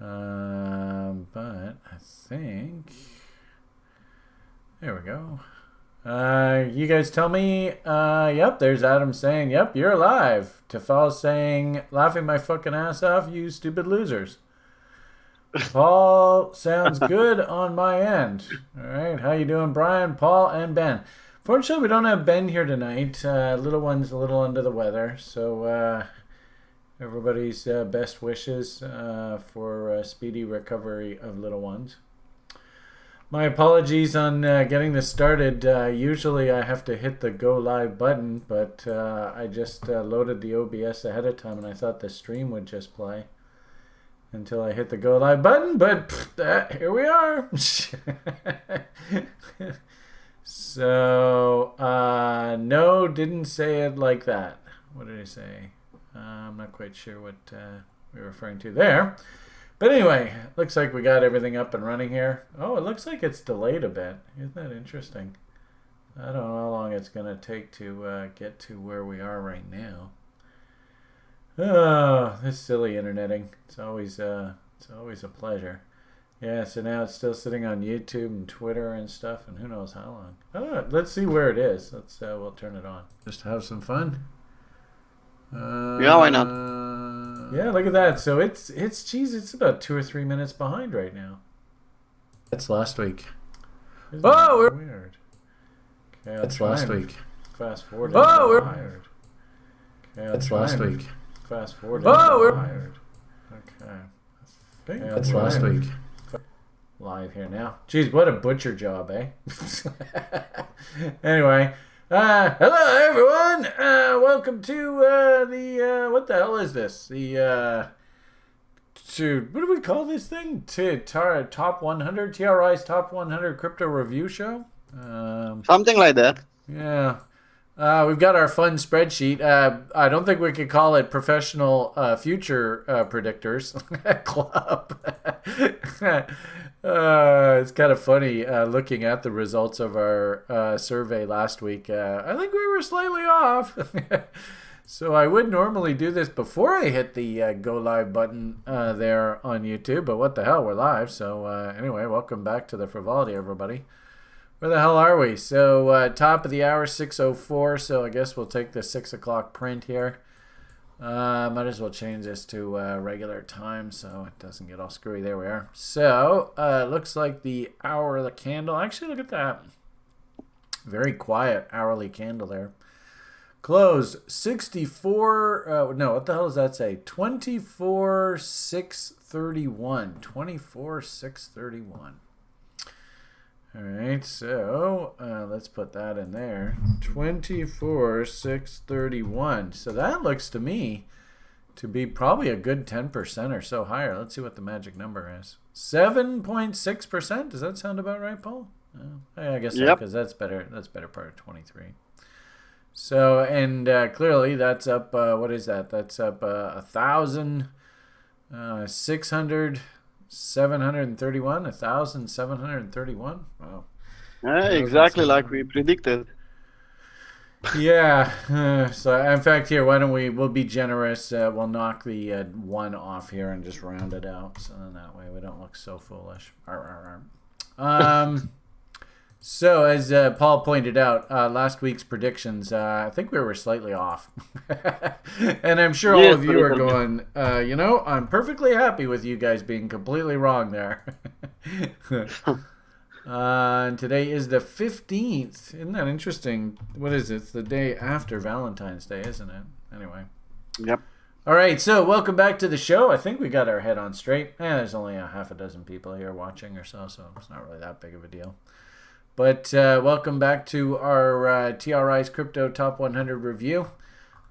But I think there we go. You guys tell me. Yep, there's Adam saying, "Yep, you're alive." Tefal saying, "Laughing my fucking ass off, you stupid losers." Paul sounds good on my end. All right, how you doing, Brian, Paul, and Ben? Fortunately, we don't have Ben here tonight. Little one's a little under the weather, so everybody's best wishes for speedy recovery of little ones. My apologies on getting this started. Usually I have to hit the go live button, but I just loaded the OBS ahead of time and I thought the stream would just play until I hit the go live button, but here we are. So, no, didn't say it like that. What did I say? I'm not quite sure what we're referring to there. But anyway, looks like we got everything up and running here. Oh, it looks like it's delayed a bit. Isn't that interesting? I don't know how long it's going to take to get to where we are right now. Oh, this silly interneting. It's always a pleasure. Yeah, so now it's still sitting on YouTube and Twitter and stuff, and who knows how long. I don't know. Let's see where it is. We'll turn it on. Just have some fun. Yeah, why not? Yeah, look at that. So it's about 2 or 3 minutes behind right now. That's last week. Isn't we're weird. Okay, that's last week. Fast forward. We're hired. Okay, that's last week. Fast forward. We're hired. Okay. I think that's last week. Live here now. Jeez, what a butcher job, eh? Anyway, hello everyone. Welcome to the what the hell is this? The what do we call this thing? Top 100 TRI's Top 100 Crypto Review Show. Something like that. Yeah. We've got our fun spreadsheet. I don't think we could call it Professional Future Predictors Club. It's kind of funny looking at the results of our survey last week. I think we were slightly off. So I would normally do this before I hit the go live button there on YouTube, but what the hell, we're live. So anyway, welcome back to the Frivolity, everybody. Where the hell are we? So top of the hour, 6:04. So I guess we'll take the 6 o'clock print here. Might as well change this to regular time so it doesn't get all screwy. There we are. So looks like the hour of the candle. Actually, look at that. Very quiet hourly candle there. Close 64. No, what the hell does that say? 24,631. 24,631. All right, so let's put that in there. 24,631. So that looks to me to be probably a good 10% or so higher. Let's see what the magic number is. 7.6%. Does that sound about right, Paul? I guess so, because that's better. That's better part of 23. So, and clearly that's up. What is that? That's up 1,600. 731, 1,731. Wow. Exactly like we predicted. Yeah. So in fact, here, why don't we'll be generous. We'll knock the 1 off here and just round it out. So then that way we don't look so foolish. So as Paul pointed out, last week's predictions, I think we were slightly off. And I'm sure all of you are going, I'm perfectly happy with you guys being completely wrong there. And today is the 15th. Isn't that interesting? What is it? It's the day after Valentine's Day, isn't it? Anyway. Yep. All right, so welcome back to the show. I think we got our head on straight. There's only a half a dozen people here watching or so it's not really that big of a deal. But welcome back to our TRI's Crypto Top 100 review.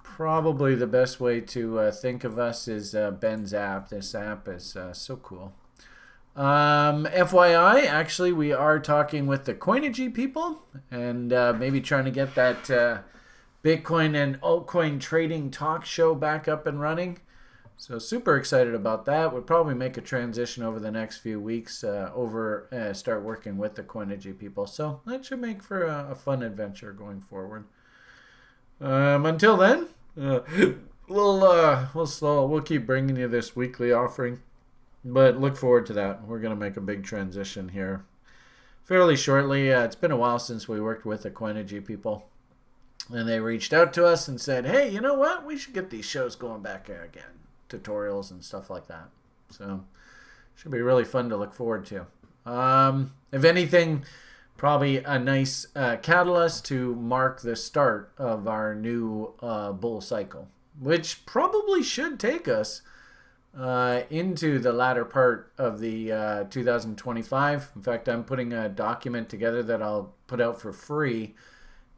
Probably the best way to think of us is Ben's app. This app is so cool. FYI, actually, we are talking with the Coinigy people and maybe trying to get that Bitcoin and altcoin trading talk show back up and running. So super excited about that. We'll probably make a transition over the next few weeks start working with the Coinigy people. So that should make for a fun adventure going forward. Until then, we'll keep bringing you this weekly offering But look forward to that. We're going to make a big transition here fairly shortly. It's been a while since we worked with the Coinergy people. And they reached out to us and said, hey, you know what? We should get these shows going back again. Tutorials and stuff like that. So, should be really fun to look forward to. If anything, probably a nice catalyst to mark the start of our new bull cycle, which probably should take us into the latter part of the 2025. In fact, I'm putting a document together that I'll put out for free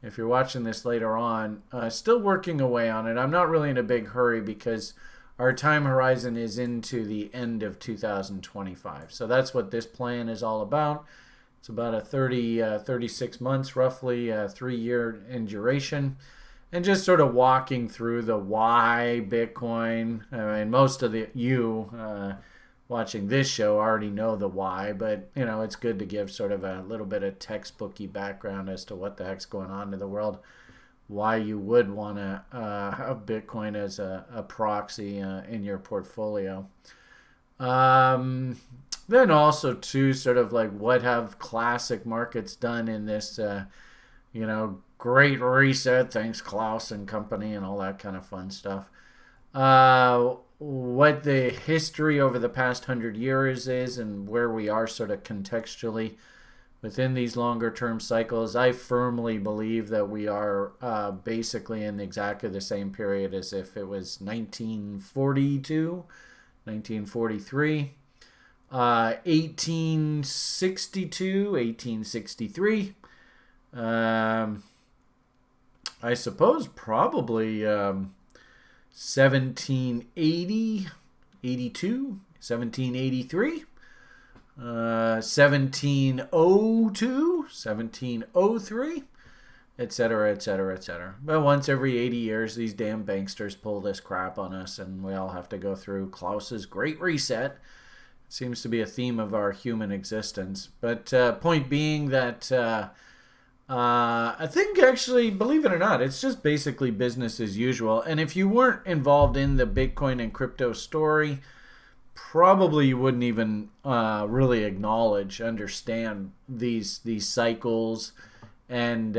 if you're watching this later on. Still working away on it. I'm not really in a big hurry because our time horizon is into the end of 2025. So that's what this plan is all about. It's about a 36 months, roughly, 3-year in duration. And just sort of walking through the why Bitcoin. I mean, most of you watching this show already know the why, but you know, it's good to give sort of a little bit of textbooky background as to what the heck's going on in the world, why you would want to have Bitcoin as a proxy in your portfolio. Then also too, sort of like what have classic markets done in this, great reset, thanks Klaus and company and all that kind of fun stuff. What the history over the past 100 years is and where we are sort of contextually within these longer term cycles. I firmly believe that we are basically in exactly the same period as if it was 1942, 1943, 1862, 1863. I suppose probably 1780, 82, 1783, 1702, 1703, etc., etc., etc. But once every 80 years, these damn banksters pull this crap on us, and we all have to go through Klaus's Great Reset. It seems to be a theme of our human existence. But point being that I think actually, believe it or not, it's just basically business as usual. And if you weren't involved in the Bitcoin and crypto story, probably you wouldn't even really understand these cycles, and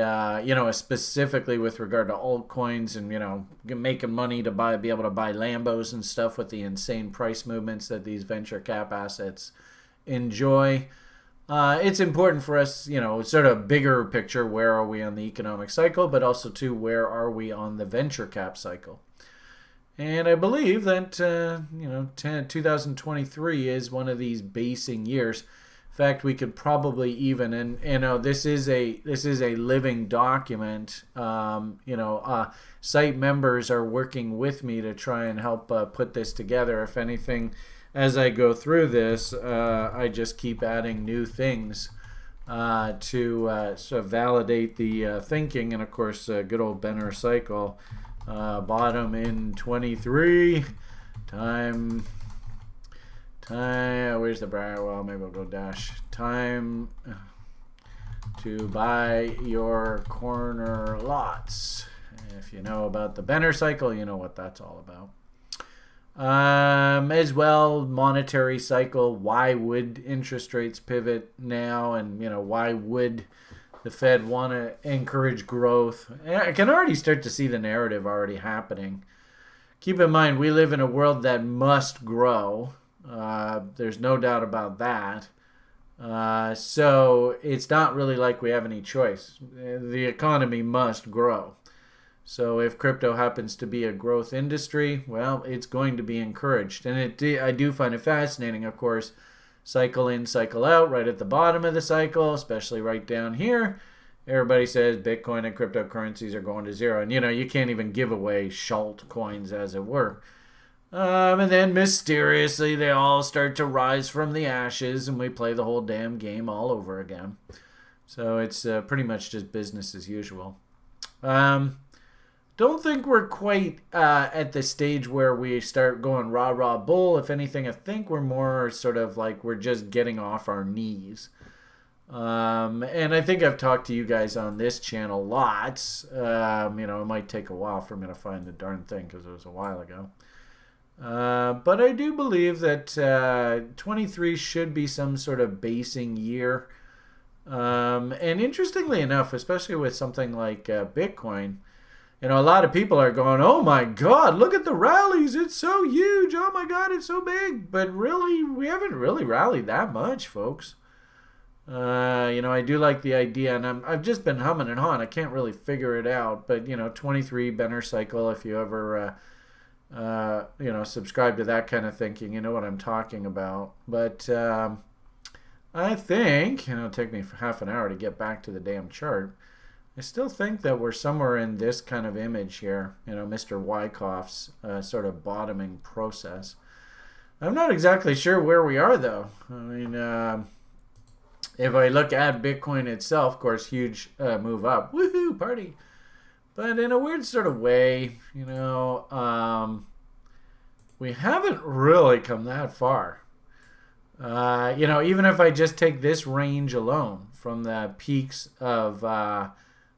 specifically with regard to altcoins and making money to be able to buy Lambos and stuff with the insane price movements that these venture cap assets enjoy. It's important for us, sort of bigger picture, where are we on the economic cycle, but also too, where are we on the venture cap cycle? And I believe that 2023 is one of these basing years. In fact, we could probably even, and this is a living document. Site members are working with me to try and help put this together. If anything, as I go through this, I just keep adding new things to sort of validate the thinking. And of course, good old Benner cycle, bottom in 23, time. Where's the bracket? Well, maybe I'll go dash. Time to buy your corner lots. If you know about the Benner cycle, you know what that's all about. As well, monetary cycle. Why would interest rates pivot now? And why would the Fed want to encourage growth? I can already start to see the narrative already happening. Keep in mind, we live in a world that must grow. There's no doubt about that. So it's not really like we have any choice. The economy must grow. So if crypto happens to be a growth industry, well, it's going to be encouraged. And I do find it fascinating, of course, cycle in, cycle out, right at the bottom of the cycle, especially right down here. Everybody says Bitcoin and cryptocurrencies are going to zero. And, you can't even give away shalt coins, as it were. And then mysteriously, they all start to rise from the ashes, and we play the whole damn game all over again. So it's pretty much just business as usual. Don't think we're quite at the stage where we start going rah rah bull. If anything, I think we're more sort of like we're just getting off our knees. And I think I've talked to you guys on this channel lots. It might take a while for me to find the darn thing because it was a while ago. But I do believe that 23 should be some sort of basing year. And interestingly enough, especially with something like Bitcoin, a lot of people are going, "Oh my God, look at the rallies! It's so huge! Oh my God, it's so big!" But really, we haven't really rallied that much, folks. I do like the idea, and I've just been humming and hawing. I can't really figure it out, but 23 Benner cycle. If you ever, subscribe to that kind of thinking, you know what I'm talking about. But I think it'll take me half an hour to get back to the damn chart. I still think that we're somewhere in this kind of image here, Mr. Wyckoff's sort of bottoming process. I'm not exactly sure where we are, though. I mean, if I look at Bitcoin itself, of course, huge move up. Woohoo, party. But in a weird sort of way, we haven't really come that far. Even if I just take this range alone from the peaks of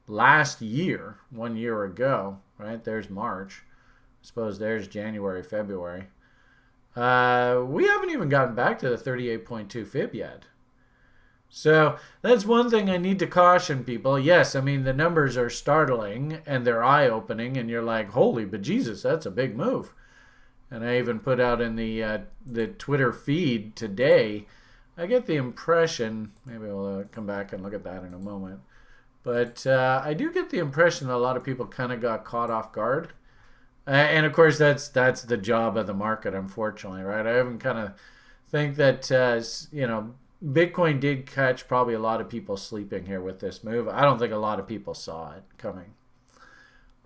last year, 1 year ago, right? There's March. I suppose there's January, February. We haven't even gotten back to the 38.2 fib yet. So that's one thing I need to caution people. Yes, I mean, the numbers are startling and they're eye-opening, and you're like, holy bejesus, that's a big move. And I even put out in the Twitter feed today, I get the impression, maybe we'll come back and look at that in a moment, but I do get the impression that a lot of people kind of got caught off guard. And of course, that's the job of the market, unfortunately, right? I even kind of think that, Bitcoin did catch probably a lot of people sleeping here with this move. I don't think a lot of people saw it coming.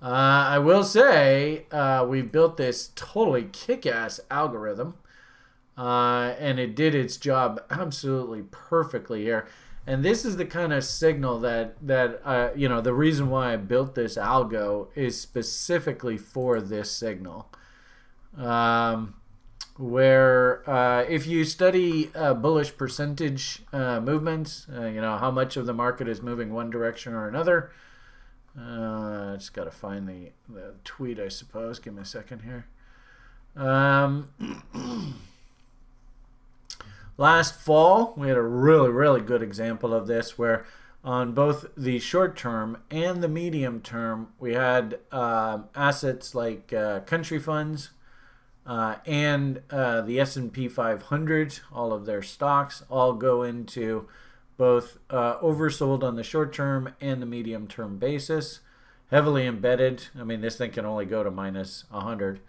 I will say we've built this totally kick-ass algorithm, and it did its job absolutely perfectly here. And this is the kind of signal that the reason why I built this algo is specifically for this signal. Where if you study bullish percentage movements, how much of the market is moving one direction or another. I just got to find the tweet, I suppose. Give me a second here. Last fall, we had a really, really good example of this where on both the short term and the medium term, we had assets like country funds and the S&P 500, all of their stocks, all go into both oversold on the short term and the medium term basis, heavily embedded. I mean, this thing can only go to minus 100.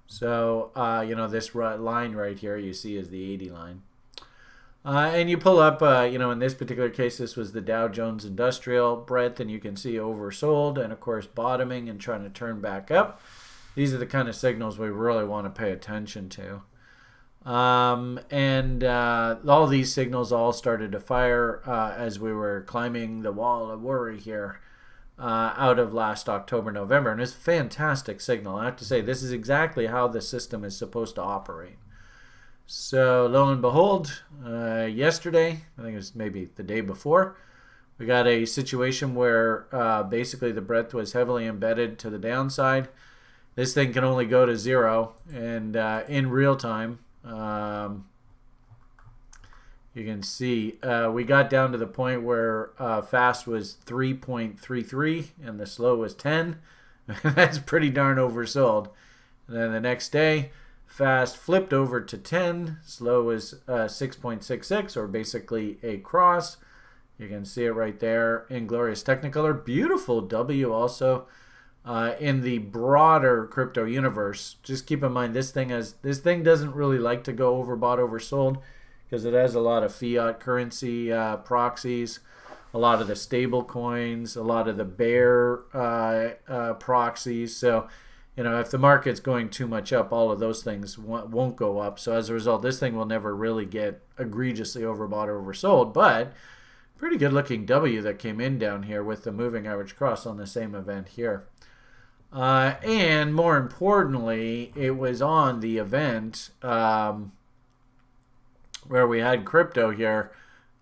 So, this line right here you see is the 80 line. And you pull up, in this particular case, this was the Dow Jones Industrial breadth, and you can see oversold and, of course, bottoming and trying to turn back up. These are the kind of signals we really want to pay attention to. And all these signals all started to fire as we were climbing the wall of worry here out of last October, November. And it's a fantastic signal. I have to say, this is exactly how the system is supposed to operate. So lo and behold, yesterday, I think it was maybe the day before, we got a situation where basically the breadth was heavily embedded to the downside. This thing can only go to zero, and in real time, you can see we got down to the point where fast was 3.33 and the slow was 10. That's pretty darn oversold. And then the next day, fast flipped over to 10, slow was 6.66, or basically a cross. You can see it right there in glorious Technicolor. Beautiful W also. In the broader crypto universe, just keep in mind this thing doesn't really like to go overbought, oversold, because it has a lot of fiat currency proxies, a lot of the stable coins, a lot of the bear proxies. So, if the market's going too much up, all of those things won't go up. So as a result, this thing will never really get egregiously overbought or oversold. But pretty good looking W that came in down here with the moving average cross on the same event here. And more importantly, it was on the event where we had crypto here,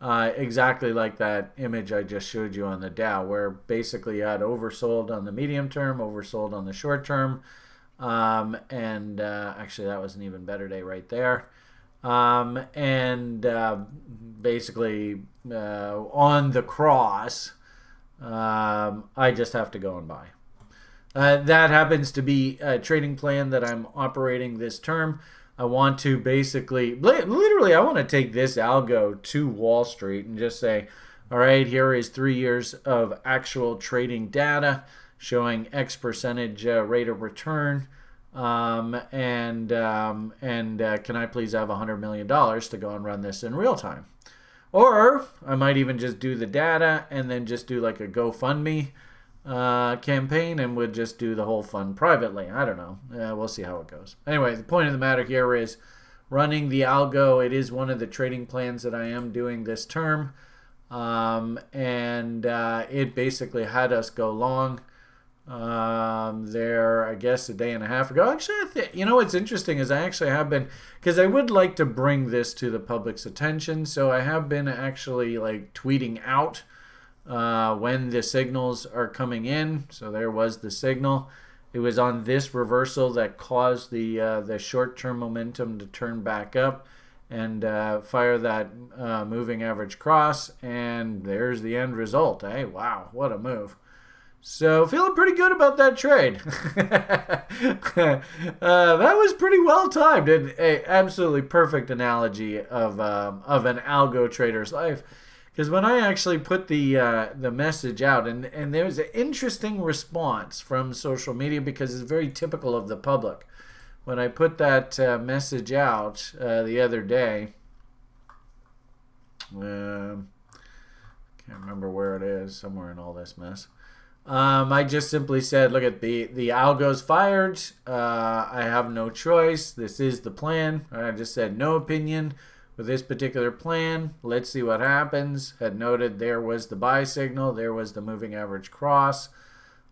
exactly like that image I just showed you on the Dow, where basically you had oversold on the medium term, oversold on the short term. Actually, that was an even better day right there. Basically, on the cross, I just have to go and buy. That happens to be a trading plan that I'm operating this term. I want to basically, literally, I want to take this algo to Wall Street and just say, all right, here is 3 years of actual trading data showing X percentage rate of return. Can I please have $100 million to go and run this in real time? Or I might even just do the data and then just do like a GoFundMe campaign and would just do the whole fund privately. I don't know. We'll see how it goes. Anyway, the point of the matter here is running the algo. It is one of the trading plans that I am doing this term. It basically had us go long there, I guess, a day and a half ago. Actually, you know what's interesting is I actually have been, because I would like to bring this to the public's attention, so I have been actually like tweeting out when the signals are coming in. So there was the signal. It was on this reversal that caused the short-term momentum to turn back up and fire that moving average cross, and there's the end result. Hey, wow, what a move. So feeling pretty good about that trade. That was pretty well timed and an absolutely perfect analogy of an algo trader's life. Because when I actually put the message out, and there was an interesting response from social media because it's very typical of the public. When I put that message out the other day, can't remember where it is, somewhere in all this mess. I just simply said, look at the algo's fired. I have no choice. This is the plan. I just said no opinion with this particular plan. Let's see what happens. Had noted there was the buy signal. There was the moving average cross.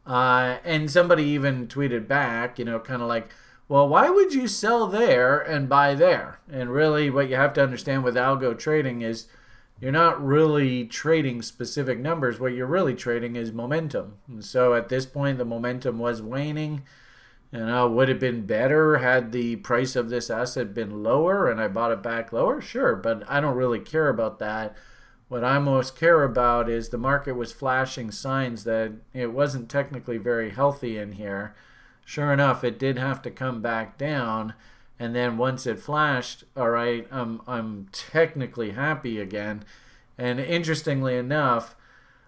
And somebody even tweeted back, you know, kind of like, well, why would you sell there and buy there? And really what you have to understand with algo trading is you're not really trading specific numbers. What you're really trading is momentum. And so at this point, the momentum was waning. You know, would it have been better had the price of this asset been lower and I bought it back lower? Sure, but I don't really care about that. What I most care about is the market was flashing signs that it wasn't technically very healthy in here. Sure enough, it did have to come back down. And then once it flashed, all right, I'm technically happy again. And interestingly enough,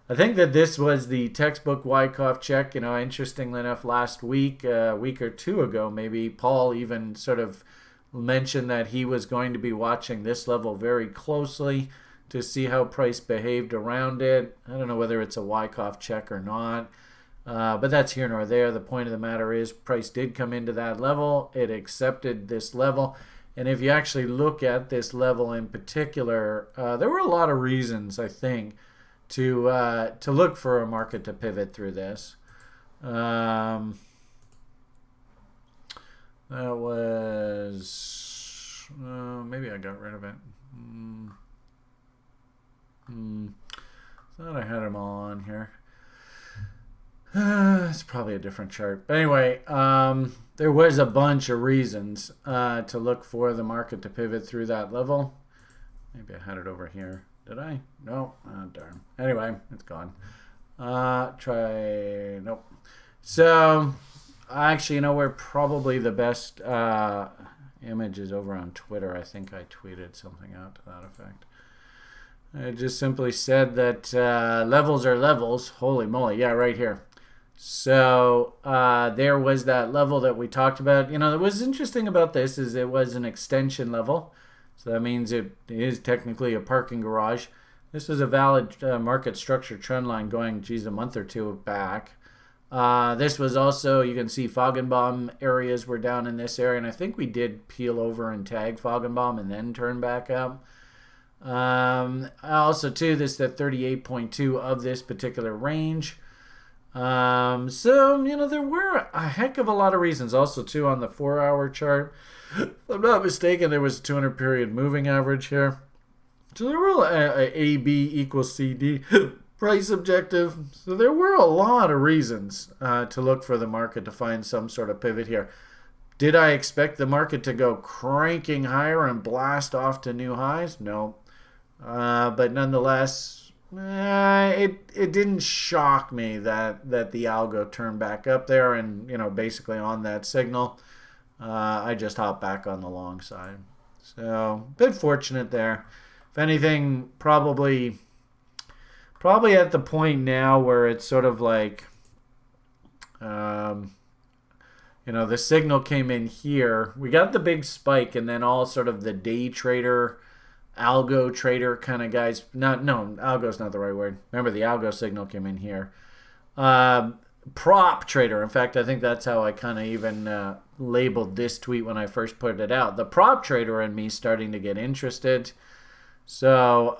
I think that this was the textbook Wyckoff check. You know, interestingly enough, last week, a week or two ago, maybe, Paul even sort of mentioned that he was going to be watching this level very closely to see how price behaved around it. I don't know whether it's a Wyckoff check or not. But that's here nor there. The point of the matter is price did come into that level. It accepted this level. And if you actually look at this level in particular, there were a lot of reasons, I think, to look for a market to pivot through this. That was... maybe I got rid of it. Thought I had them all on here. It's probably a different chart. But anyway, there was a bunch of reasons to look for the market to pivot through that level. Maybe I had it over here. Did I? No. Oh, darn. Anyway, it's gone. Nope. So, actually, you know where probably the best image is over on Twitter. I think I tweeted something out to that effect. I just simply said that levels are levels. Holy moly. Yeah, right here. So there was that level that we talked about. You know, what's interesting about this is it was an extension level. So that means it is technically a parking garage. This was a valid market structure trend line going, geez, a month or two back. This was also, you can see Foggenbaum areas were down in this area. And I think we did peel over and tag Foggenbaum and then turn back up. Also, too, this is the 38.2 of this particular range. So, you know, there were a heck of a lot of reasons. Also, too, on the 4-hour chart, if I'm not mistaken, there was a 200 period moving average here. So there were AB equals CD price objective. So there were a lot of reasons to look for the market to find some sort of pivot here. Did I expect the market to go cranking higher and blast off to new highs? No. But nonetheless, it didn't shock me that the algo turned back up there, and basically on that signal, I just hopped back on the long side. So a bit fortunate there. If anything, probably at the point now where it's sort of like, the signal came in here. We got the big spike, and then all sort of the day trader, algo trader kind of guys. Algo's not the right word. Remember, the algo signal came in here. Prop trader. In fact, I think that's how I kind of even labeled this tweet when I first put it out. The prop trader and me starting to get interested. So,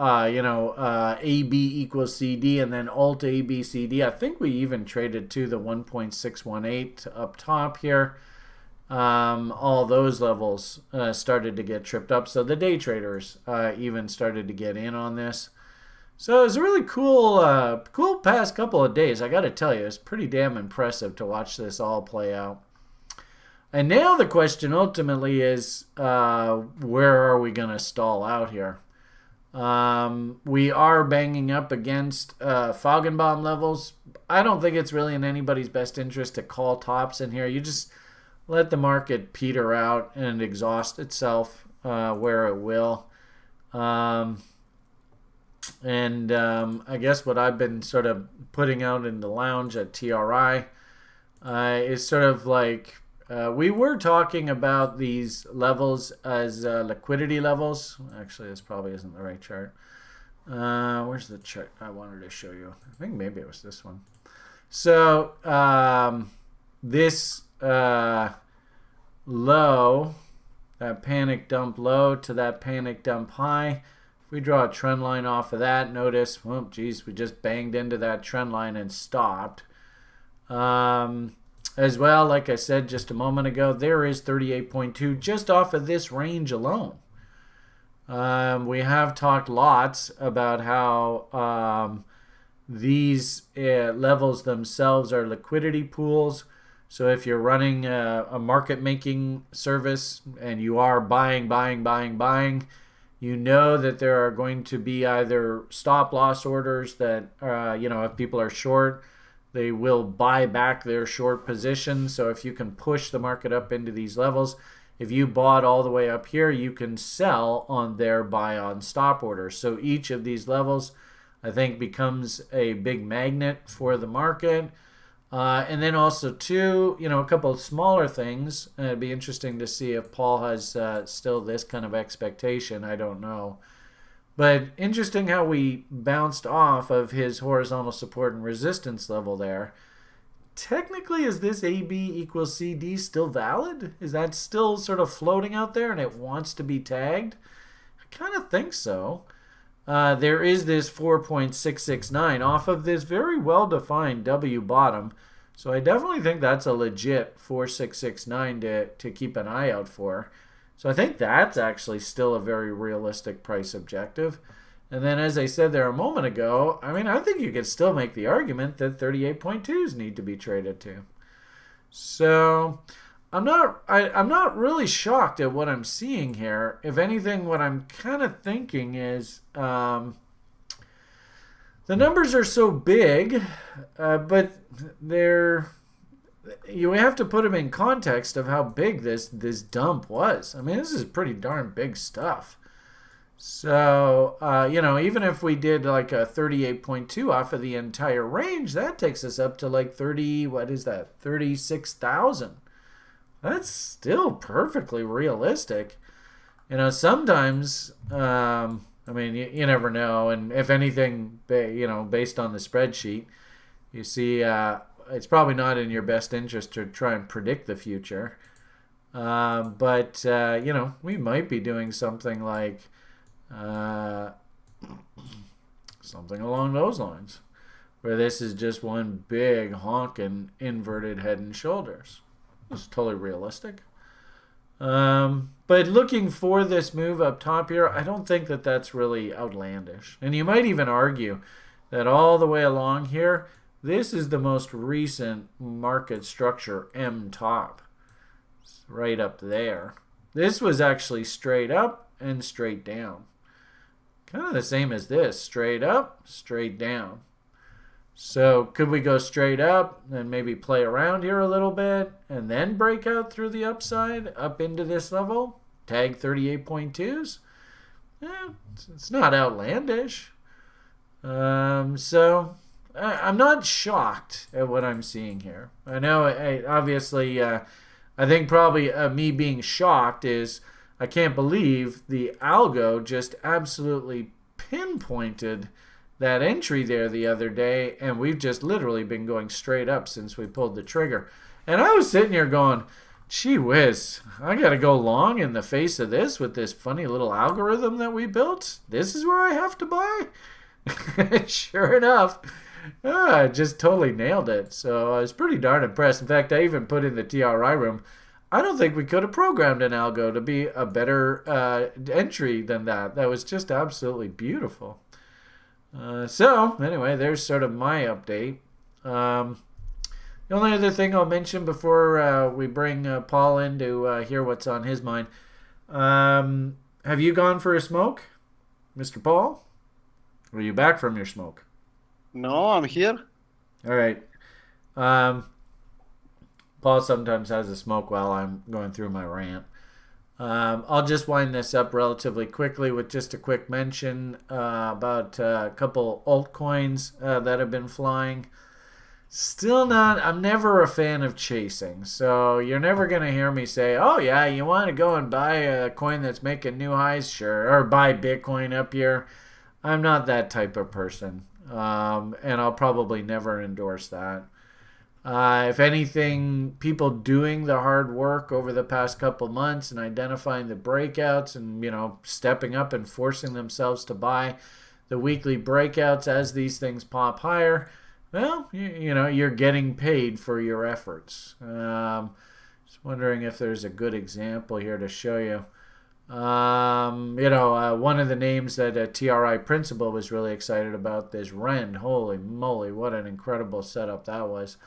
AB equals CD and then alt AB CD. I think we even traded to the 1.618 up top here. All those levels started to get tripped up. So the day traders even started to get in on this. So it was a really cool past couple of days. I got to tell you, it's pretty damn impressive to watch this all play out. And now the question ultimately is, where are we going to stall out here? We are banging up against Feigenbaum levels. I don't think it's really in anybody's best interest to call tops in here. You just let the market peter out and exhaust itself where it will. I guess what I've been sort of putting out in the lounge at TRI is sort of like, we were talking about these levels as liquidity levels. Actually, this probably isn't the right chart. Where's the chart I wanted to show you? I think maybe it was this one. So this low, that panic dump low to that panic dump high. If we draw a trend line off of that, notice, oh geez, we just banged into that trend line and stopped. As well, like I said just a moment ago, there is 38.2 just off of this range alone. We have talked lots about how these levels themselves are liquidity pools. So if you're running a market making service and you are buying, you know that there are going to be either stop loss orders that, if people are short, they will buy back their short position. So if you can push the market up into these levels, if you bought all the way up here, you can sell on their buy on stop orders. So each of these levels, I think, becomes a big magnet for the market. And then also, too, a couple of smaller things. It'd be interesting to see if Paul has still this kind of expectation. I don't know. But interesting how we bounced off of his horizontal support and resistance level there. Technically, is this AB equals CD still valid? Is that still sort of floating out there and it wants to be tagged? I kind of think so. There is this 4.669 off of this very well-defined W bottom. So I definitely think that's a legit 4669 to keep an eye out for. So I think that's actually still a very realistic price objective. And then, as I said there a moment ago, I think you could still make the argument that 38.2s need to be traded to. So I'm not really shocked at what I'm seeing here. If anything, what I'm kind of thinking is the numbers are so big, but you have to put them in context of how big this dump was. This is pretty darn big stuff. So, even if we did like a 38.2 off of the entire range, that takes us up to like 36,000. That's still perfectly realistic. Sometimes, you never know. And if anything, based on the spreadsheet, you see, it's probably not in your best interest to try and predict the future. But we might be doing something like something along those lines, where this is just one big honking inverted head and shoulders. It's totally realistic. But looking for this move up top here, I don't think that that's really outlandish. And you might even argue that all the way along here, this is the most recent market structure M top. It's right up there. This was actually straight up and straight down. Kind of the same as this, straight up, straight down. So could we go straight up and maybe play around here a little bit and then break out through the upside up into this level? Tag 38.2s? It's not outlandish. So I'm not shocked at what I'm seeing here. I know, obviously, I think probably me being shocked is I can't believe the algo just absolutely pinpointed that entry there the other day, and we've just literally been going straight up since we pulled the trigger. And I was sitting here going, gee whiz, I gotta go long in the face of this with this funny little algorithm that we built? This is where I have to buy? Sure enough, I just totally nailed it. So I was pretty darn impressed. In fact, I even put in the TRI room, I don't think we could have programmed an algo to be a better entry than that. That was just absolutely beautiful. So anyway, there's sort of my update. The only other thing I'll mention before we bring Paul in to hear what's on his mind. Have you gone for a smoke, Mr. Paul? Are you back from your smoke? No, I'm here. All right. Paul sometimes has a smoke while I'm going through my rant. I'll just wind this up relatively quickly with just a quick mention about a couple altcoins that have been flying. Still not, I'm never a fan of chasing. So you're never going to hear me say, oh yeah, you want to go and buy a coin that's making new highs? Sure. Or buy Bitcoin up here. I'm not that type of person. And I'll probably never endorse that. If anything, people doing the hard work over the past couple months and identifying the breakouts and, stepping up and forcing themselves to buy the weekly breakouts as these things pop higher, well, you're getting paid for your efforts. Just wondering if there's a good example here to show you. One of the names that TRI Principal was really excited about is Rend. Holy moly, what an incredible setup that was.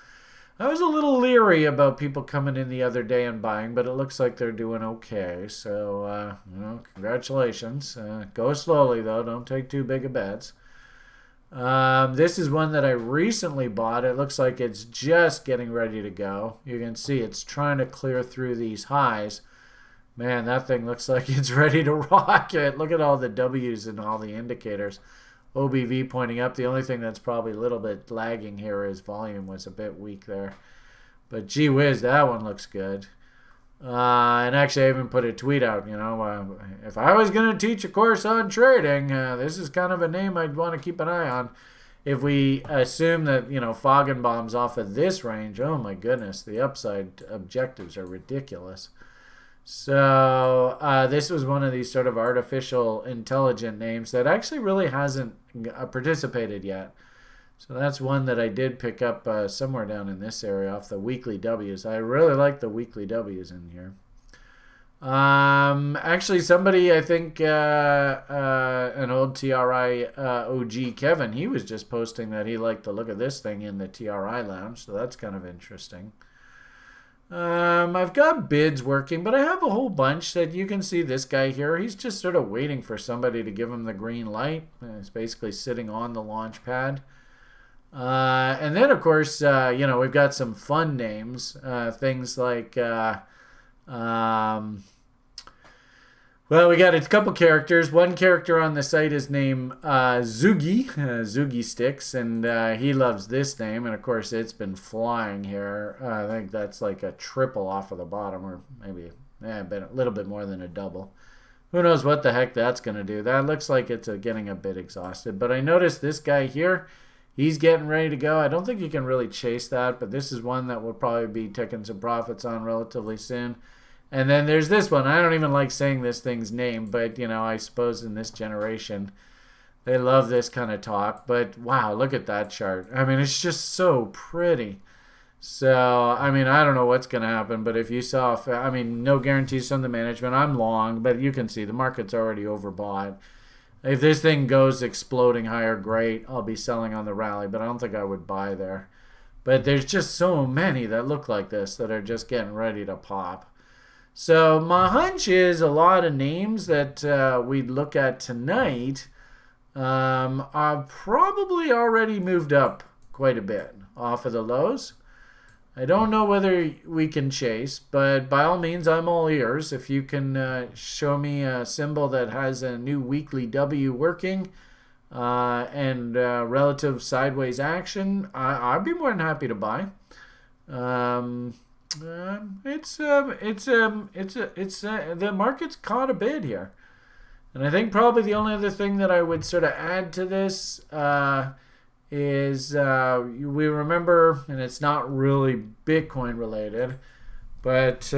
I was a little leery about people coming in the other day and buying, but it looks like they're doing okay. So, congratulations. Go slowly, though. Don't take too big of bets. This is one that I recently bought. It looks like it's just getting ready to go. You can see it's trying to clear through these highs. Man, that thing looks like it's ready to rocket. Look at all the W's and all the indicators. OBV pointing up. The only thing that's probably a little bit lagging here is volume was a bit weak there. But gee whiz, that one looks good. And actually, I even put a tweet out, if I was going to teach a course on trading, this is kind of a name I'd want to keep an eye on. If we assume that, Foggenbaum's off of this range, oh my goodness, the upside objectives are ridiculous. So this was one of these sort of artificial intelligent names that actually really hasn't participated yet. So that's one that I did pick up somewhere down in this area off the weekly W's. I really like the weekly W's in here. Actually, somebody, I think an old TRI OG, Kevin, he was just posting that he liked the look of this thing in the TRI lounge. So that's kind of interesting. I've got bids working, but I have a whole bunch that you can see this guy here. He's just sort of waiting for somebody to give him the green light. He's basically sitting on the launch pad. And then, of course, we've got some fun names. Things like, we got a couple characters. One character on the site is named Zoogie Sticks, and he loves this name. And, of course, it's been flying here. I think that's like a triple off of the bottom, or maybe a little bit more than a double. Who knows what the heck that's going to do. That looks like it's getting a bit exhausted. But I noticed this guy here, he's getting ready to go. I don't think you can really chase that, but this is one that we'll probably be taking some profits on relatively soon. And then there's this one. I don't even like saying this thing's name, but, I suppose in this generation, they love this kind of talk. But, wow, look at that chart. I mean, it's just so pretty. So, I don't know what's going to happen, but if you saw, no guarantees from the management. I'm long, but you can see the market's already overbought. If this thing goes exploding higher, great. I'll be selling on the rally, but I don't think I would buy there. But there's just so many that look like this that are just getting ready to pop. So my hunch is a lot of names that we'd look at tonight I've probably already moved up quite a bit off of the lows. I don't know whether we can chase, but by all means, I'm all ears. If you can show me a symbol that has a new weekly W working and relative sideways action, I'd be more than happy to buy. The market's caught a bid here. And I think probably the only other thing that I would sort of add to this is we remember, and it's not really Bitcoin related, but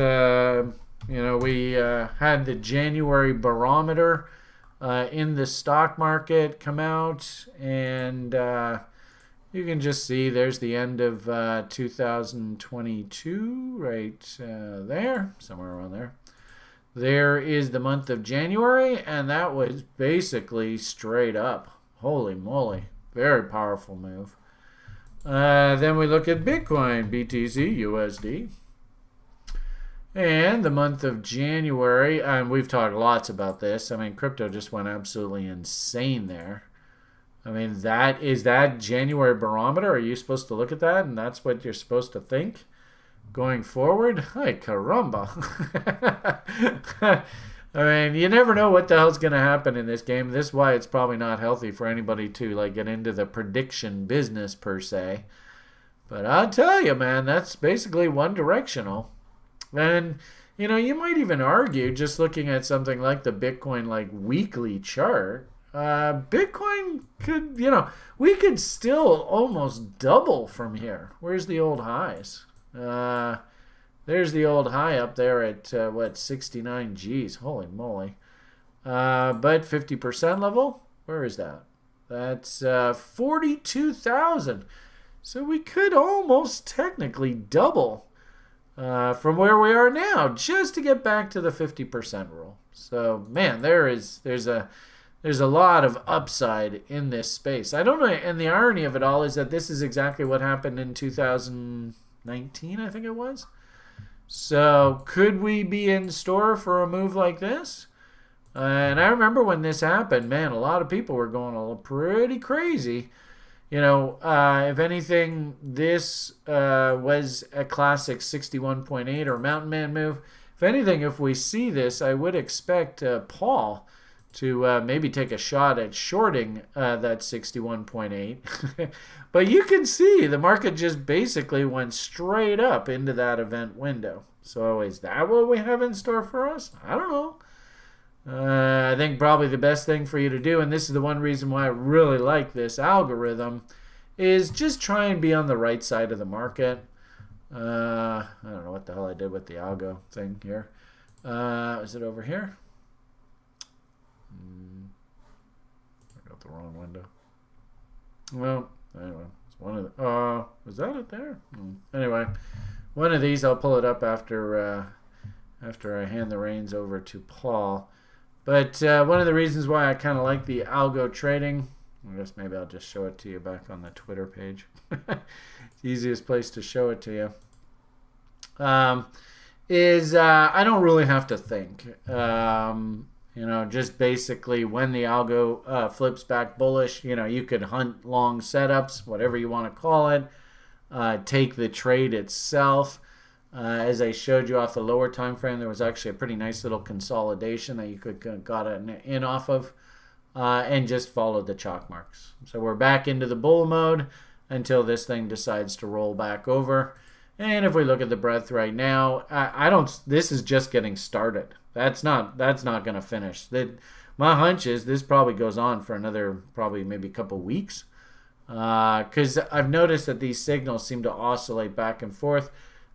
we had the January barometer in the stock market come out, and you can just see there's the end of 2022 right there, somewhere around there. There is the month of January, and that was basically straight up. Holy moly. Very powerful move. Then we look at Bitcoin, BTC, USD. And the month of January, and we've talked lots about this. I mean, crypto just went absolutely insane there. I mean, is that January barometer? Are you supposed to look at that, and that's what you're supposed to think? Going forward, ay caramba. I mean, you never know what the hell's going to happen in this game. This is why it's probably not healthy for anybody to get into the prediction business per se. But I'll tell you, man, that's basically one directional. And you might even argue, just looking at something like the Bitcoin weekly chart, Bitcoin could, we could still almost double from here. Where's the old highs? There's the old high up there at 69 G's. Holy moly. But 50% level, where is that? That's 42,000. So we could almost technically double from where we are now, just to get back to the 50% rule. So man, there's a lot of upside in this space. I don't know, and the irony of it all is that this is exactly what happened in 2019, I think it was. So could we be in store for a move like this? And I remember when this happened, man, a lot of people were going pretty crazy. If anything, this was a classic 61.8 or Mountain Man move. If anything, if we see this, I would expect Paul to maybe take a shot at shorting that 61.8. But you can see the market just basically went straight up into that event window. So is that what we have in store for us? I don't know. I think probably the best thing for you to do, and this is the one reason why I really like this algorithm, is just try and be on the right side of the market. I don't know what the hell I did with the algo thing here. Is it over here? I got the wrong window. Well, anyway, it's one of the. Was that it there? Anyway, one of these I'll pull it up after I hand the reins over to Paul. But one of the reasons why I kind of like the algo trading, I guess maybe I'll just show it to you back on the Twitter page. It's the easiest place to show it to you. Is I don't really have to think. Just basically when the algo flips back bullish, you could hunt long setups, whatever you want to call it, take the trade itself. As I showed you off the lower time frame, there was actually a pretty nice little consolidation that you could got in off of, and just followed the chalk marks. So we're back into the bull mode until this thing decides to roll back over. And if we look at the breadth right now, this is just getting started. That's not going to finish. My hunch is this probably goes on for another maybe a couple weeks, because I've noticed that these signals seem to oscillate back and forth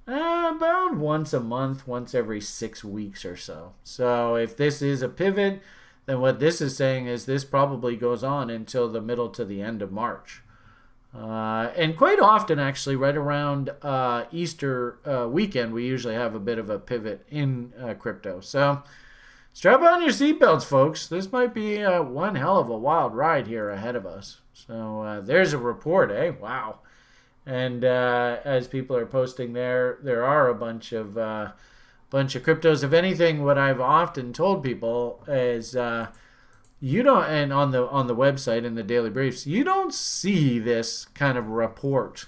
about once a month, once every 6 weeks or so. So if this is a pivot, then what this is saying is this probably goes on until the middle to the end of March. And quite often, actually, right around Easter weekend, we usually have a bit of a pivot in crypto. So Strap on your seatbelts, folks. This might be one hell of a wild ride here ahead of us. So there's a report, eh? Wow. And as people are posting there are a bunch of cryptos. If anything, what I've often told people is you don't, and on the website in the daily briefs, you don't see this kind of report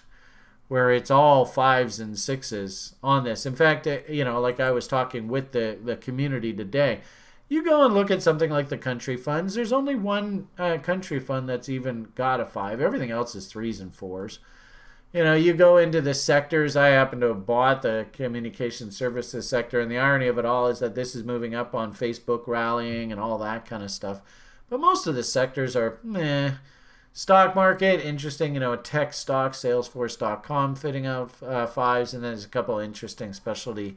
where it's all fives and sixes on this. In fact, like I was talking with the community today, you go and look at something like the country funds. There's only one country fund that's even got a five. Everything else is threes and fours. You go into the sectors. I happen to have bought the communication services sector, and the irony of it all is that this is moving up on Facebook rallying and all that kind of stuff. But most of the sectors are meh. Stock market, interesting, tech stock, Salesforce.com fitting out fives, and then there's a couple of interesting specialty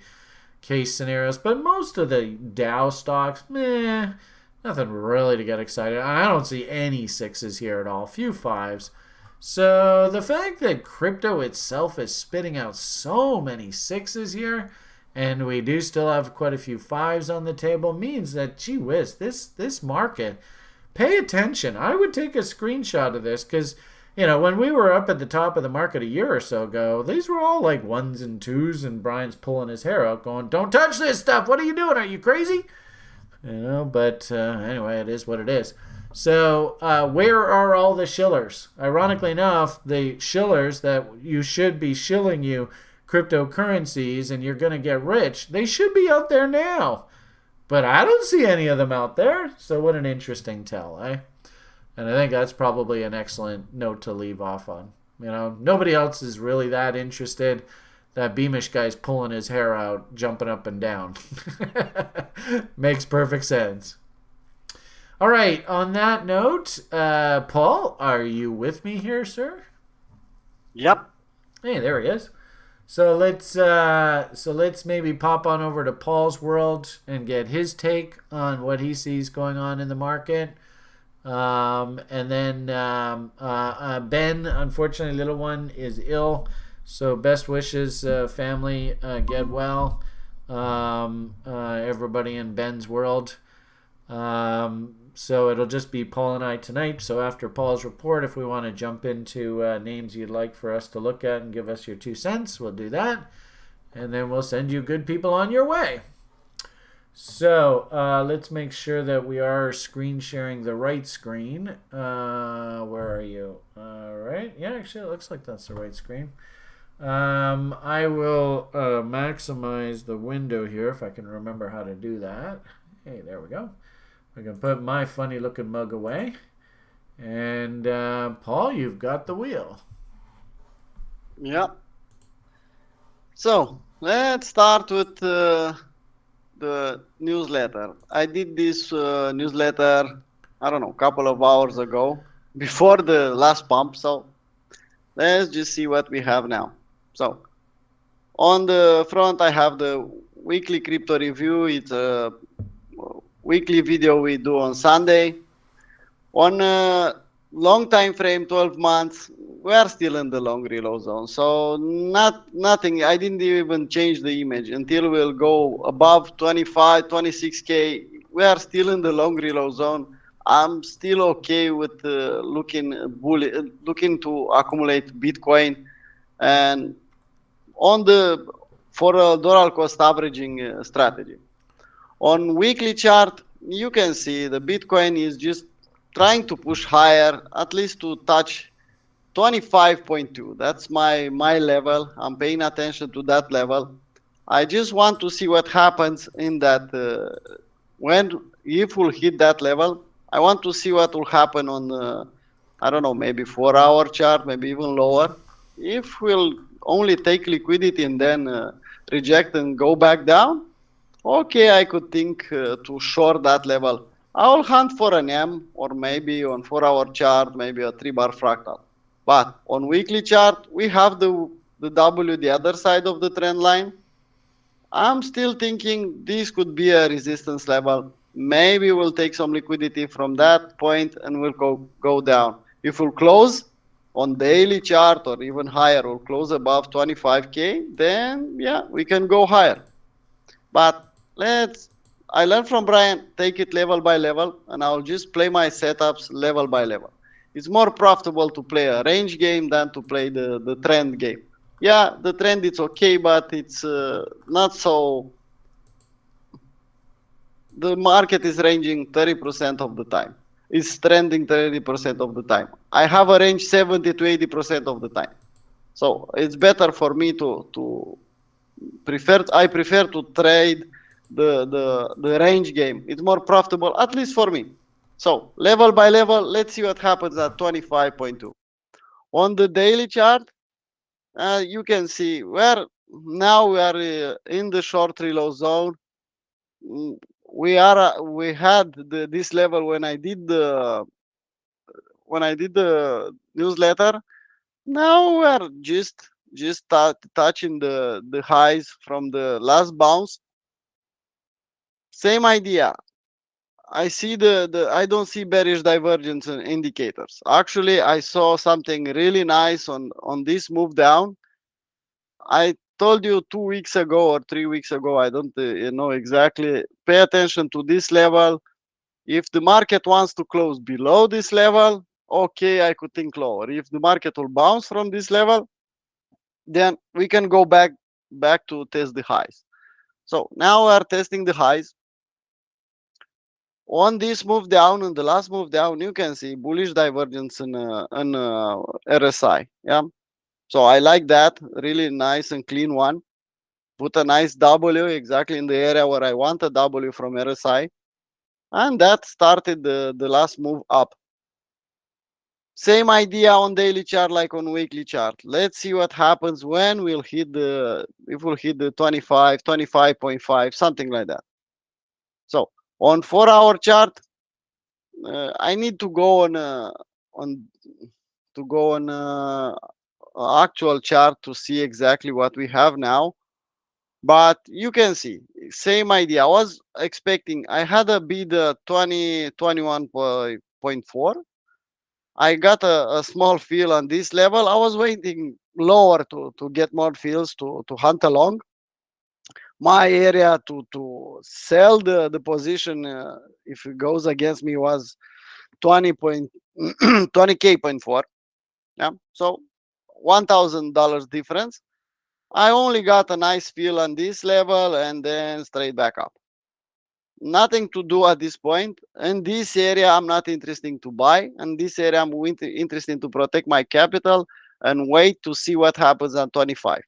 case scenarios. But most of the Dow stocks, meh, nothing really to get excited. I don't see any sixes here at all, few fives. So the fact that crypto itself is spitting out so many sixes here, and we do still have quite a few fives on the table, means that, gee whiz, this market, pay attention. I would take a screenshot of this because, when we were up at the top of the market a year or so ago, these were all like ones and twos, and Brian's pulling his hair out going, don't touch this stuff. What are you doing? Are you crazy? But anyway, it is what it is. So where are all the shillers? Ironically enough, the shillers that you should be shilling you cryptocurrencies and you're going to get rich, they should be out there now. But I don't see any of them out there. So what an interesting tell, eh? And I think that's probably an excellent note to leave off on. Nobody else is really that interested. That Beamish guy's pulling his hair out, jumping up and down. Makes perfect sense. All right, on that note, Paul, are you with me here, sir? Yep. Hey, there he is. So let's maybe pop on over to Paul's world and get his take on what he sees going on in the market. And then Ben, unfortunately, little one is ill. So best wishes, family, get well. Everybody in Ben's world. So it'll just be Paul and I tonight. So after Paul's report, if we want to jump into names you'd like for us to look at and give us your 2 cents, we'll do that. And then we'll send you good people on your way. So let's make sure that we are screen sharing the right screen. Where are you? All right. Yeah, actually, it looks like that's the right screen. I will maximize the window here if I can remember how to do that. Hey, there we go. I can put my funny looking mug away. And Paul, you've got the wheel. Yeah. So let's start with the newsletter. I did this newsletter, I don't know, a couple of hours ago before the last pump. So let's just see what we have now. So on the front, I have the weekly crypto review. It's a weekly video we do on Sunday. On a long time frame, 12 months, we are still in the long reload zone. So nothing, I didn't even change the image until we'll go above 25, 26K. We are still in the long reload zone. I'm still okay with looking to accumulate Bitcoin and for a dollar cost averaging strategy. On weekly chart, you can see the Bitcoin is just trying to push higher, at least to touch 25.2. That's my level. I'm paying attention to that level. I just want to see what happens in that if we'll hit that level. I want to see what will happen on I don't know, maybe 4-hour chart, maybe even lower. If we'll only take liquidity and then reject and go back down, okay, I could think to short that level. I'll hunt for an M, or maybe on 4-hour chart, maybe a 3-bar fractal. But on weekly chart, we have the W, the other side of the trend line. I'm still thinking this could be a resistance level. Maybe we'll take some liquidity from that point and we'll go down. If we'll close on daily chart or even higher, we'll close above 25K, then yeah, we can go higher. But let's I learned from Brian, take it level by level, and I'll just play my setups level by level. It's more profitable to play a range game than to play the trend game. Yeah, the trend it's okay, but it's not so. The market is ranging 30% of the time. It's trending 30% of the time. I have a range 70 to 80% of the time. So it's better for me to I prefer to trade the range game. It's more profitable, at least for me. So level by level, let's see what happens at 25.2. On the daily chart, you can see where now we are in the short reload zone. We had this level when I did the newsletter. Now we are just touching the highs from the last bounce. Same idea. I see I don't see bearish divergence in indicators. Actually, I saw something really nice on this move down. I told you 2 weeks ago or 3 weeks ago, I don't know exactly. Pay attention to this level. If the market wants to close below this level, okay, I could think lower. If the market will bounce from this level, then we can go back to test the highs. So now we are testing the highs. On this move down and the last move down, you can see bullish divergence in RSI. Yeah. So I like that. Really nice and clean one. Put a nice W exactly in the area where I want a W from RSI. And that started the last move up. Same idea on daily chart like on weekly chart. Let's see what happens when if we'll hit the 25, 25.5, something like that. So on 4-hour chart, I need to go on actual chart to see exactly what we have now. But you can see, same idea. I was expecting, I had a bid 21.4. I got a small fill on this level. I was waiting lower to get more fills to hunt along. My area to sell the position if it goes against me was 20k.4. Yeah, so $1,000 difference. I only got a nice fill on this level and then straight back up. Nothing to do at this point. In this area, I'm not interested to buy. In this area, I'm interested to protect my capital and wait to see what happens on 25.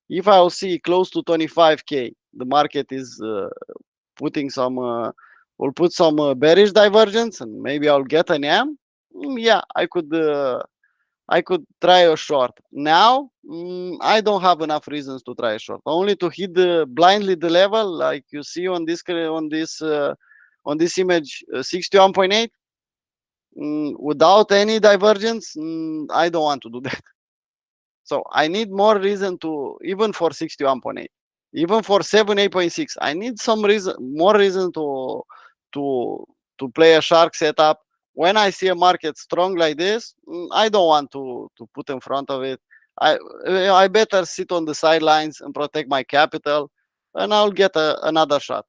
If I'll see close to 25k, the market is putting some, will put some bearish divergence, and maybe I'll get an M. Yeah, I could try a short. Now, I don't have enough reasons to try a short. Only to hit blindly the level, like you see on this image, 61.8, without any divergence. I don't want to do that. So I need more reason to, even for 61.8, even for 78.6. I need more reason to play a shark setup. When I see a market strong like this, I don't want to put in front of it. I better sit on the sidelines and protect my capital, and I'll get another shot.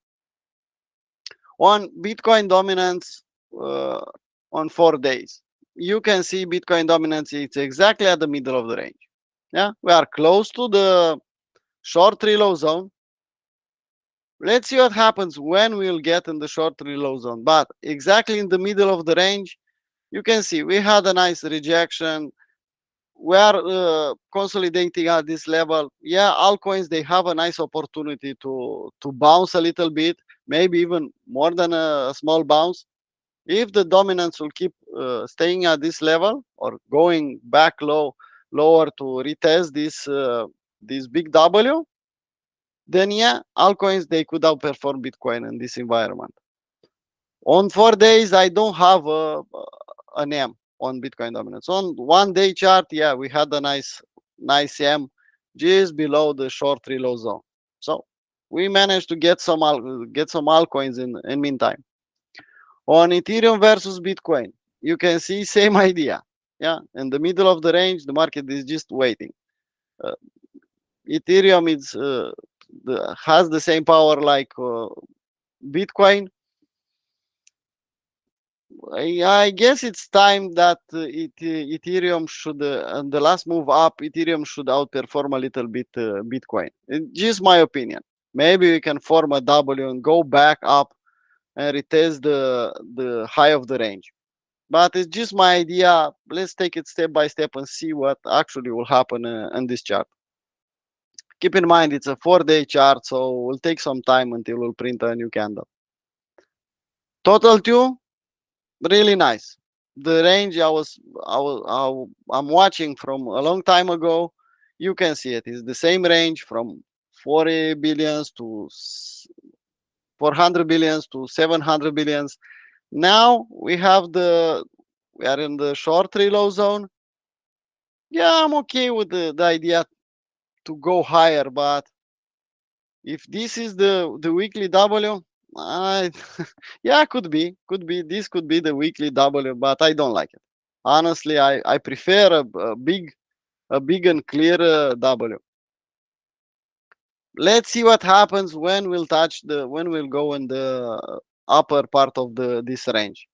On Bitcoin dominance on 4 days, you can see Bitcoin dominance. It's exactly at the middle of the range. Yeah, we are close to the short reload zone. Let's see what happens when we'll get in the short reload zone. But exactly in the middle of the range, you can see we had a nice rejection. We are consolidating at this level. Yeah, altcoins, they have a nice opportunity to bounce a little bit, maybe even more than a small bounce. If the dominance will keep staying at this level or going back lower to retest this big W, then yeah, altcoins, they could outperform Bitcoin in this environment. On 4 days, I don't have an M on Bitcoin dominance. On 1 day chart, yeah, we had a nice M just below the short reload zone. So we managed to get some altcoins in meantime. On Ethereum versus Bitcoin, you can see same idea. Yeah, in the middle of the range, the market is just waiting. Ethereum has the same power like Bitcoin, I guess it's time that Ethereum should, the last move up, Ethereum should outperform a little bit Bitcoin. It's just my opinion. Maybe we can form a W and go back up and retest the high of the range. But it's just my idea. Let's take it step by step and see what actually will happen in this chart. Keep in mind it's a 4-day chart, so it will take some time until we'll print a new candle. Total 2, really nice. The range I'm watching from a long time ago, you can see it. It's the same range from 40 billions to 400 billions to 700 billions. Now we are in the short reload zone. Yeah, I'm okay with the idea to go higher, but if this is the weekly W, I yeah, could be this could be the weekly W, but I don't like it. Honestly, I prefer a big and clear W. Let's see what happens when we'll go in the upper part of the this range.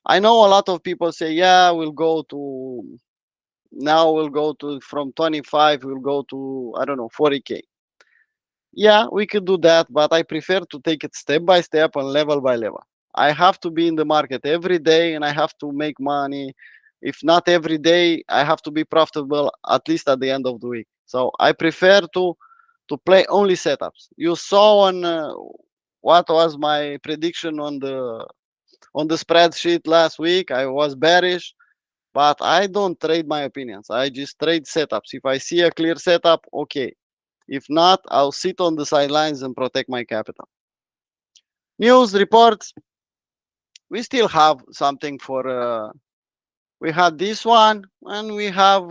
I know a lot of people say, yeah, we'll go to from 25, we'll go to, I don't know, 40K. Yeah, we could do that, but I prefer to take it step by step and level by level. I have to be in the market every day and I have to make money. If not every day, I have to be profitable at least at the end of the week. So I prefer to play only setups. You saw on what was my prediction on the spreadsheet last week. I was bearish, but I don't trade my opinions. I just trade setups. If I see a clear setup, okay. If not, I'll sit on the sidelines and protect my capital. News reports. We still have something for. We had this one, and we have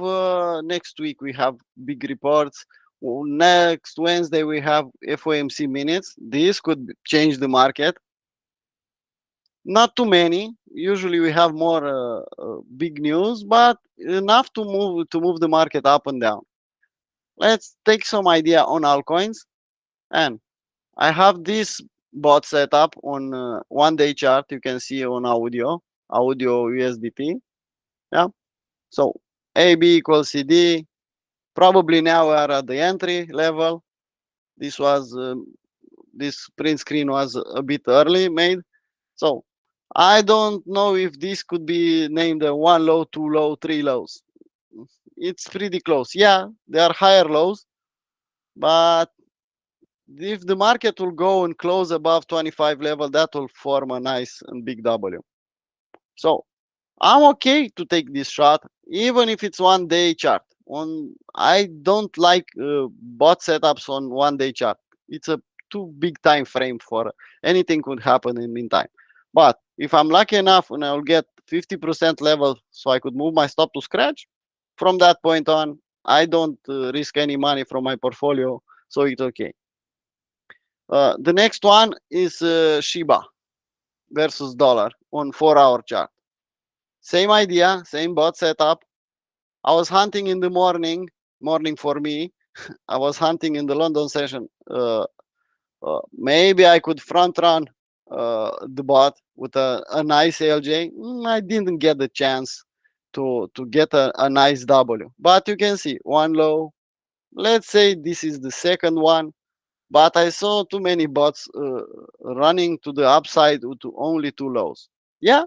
next week. We have big reports. Next Wednesday we have FOMC minutes. This could change the market. Not too many. Usually we have more big news, but enough to move the market up and down. Let's take some idea on altcoins, and I have this bot set up on 1-day chart. You can see on audio USDT. Yeah. So AB equals CD. Probably now we are at the entry level. This print screen was a bit early made. So I don't know if this could be named a 1 low, 2 low, 3 lows. It's pretty close. Yeah, there are higher lows, but if the market will go and close above 25 level, that will form a nice and big W. So I'm okay to take this shot, even if it's 1-day chart. I don't like bot setups on 1-day chart. It's a too big time frame for anything could happen in meantime. But if I'm lucky enough and I'll get 50% level, so I could move my stop to scratch, from that point on, I don't risk any money from my portfolio, so it's okay. The next one is Shiba versus dollar on 4-hour chart. Same idea, same bot setup. I was hunting in the morning for me. I was hunting in the London session. Maybe I could front run the bot with a nice ALJ. I didn't get the chance to get a nice W. But you can see one low. Let's say this is the second one. But I saw too many bots running to the upside to only 2 lows. Yeah,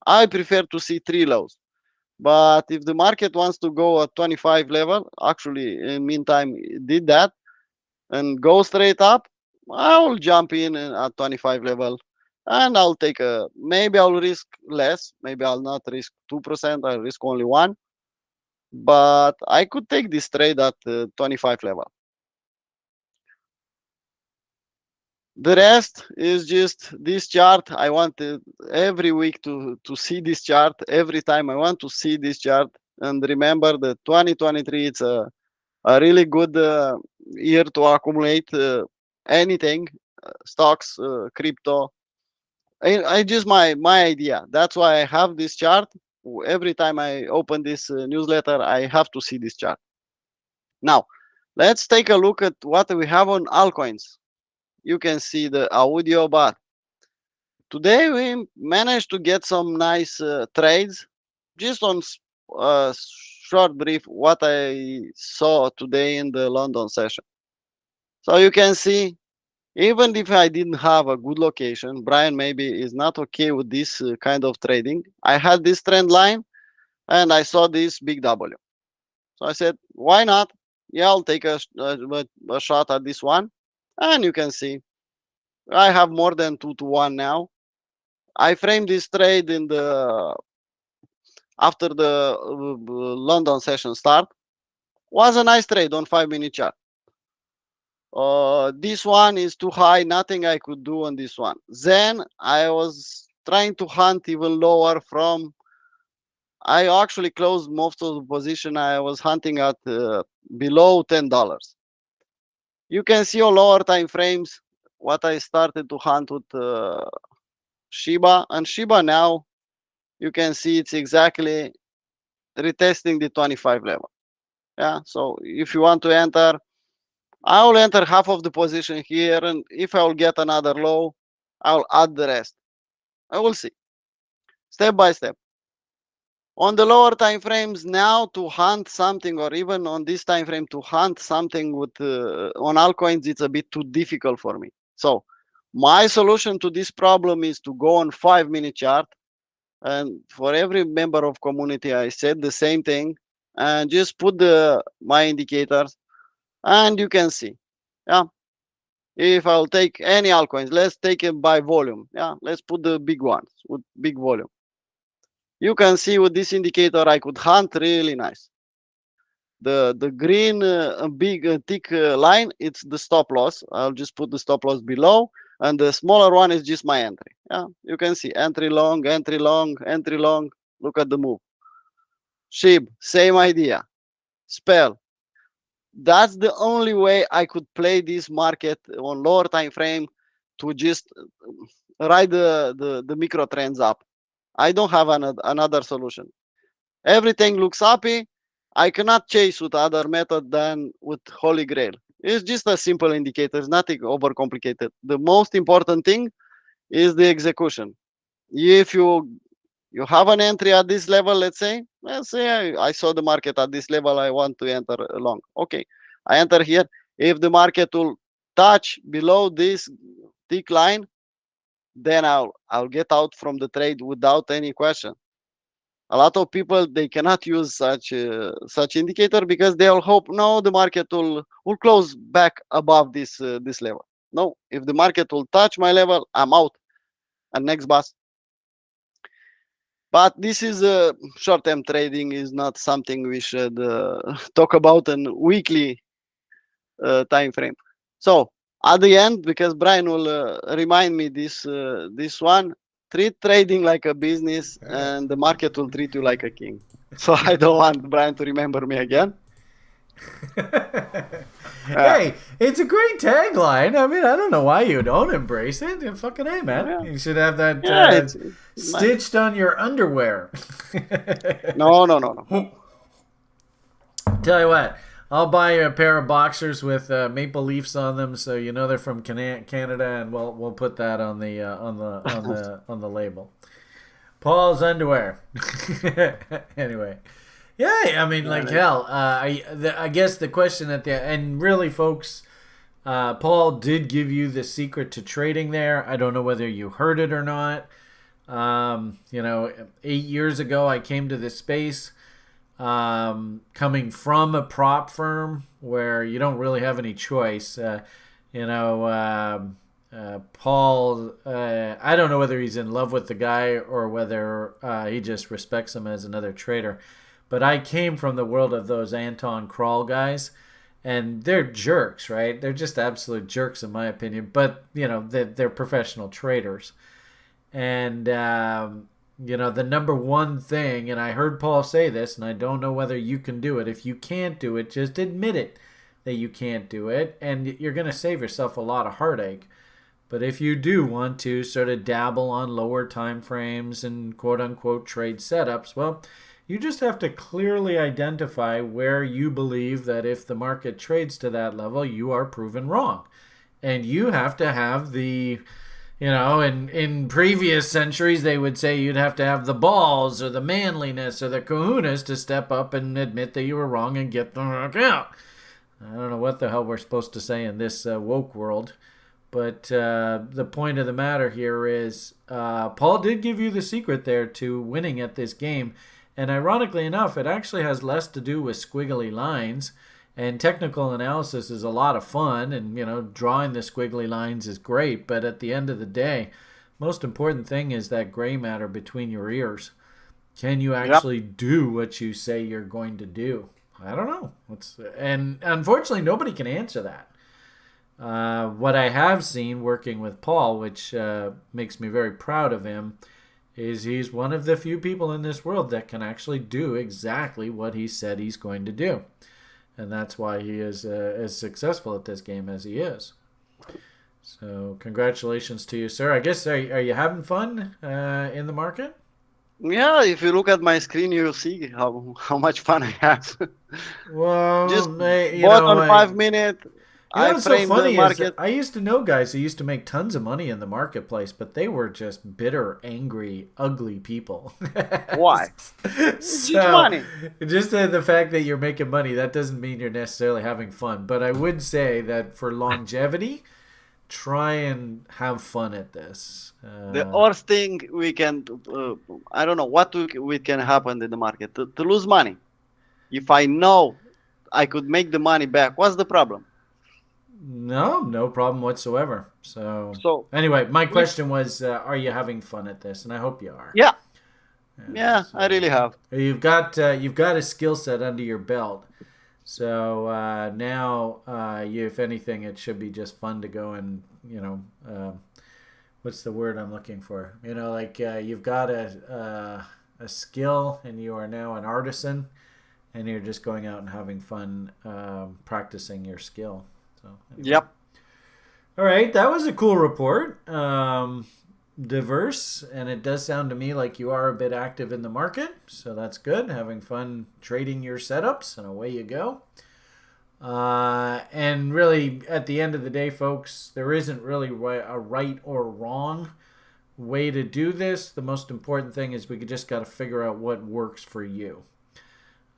I prefer to see 3 lows. But if the market wants to go at 25 level, actually, in meantime, it did that and go straight up, I'll jump in at 25 level and I'll take maybe I'll risk less. Maybe I'll not risk 2%. I'll risk only 1. But I could take this trade at 25 level. The rest is just this chart. I wanted every week to see this chart. Every time I want to see this chart. And remember that 2023, it's a really good year to accumulate anything, stocks, crypto. I just my idea. That's why I have this chart. Every time I open this newsletter, I have to see this chart. Now, let's take a look at what we have on altcoins. you can see the audio, but today we managed to get some nice trades just on short brief what I saw today in the London session. So you can see, even if I didn't have a good location, Brian maybe is not okay with this kind of trading. I had this trend line and I saw this big W. So I said, why not? Yeah, I'll take a shot at this one. And you can see I have more than 2 to 1 now. I framed this trade in the after the London session start. Was a nice trade on 5 minute chart. This one is too high, nothing I could do on this one. Then I was trying to hunt even lower from, I actually closed most of the position. I was hunting at below $10. You can see on lower time frames what I started to hunt with Shiba, and Shiba now you can see it's exactly retesting the 25 level. Yeah, so if you want to enter, I will enter half of the position here, and if I will get another low, I will add the rest. I will see, step by step. On the lower time frames now, to hunt something, or even on this time frame to hunt something with on altcoins, it's a bit too difficult for me. So my solution to this problem is to go on 5 minute chart, and for every member of community I said the same thing, and just put my indicators, and you can see. Yeah, if I'll take any altcoins, let's take it by volume. Yeah, let's put the big ones with big volume. You can see with this indicator I could hunt really nice. The green big thick line, it's the stop loss. I'll just put the stop loss below, and the smaller one is just my entry. Yeah, you can see entry long, entry long, entry long. Look at the move. SHIB, same idea. Spell. That's the only way I could play this market on lower time frame, to just ride the micro trends up. I don't have another solution. Everything looks happy. I cannot chase with other method than with Holy Grail. It's just a simple indicator. It's nothing overcomplicated. The most important thing is the execution. If you have an entry at this level, let's say I saw the market at this level, I want to enter long. Okay, I enter here. If the market will touch below this thick line, then I'll get out from the trade without any question. A lot of people, they cannot use such indicator because they'll hope, no, the market will close back above this level. No, if the market will touch my level, I'm out, and next bus. But this is short-term trading is not something we should talk about in weekly time frame. So at the end, because Brian will remind me this one, treat trading like a business, and the market will treat you like a king. So I don't want Brian to remember me again. Hey, it's a great tagline. I mean, I don't know why you don't embrace it. You fucking A, man. Yeah. You should have that it's stitched on your underwear. No. Tell you what, I'll buy you a pair of boxers with maple leafs on them, so you know they're from Canada, and we'll put that on the label. Paul's underwear. Anyway. Yeah, I mean, like hell. I guess the question at the and really, folks, Paul did give you the secret to trading there. I don't know whether you heard it or not. 8 years ago, I came to this space, coming from a prop firm where you don't really have any choice. Paul, I don't know whether he's in love with the guy or whether he just respects him as another trader. But I came from the world of those Anton Kroll guys, and they're jerks, right? They're just absolute jerks, in my opinion. But, they're professional traders. And, the number one thing, and I heard Paul say this, and I don't know whether you can do it. If you can't do it, just admit it that you can't do it, and you're going to save yourself a lot of heartache. But if you do want to sort of dabble on lower time frames and quote-unquote trade setups, well, you just have to clearly identify where you believe that if the market trades to that level, you are proven wrong. and you have to have the, in previous centuries, they would say you'd have to have the balls or the manliness or the kahunas to step up and admit that you were wrong and get the fuck out. I don't know what the hell we're supposed to say in this woke world. But the point of the matter here is Paul did give you the secret there to winning at this game. And ironically enough, it actually has less to do with squiggly lines. And technical analysis is a lot of fun. And, drawing the squiggly lines is great. But at the end of the day, most important thing is that gray matter between your ears. Can you actually do what you say you're going to do? I don't know. And unfortunately, nobody can answer that. What I have seen working with Paul, which makes me very proud of him, is he's one of the few people in this world that can actually do exactly what he said he's going to do. And that's why he is as successful at this game as he is. So congratulations to you, sir. I guess, are you having fun in the market? Yeah, if you look at my screen, you'll see how much fun I have. Well, just bought on 5 minutes. What's so funny is I used to know guys who used to make tons of money in the marketplace, but they were just bitter, angry, ugly people. Why? It's money. Just the fact that you're making money, that doesn't mean you're necessarily having fun. But I would say that for longevity, try and have fun at this. The worst thing we can, I don't know what we can happen in the market, to lose money. If I know I could make the money back, what's the problem? No problem whatsoever. So anyway, my question was, are you having fun at this? And I hope you are. Yeah, so I really have. You've got a skill set under your belt. So now, if anything, it should be just fun to go and, what's the word I'm looking for? You've got a skill and you are now an artisan and you're just going out and having fun practicing your skill. So, anyway. Yep. All right, that was a cool report. Diverse, and it does sound to me like you are a bit active in the market, so that's good. Having fun trading your setups, and away you go. And really, at the end of the day, folks, there isn't really a right or wrong way to do this. The most important thing is we just got to figure out what works for you.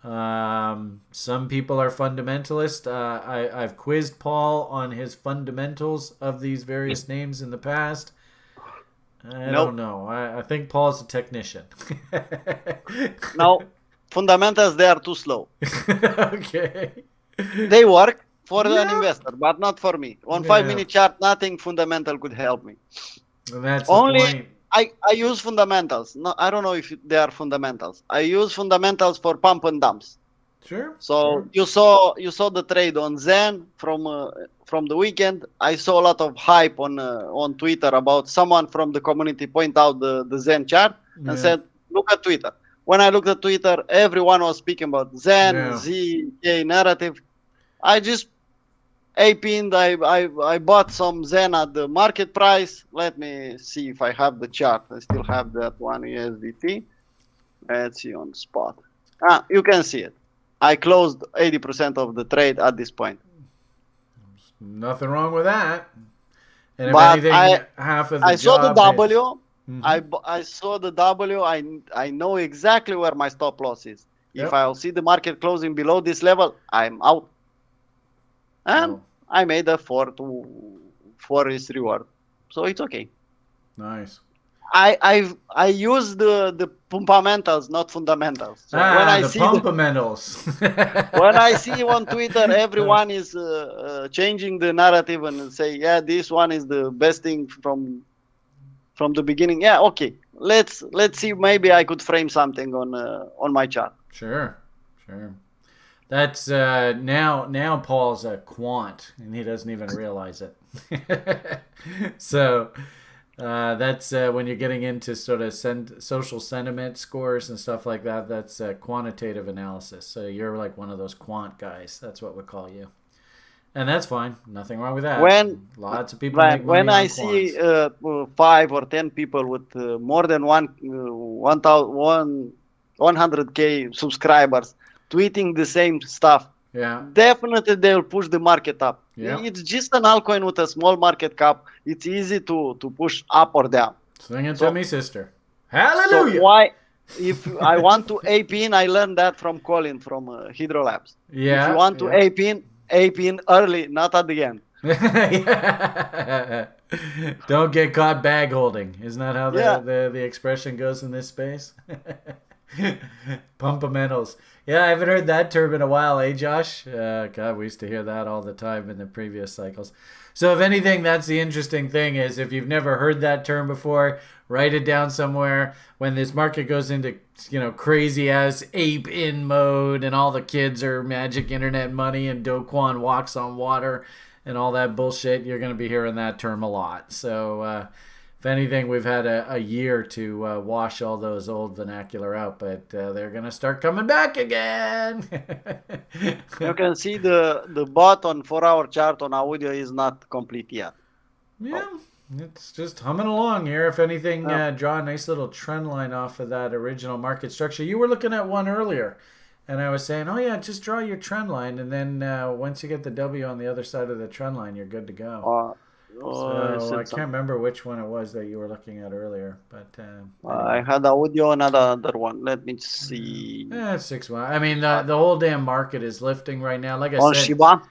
Some people are fundamentalists. I've quizzed Paul on his fundamentals of these various names in the past. I don't know. I think Paul's a technician. No, fundamentals, they are too slow. Okay. They work for an investor, but not for me. On 5-minute chart, nothing fundamental could help me. And that's only the point. I use fundamentals. No, I don't know if they are fundamentals. I use fundamentals for pump and dumps. Sure. So you saw the trade on Zen from the weekend. I saw a lot of hype on Twitter about someone from the community point out the Zen chart and said, "Look at Twitter." When I looked at Twitter, everyone was speaking about Zen, ZK narrative. I just pinned. I bought some Zen at the market price. Let me see if I have the chart. I still have that one USDT. Let's see on the spot. You can see it. I closed 80% of the trade at this point. Nothing wrong with that. And if but anything, half of the I saw the W. Mm-hmm. I saw the W. I know exactly where my stop loss is. If I'll see the market closing below this level, I'm out. And I made a 4 risk reward, so it's okay. Nice. I use the pumpamentals, not fundamentals. So when I see pumpamentals. when I see on Twitter everyone is changing the narrative and say, this one is the best thing from the beginning. Yeah, okay. Let's see. Maybe I could frame something on my chart. Sure. That's now Paul's a quant and he doesn't even realize it. So that's when you're getting into sort of social sentiment scores and stuff like that. That's quantitative analysis. So you're like one of those quant guys. That's what we call you, and that's fine. Nothing wrong with that. Lots of people make money when on I see 5 or 10 people with more than 100K subscribers tweeting the same stuff, Yeah. definitely they will push the market up. Yeah. It's just an altcoin with a small market cap. It's easy to push up or down. Sing it to So me, sister. so Hallelujah. why, if I want to ape in, I learned that from Colin from Hydro Labs. If you Yeah. want to Yeah. ape in early, not at the end. Don't get caught bag holding. Isn't that how Yeah. the expression goes in this space? Pumpamentals. Yeah, I haven't heard that term in a while, eh, Josh? God, we used to hear that all the time in the previous cycles. So if anything, that's the interesting thing is if you've never heard that term before, write it down somewhere. When this market goes into crazy ass ape in mode and all the kids are magic internet money and Do Kwon walks on water and all that bullshit, you're going to be hearing that term a lot. So if anything, we've had a year to wash all those old vernacular out, but they're going to start coming back again. You can see the bot on 4-hour chart on audio is not complete yet. Yeah, it's just humming along here. If anything, Yeah. draw a nice little trend line off of that original market structure. You were looking at one earlier, and I was saying, oh yeah, just draw your trend line, and then once you get the W on the other side of the trend line, you're good to go. So I can't remember which one it was that you were looking at earlier, but I anyway. had audio, another one. Let me see. It's 6 1. I mean, the whole damn market is lifting right now. Like I On said, Shiba?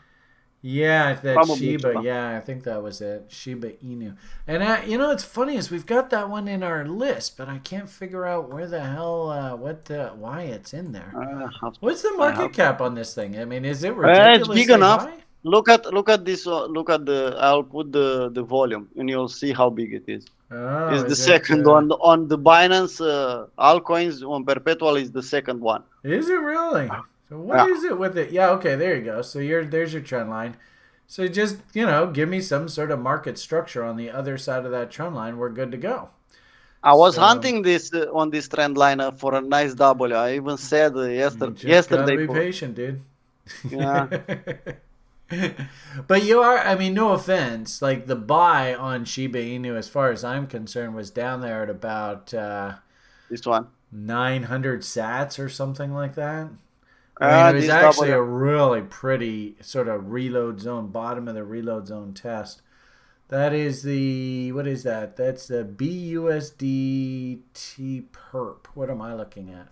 yeah, that Probably Shiba. Shiba. Yeah, I think that was it. Shiba Inu. And it's funny is we've got that one in our list, but I can't figure out where the hell, why it's in there. What's the market cap on this thing? I mean, is it It's ridiculously big enough. high? Look at this. Look at the. I'll put the volume, and you'll see how big it is. Oh, It's the is second it, one on the Binance altcoins on Perpetual is the second one. Is it really? So what Yeah. is it with it? Yeah, okay, there you go. So there's your trend line. So just, give me some sort of market structure on the other side of that trend line. We're good to go. I was So hunting this on this trend line for a nice W. I even said you just yesterday. gotta be patient, dude. Yeah. But I mean, no offense, like the buy on Shiba Inu, as far as I'm concerned, was down there at about This one. 900 sats or something like that. I mean, it was This actually W. a really pretty sort of reload zone, bottom of the reload zone test. That is what is that? That's the BUSDT perp. What am I looking at?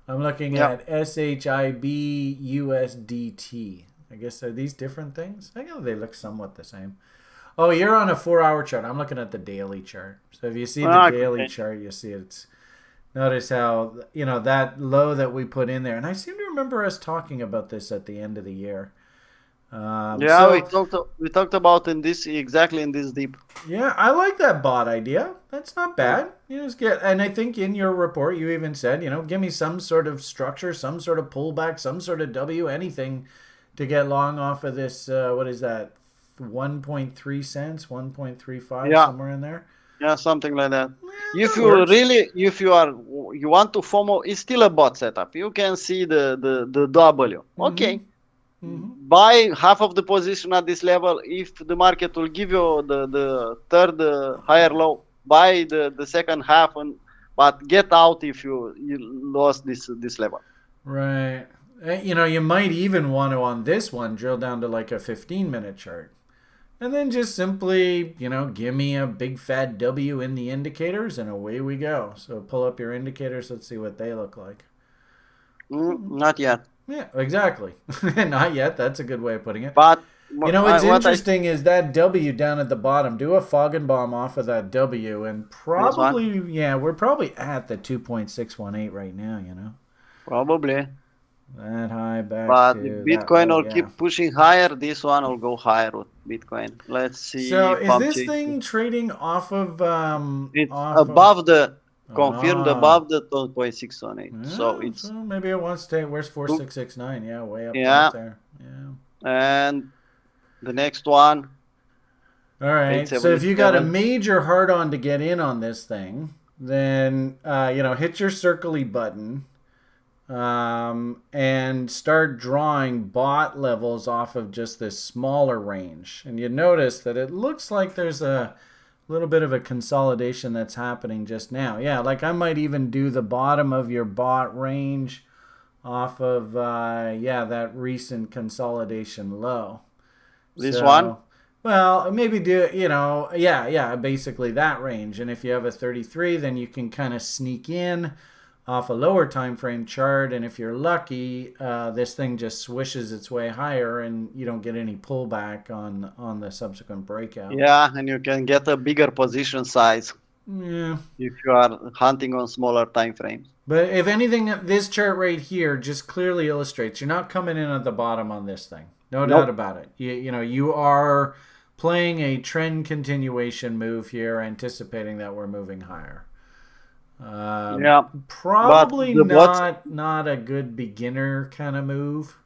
I'm looking at SHIB I guess are these different things? I know they look somewhat the same. Oh, you're on a 4-hour chart. I'm looking at the daily chart. So if you see the daily chart, you see it's. Notice how that low that we put in there, and I seem to remember us talking about this at the end of the year. We talked about exactly in this deep. Yeah, I like that bot idea. That's not bad. You just and I think in your report you even said, give me some sort of structure, some sort of pullback, some sort of W, anything to get long off of this. What is that? 1.3 cents, 1.35, somewhere in there. Yeah, something like that. Yeah, If you want to FOMO, it's still a bot setup. You can see the W. Mm-hmm. Okay. Mm-hmm. Buy half of the position at this level. If the market will give you the third higher low, buy the second half, but get out if you lost this level. Right. You might even want to on this one drill down to like a 15-minute chart. And then just simply, give me a big fat W in the indicators and away we go. So pull up your indicators. Let's see what they look like. Not yet. Yeah, exactly. Not yet. That's a good way of putting it. But what's interesting is that W down at the bottom. Do a Foggenbaum off of that W, and probably, we're probably at the 2.618 right now. Probably. That high back but to if Bitcoin that low, will keep pushing higher, this one will go higher with Bitcoin. Let's see. So is this thing trading off of it's above the confirmed above the 2.618. Yeah, so it's maybe it wants to. Where's 4669? Yeah, way up there. Yeah. And the next one. All right. So if you got a major hard on to get in on this thing, then hit your circle-y button. And start drawing bot levels off of just this smaller range. And you notice that it looks like there's a little bit of a consolidation that's happening just now. Yeah, like I might even do the bottom of your bot range off of that recent consolidation low. This one? Well, maybe do basically that range. And if you have a 33, then you can kind of sneak in off a lower time frame chart, and if you're lucky, this thing just swishes its way higher, and you don't get any pullback on the subsequent breakout. Yeah, and you can get a bigger position size. Yeah. If you are hunting on smaller time frames. But if anything, this chart right here just clearly illustrates you're not coming in at the bottom on this thing. No doubt about it. You are playing a trend continuation move here, anticipating that we're moving higher. Probably not a good beginner kind of move.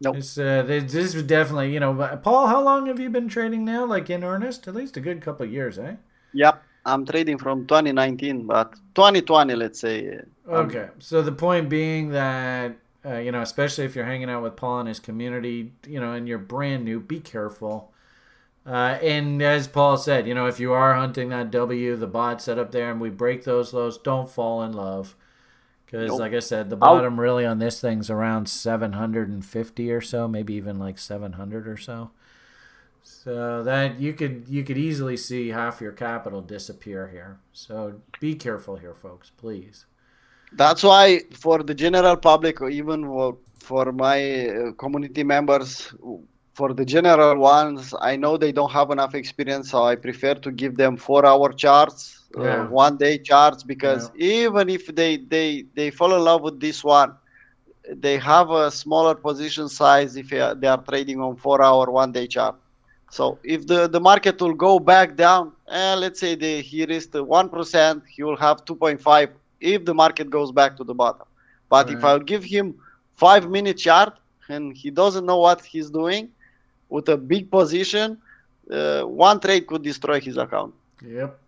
Nope. This is definitely, Paul, how long have you been trading now, like in earnest? At least a good couple of years, eh? Yep. I'm trading from 2019, but 2020, let's say. Okay. So the point being that, especially if you're hanging out with Paul and his community, and you're brand new, be careful. And as Paul said, if you are hunting that W, the bot set up there, and we break those lows, don't fall in love. Because, like I said, the bottom really on this thing's around 750 or so, maybe even like 700 or so. So that you could easily see half your capital disappear here. So be careful here, folks, please. That's why for the general public, or even for my community members, for the general ones, I know they don't have enough experience, so I prefer to give them 4-hour charts, 1-day charts, because even if they fall in love with this one, they have a smaller position size if they are trading on 4-hour, 1-day chart. So if the market will go back down, let's say he reached 1%, he will have 2.5 if the market goes back to the bottom. But if I'll give him 5-minute chart and he doesn't know what he's doing, with a big position, one trade could destroy his account. Yep.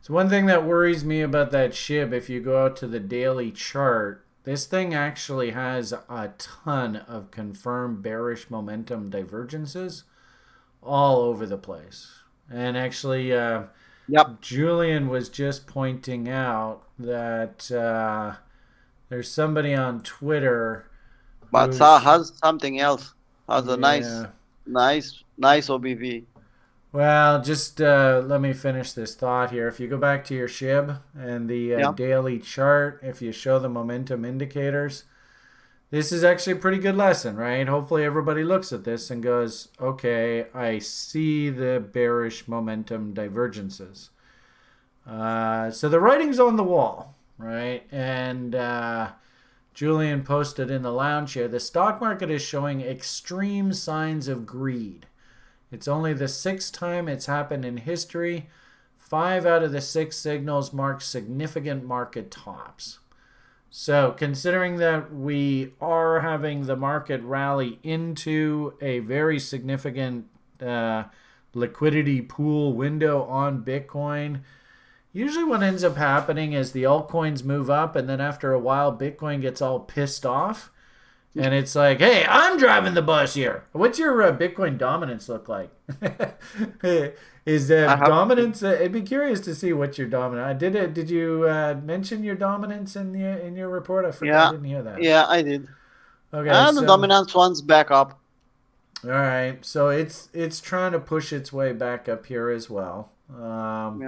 So one thing that worries me about that SHIB, if you go out to the daily chart, this thing actually has a ton of confirmed bearish momentum divergences all over the place. And actually, Julian was just pointing out that there's somebody on Twitter. But has something else. Has a nice OBV. Well, just let me finish this thought here. If you go back to your SHIB and the daily chart, if you show the momentum indicators, this is actually a pretty good lesson, right? Hopefully everybody looks at this and goes, okay, I see the bearish momentum divergences. So the writing's on the wall, right? And Julian posted in the lounge here, the stock market is showing extreme signs of greed. It's only the 6th time it's happened in history. 5 out of the 6 signals mark significant market tops. So considering that we are having the market rally into a very significant liquidity pool window on Bitcoin, usually what ends up happening is the altcoins move up, and then after a while, Bitcoin gets all pissed off. And it's like, hey, I'm driving the bus here. What's your Bitcoin dominance look like? Is dominance? I'd be curious to see what your dominance. Did you mention your dominance in your report? I forgot. I didn't hear that. Yeah, I did. Okay. And the dominance one's back up. All right. So it's trying to push its way back up here as well.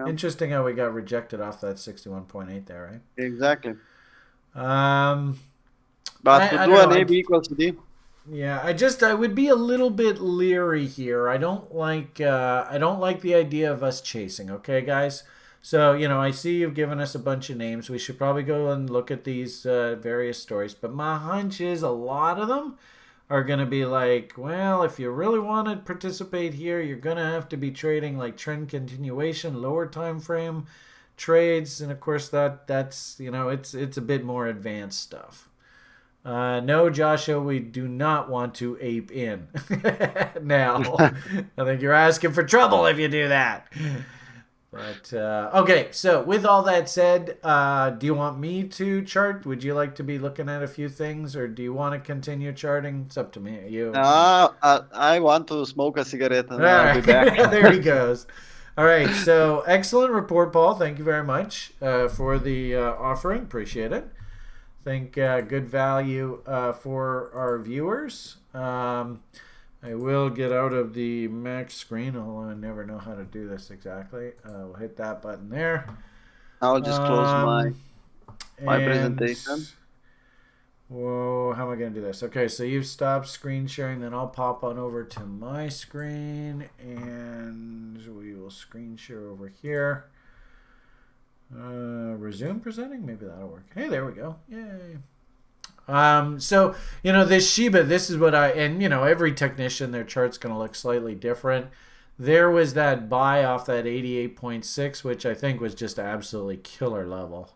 Interesting how we got rejected off that 61.8 there, right? Exactly. But to do an AB equals to D. Yeah, I would be a little bit leery here. I don't like the idea of us chasing, okay, guys? So, I see you've given us a bunch of names. We should probably go and look at these various stories. But my hunch is a lot of them are going to be like, well, if you really want to participate here, you're going to have to be trading like trend continuation, lower time frame trades. And, of course, that's it's a bit more advanced stuff. No, Joshua, we do not want to ape in. Now, I think you're asking for trouble if you do that. But, okay, so with all that said, do you want me to chart? Would you like to be looking at a few things, or do you want to continue charting? It's up to me. I want to smoke a cigarette and I'll be back. There he goes. All right, so excellent report, Paul. Thank you very much for the offering. Appreciate it. think good value for our viewers. I will get out of the max screen, although I never know how to do this exactly. We'll hit that button there. I'll just close my And presentation. whoa, how am I going to do this? Okay, so you've stopped screen sharing, then I'll pop on over to my screen, and we will screen share over here. Resume presenting? Maybe that'll work. Hey, there we go. Yay. So, this Shiba, this is what and every technician, their chart's going to look slightly different. There was that buy off that 88.6, which I think was just absolutely killer level.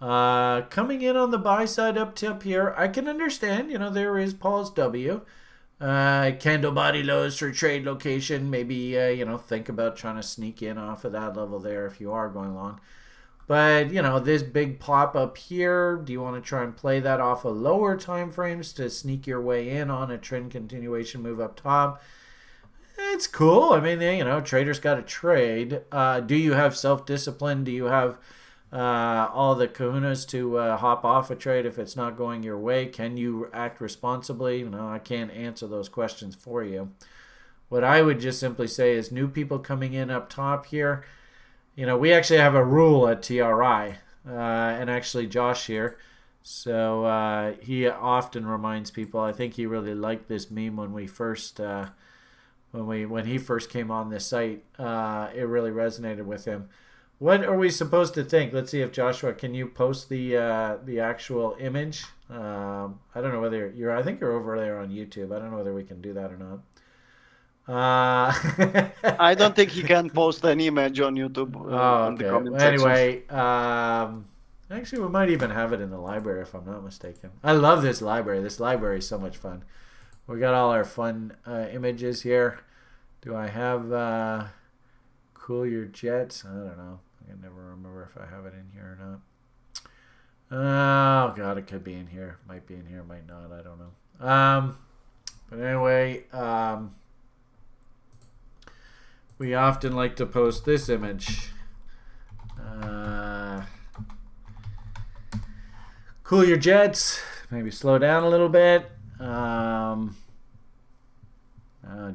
Coming in on the buy side up tip here, I can understand, there is Paul's W. Candle body lows for trade location. Maybe, think about trying to sneak in off of that level there if you are going long. But, this big pop up here, do you want to try and play that off of lower time frames to sneak your way in on a trend continuation move up top? It's cool. I mean, traders got to trade. Do you have self-discipline? Do you have all the kahunas to hop off a trade if it's not going your way? Can you act responsibly? I can't answer those questions for you. What I would just simply say is new people coming in up top here, we actually have a rule at TRI, and actually Josh here, so he often reminds people. I think he really liked this meme when we first, when he first came on this site. It really resonated with him. What are we supposed to think? Let's see if Joshua, can you post the actual image? I don't know whether I think you're over there on YouTube. I don't know whether we can do that or not. I don't think he can post an image on YouTube in the comment section. Anyway, actually, we might even have it in the library if I'm not mistaken. I love this library. This library is so much fun. We got all our fun images here. Do I have Cool Your Jets? I don't know. I can never remember if I have it in here or not. Oh, God, it could be in here. Might be in here, might not. I don't know. But anyway, we often like to post this image. Cool your jets. Maybe slow down a little bit. Oh,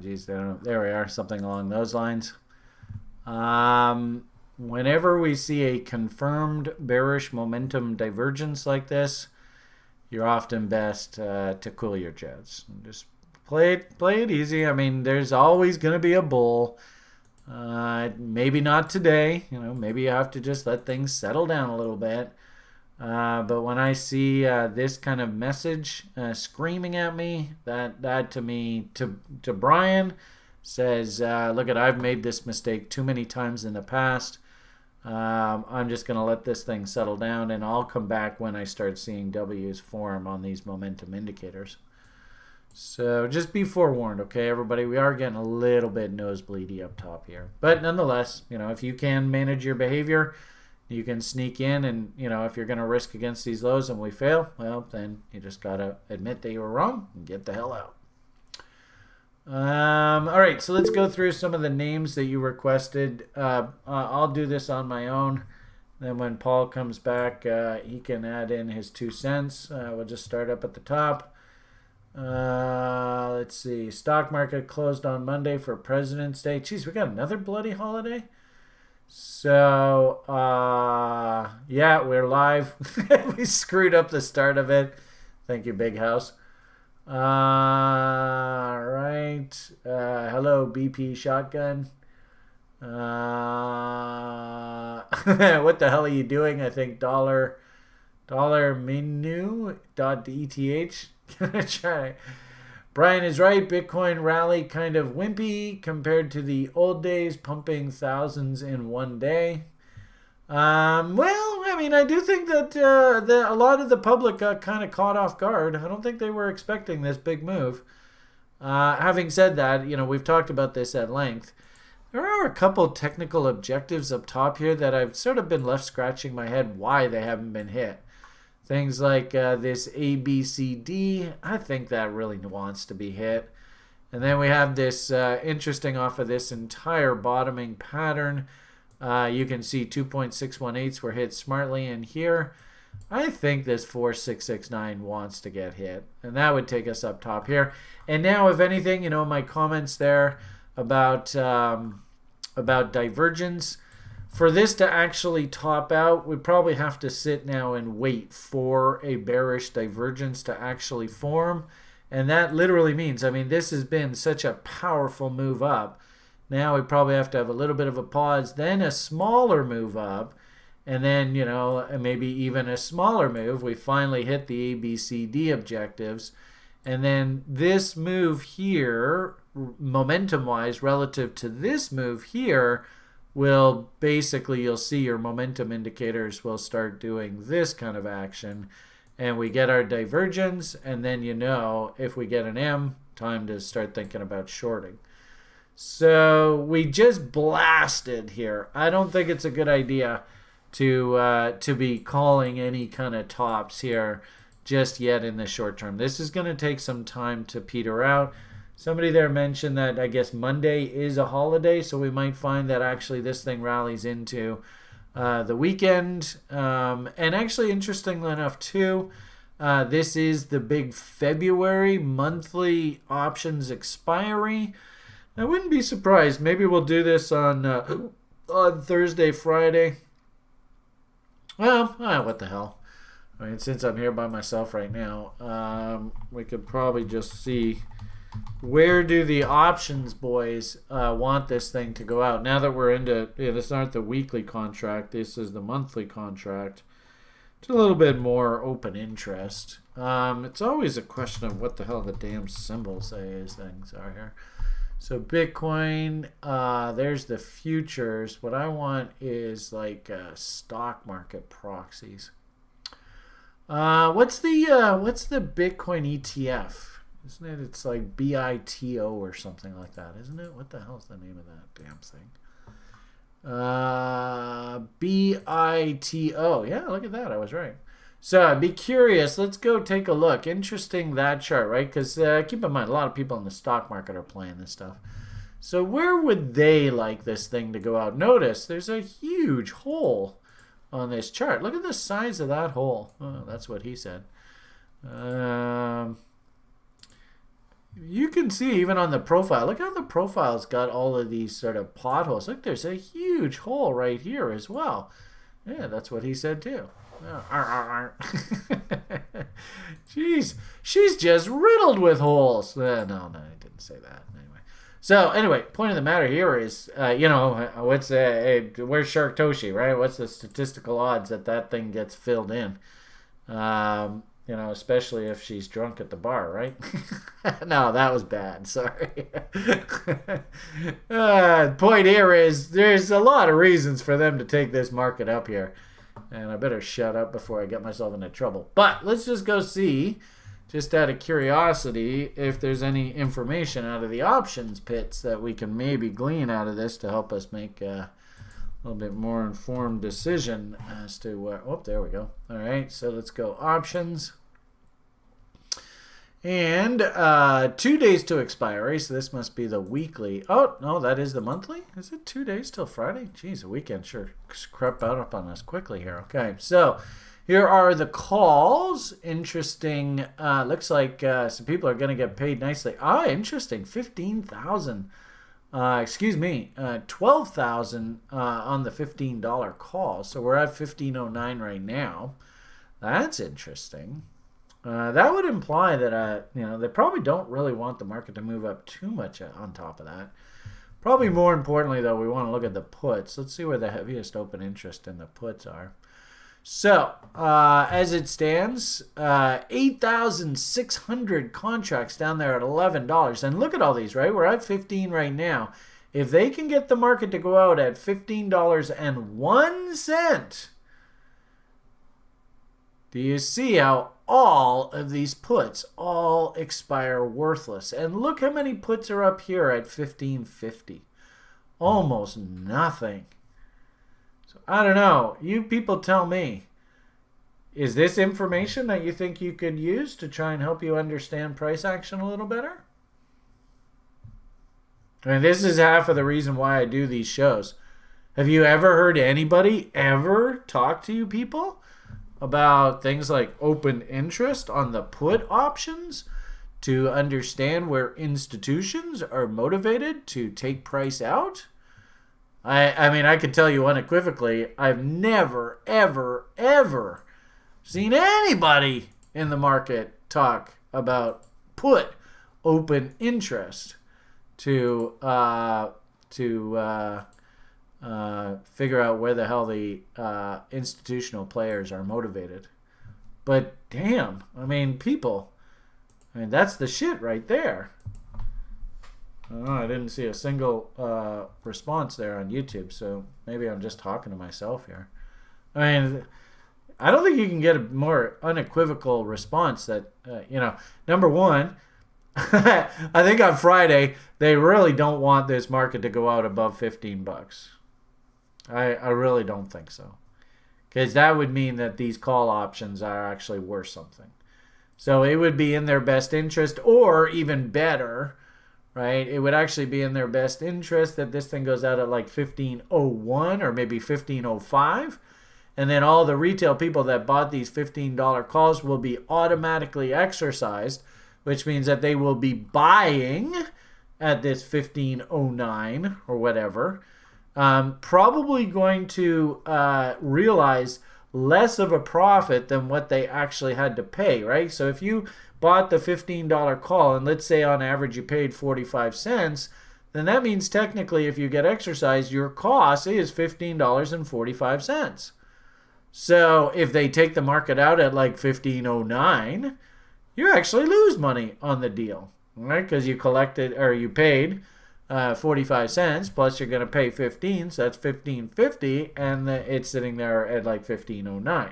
geez, there we are. Something along those lines. Whenever we see a confirmed bearish momentum divergence like this, you're often best to cool your jets. Just play it easy. I mean, there's always going to be a bull. Maybe not today. Maybe you have to just let things settle down a little bit. But when I see this kind of message screaming at me, that to me, to Brian, says, look, I've made this mistake too many times in the past. I'm just going to let this thing settle down, and I'll come back when I start seeing W's form on these momentum indicators. So just be forewarned, okay, everybody? We are getting a little bit nosebleedy up top here. But nonetheless, if you can manage your behavior, you can sneak in, and, if you're going to risk against these lows and we fail, well, then you just got to admit that you were wrong and get the hell out. All right, so let's go through some of the names that you requested. I'll do this on my own. Then when Paul comes back, he can add in his 2 cents. We'll just start up at the top. Let's see. Stock market closed on Monday for President's Day. Geez, we got another bloody holiday. So, yeah, we're live. We screwed up the start of it. Thank you, Big House. All right. Hello, BP Shotgun. What the hell are you doing? I think dollar menu.eth. Gonna try. Brian is right. Bitcoin rally kind of wimpy compared to the old days, pumping thousands in one day. Well, I mean, I do think that a lot of the public got kind of caught off guard. I don't think they were expecting this big move. Having said that, we've talked about this at length. There are a couple technical objectives up top here that I've sort of been left scratching my head why they haven't been hit. Things like this ABCD, I think that really wants to be hit. And then we have this interesting off of this entire bottoming pattern. You can see 2.618s were hit smartly in here. I think this 4669 wants to get hit, and that would take us up top here. And now, if anything, you know, my comments there about divergence, for this to actually top out, we probably have to sit now and wait for a bearish divergence to actually form. And that literally means, I mean, this has been such a powerful move up. Now we probably have to have a little bit of a pause, then a smaller move up, and then, you know, maybe even a smaller move. We finally hit the ABCD objectives. And then this move here, momentum-wise, relative to this move here, will basically, you'll see your momentum indicators will start doing this kind of action. And we get our divergence, and then, you know, if we get an M, time to start thinking about shorting. So we just blasted here. I don't think it's a good idea to be calling any kind of tops here just yet in the short term. This is going to take some time to peter out. Somebody there mentioned that I guess Monday is a holiday, so we might find that actually this thing rallies into the weekend. And actually, interestingly enough, too, this is the big February monthly options expiry. I wouldn't be surprised. Maybe we'll do this on Thursday, Friday. Well, what the hell. I mean, since I'm here by myself right now, we could probably just see where do the options boys want this thing to go out. Now that we're into, this aren't the weekly contract, this is the monthly contract. It's a little bit more open interest. It's always a question of what the hell the damn symbols say these things are here. So Bitcoin, there's the futures. What I want is like stock market proxies. What's the Bitcoin ETF? Isn't it? It's like BITO or something like that, isn't it? What the hell's the name of that damn thing? BITO. Yeah, look at that. I was right. So I'd be curious. Let's go take a look. Interesting, that chart, right? Because keep in mind, a lot of people in the stock market are playing this stuff. So where would they like this thing to go out? Notice there's a huge hole on this chart. Look at the size of that hole. Oh, that's what he said. You can see even on the profile. Look how the profile's got all of these sort of potholes. Look, there's a huge hole right here as well. Yeah, that's what he said too. Jeez, she's just riddled with holes. No, I didn't say that. Anyway, so anyway, point of the matter here is, what's where's Shark Toshi, right? What's the statistical odds that thing gets filled in? Especially if she's drunk at the bar, right? No, that was bad. Sorry. Point here is there's a lot of reasons for them to take this market up here. And I better shut up before I get myself into trouble. But let's just go see, just out of curiosity, if there's any information out of the options pits that we can maybe glean out of this to help us make a little bit more informed decision as to where. Oh, there we go. All right, so let's go options. And 2 days to expiry, so this must be the weekly. Oh, no, that is the monthly? Is it 2 days till Friday? Jeez, the weekend sure crept out up on us quickly here. Okay, so here are the calls. Interesting. Looks like some people are going to get paid nicely. Interesting. 15,000. 12,000 on the $15 call. So we're at 1509 right now. That's interesting. That would imply that they probably don't really want the market to move up too much on top of that. Probably more importantly, though, we want to look at the puts. Let's see where the heaviest open interest in the puts are. So, as it stands, 8,600 contracts down there at $11. And look at all these, right? We're at 15 right now. If they can get the market to go out at $15.01, do you see how all of these puts all expire worthless? And look how many puts are up here at 15.50. Almost nothing. So I don't know. You people tell me. Is this information that you think you could use to try and help you understand price action a little better? I mean, this is half of the reason why I do these shows. Have you ever heard anybody ever talk to you people about things like open interest on the put options to understand where institutions are motivated to take price out? I mean, I can tell you unequivocally, I've never, ever, ever seen anybody in the market talk about put open interest to figure out where the hell the institutional players are motivated. But damn, I mean, people, I mean, that's the shit right there. Oh, I didn't see a single response there on YouTube, so maybe I'm just talking to myself here. I mean, I don't think you can get a more unequivocal response that, number one, I think on Friday, they really don't want this market to go out above $15. I really don't think so. Because that would mean that these call options are actually worth something. So it would be in their best interest, or even better, right? It would actually be in their best interest that this thing goes out at like 15.01 or maybe 15.05. And then all the retail people that bought these $15 calls will be automatically exercised, which means that they will be buying at this 15.09 or whatever. Probably going to realize less of a profit than what they actually had to pay, right? So if you bought the $15 call, and let's say on average you paid 45 cents, then that means technically if you get exercised, your cost is $15.45. So if they take the market out at like 15.09, you actually lose money on the deal, right? Because you collected, or you paid 45 cents, plus you're going to pay 15, so that's 15.50, and it's sitting there at like 15.09.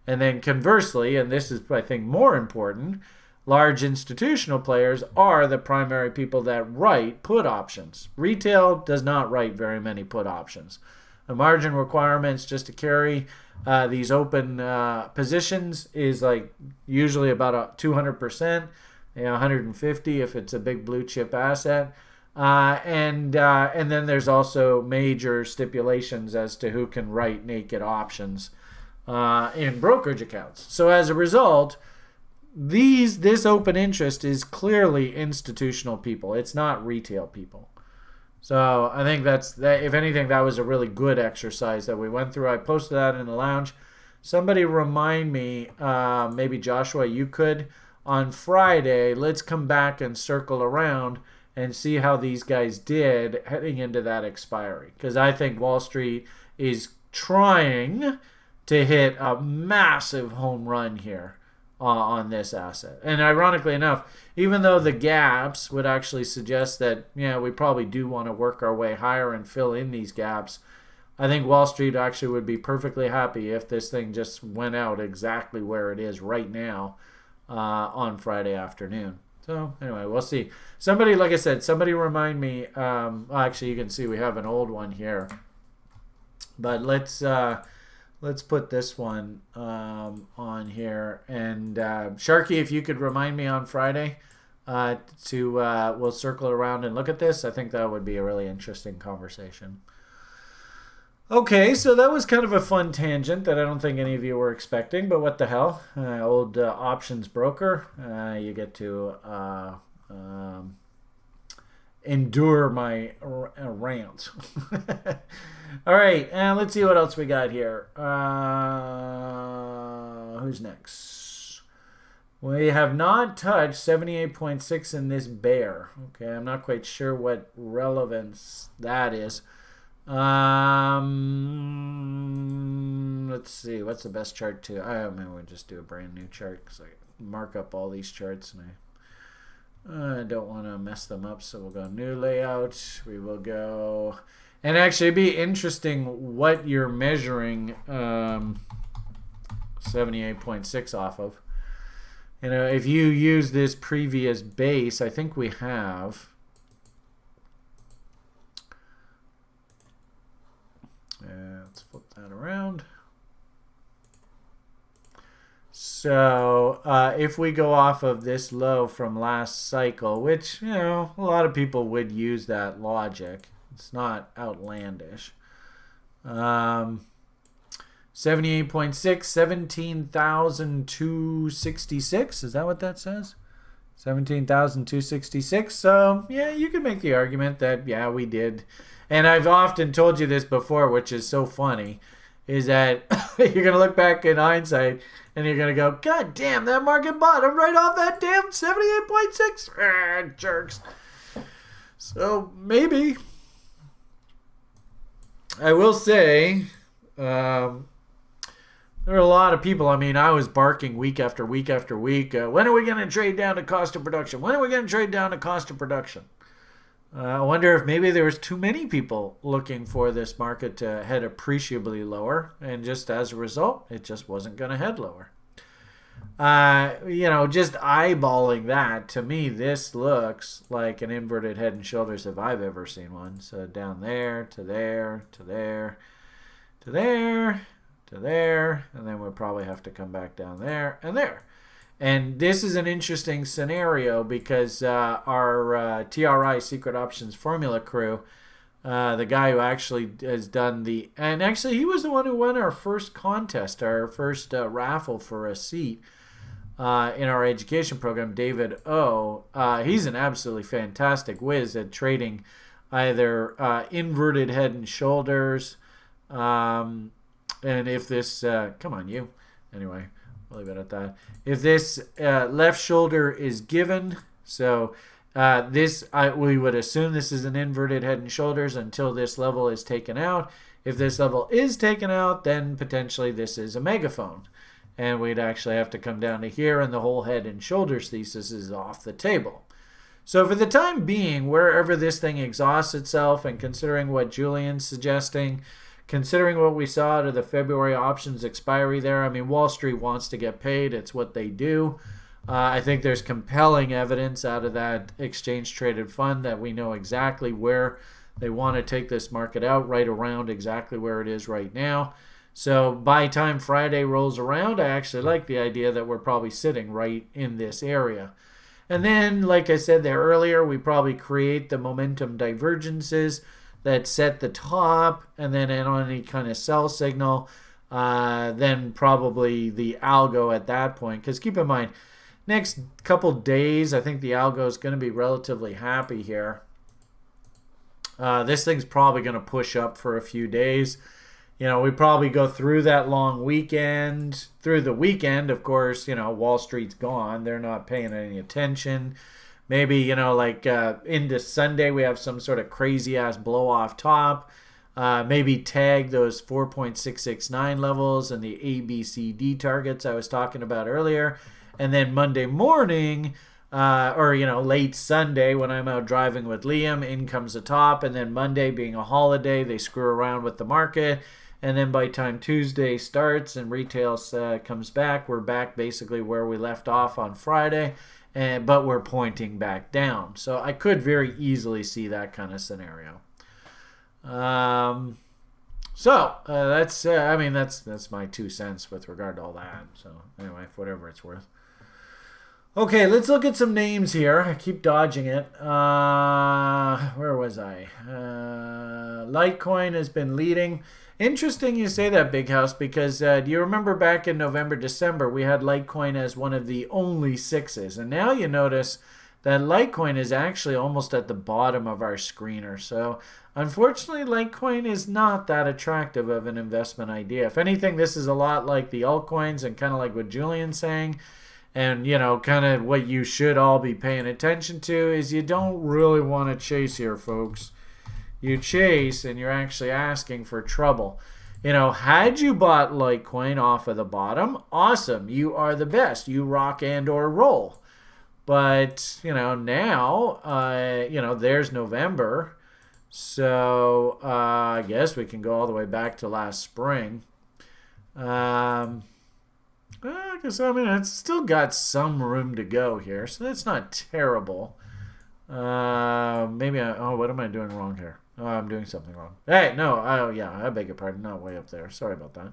And then conversely, and this is I think more important, large institutional players are the primary people that write put options. Retail does not write very many put options. The margin requirements just to carry these open positions is like usually about 200%, 150 if it's a big blue chip asset. And then there's also major stipulations as to who can write naked options in brokerage accounts. So as a result, this open interest is clearly institutional people. It's not retail people. So I think that if anything, that was a really good exercise that we went through. I posted that in the lounge. Somebody remind me, maybe Joshua, you could, on Friday, let's come back and circle around and see how these guys did heading into that expiry. Because I think Wall Street is trying to hit a massive home run here on this asset. And ironically enough, even though the gaps would actually suggest that, we probably do want to work our way higher and fill in these gaps, I think Wall Street actually would be perfectly happy if this thing just went out exactly where it is right now on Friday afternoon. So anyway, we'll see. Somebody, like I said, somebody remind me. Actually, you can see we have an old one here. But let's put this one on here. And Sharky, if you could remind me on Friday we'll circle around and look at this. I think that would be a really interesting conversation. Okay, so that was kind of a fun tangent that I don't think any of you were expecting, but what the hell? Old options broker. You get to endure my rant. All right, and let's see what else we got here. Who's next? We have not touched 78.6 in this bear. Okay, I'm not quite sure what relevance that is. Let's see. What's the best chart to? I mean, we'll just do a brand new chart because I mark up all these charts and I don't want to mess them up. So we'll go new layout. We will go, and actually, it'd be interesting what you're measuring 78.6 off of. If you use this previous base, I think we have. Let's flip that around. So if we go off of this low from last cycle, which, a lot of people would use that logic. It's not outlandish. 78.6, 17,266. Is that what that says? 17,266. So, yeah, you can make the argument that, yeah, we did. And I've often told you this before, which is so funny, is that you're going to look back in hindsight and you're going to go, God damn, that market bottom right off that damn 78.6. Jerks. So, maybe. I will say, there were a lot of people. I mean, I was barking week after week after week. When are we going to trade down to cost of production? When are we going to trade down to cost of production? I wonder if maybe there was too many people looking for this market to head appreciably lower, and just as a result, it just wasn't going to head lower. Just eyeballing that, to me, this looks like an inverted head and shoulders if I've ever seen one. So down there, to there, to there, to there, to there, and then we'll probably have to come back down there and there. And this is an interesting scenario because our TRI Secret Options Formula crew, the guy who actually has done and actually he was the one who won our first contest, our first raffle for a seat in our education program, David O. He's an absolutely fantastic whiz at trading either inverted head and shoulders, and if this, come on you, anyway, we'll leave it at that. If this left shoulder is given, so we would assume this is an inverted head and shoulders until this level is taken out. If this level is taken out, then potentially this is a megaphone. And we'd actually have to come down to here, and the whole head and shoulders thesis is off the table. So for the time being, wherever this thing exhausts itself, and considering what Julian's suggesting, considering what we saw out of the February options expiry there, I mean, Wall Street wants to get paid. It's what they do. I think there's compelling evidence out of that exchange-traded fund that we know exactly where they want to take this market out, right around exactly where it is right now. So by time Friday rolls around, I actually like the idea that we're probably sitting right in this area. And then, like I said there earlier, we probably create the momentum divergences that set the top, and then on any kind of sell signal, then probably the algo at that point. Because keep in mind, next couple days, I think the algo is going to be relatively happy here. This thing's probably going to push up for a few days. We probably go through that long weekend. Through the weekend, of course, Wall Street's gone. They're not paying any attention. Maybe, into Sunday we have some sort of crazy-ass blow-off top. Maybe tag those 4.669 levels and the ABCD targets I was talking about earlier. And then Monday morning, late Sunday when I'm out driving with Liam, in comes the top. And then Monday being a holiday, they screw around with the market. And then by time Tuesday starts and retail comes back, we're back basically where we left off on Friday. But we're pointing back down. So I could very easily see that kind of scenario. That's my 2 cents with regard to all that. So anyway, for whatever it's worth. Okay, let's look at some names here. I keep dodging it. Where was I? Litecoin has been leading. Interesting you say that, Big House, because do you remember back in November, December, we had Litecoin as one of the only sixes. And now you notice that Litecoin is actually almost at the bottom of our screener. So unfortunately, Litecoin is not that attractive of an investment idea. If anything, this is a lot like the altcoins and kind of like what Julian's saying. And, kind of what you should all be paying attention to is you don't really want to chase here, folks. You chase and you're actually asking for trouble. Had you bought Litecoin off of the bottom, awesome. You are the best. You rock and or roll. But, now, there's November. So I guess we can go all the way back to last spring. I guess, it's still got some room to go here. So that's not terrible. What am I doing wrong here? Oh, I'm doing something wrong. Hey, no. Oh, yeah. I beg your pardon. Not way up there. Sorry about that.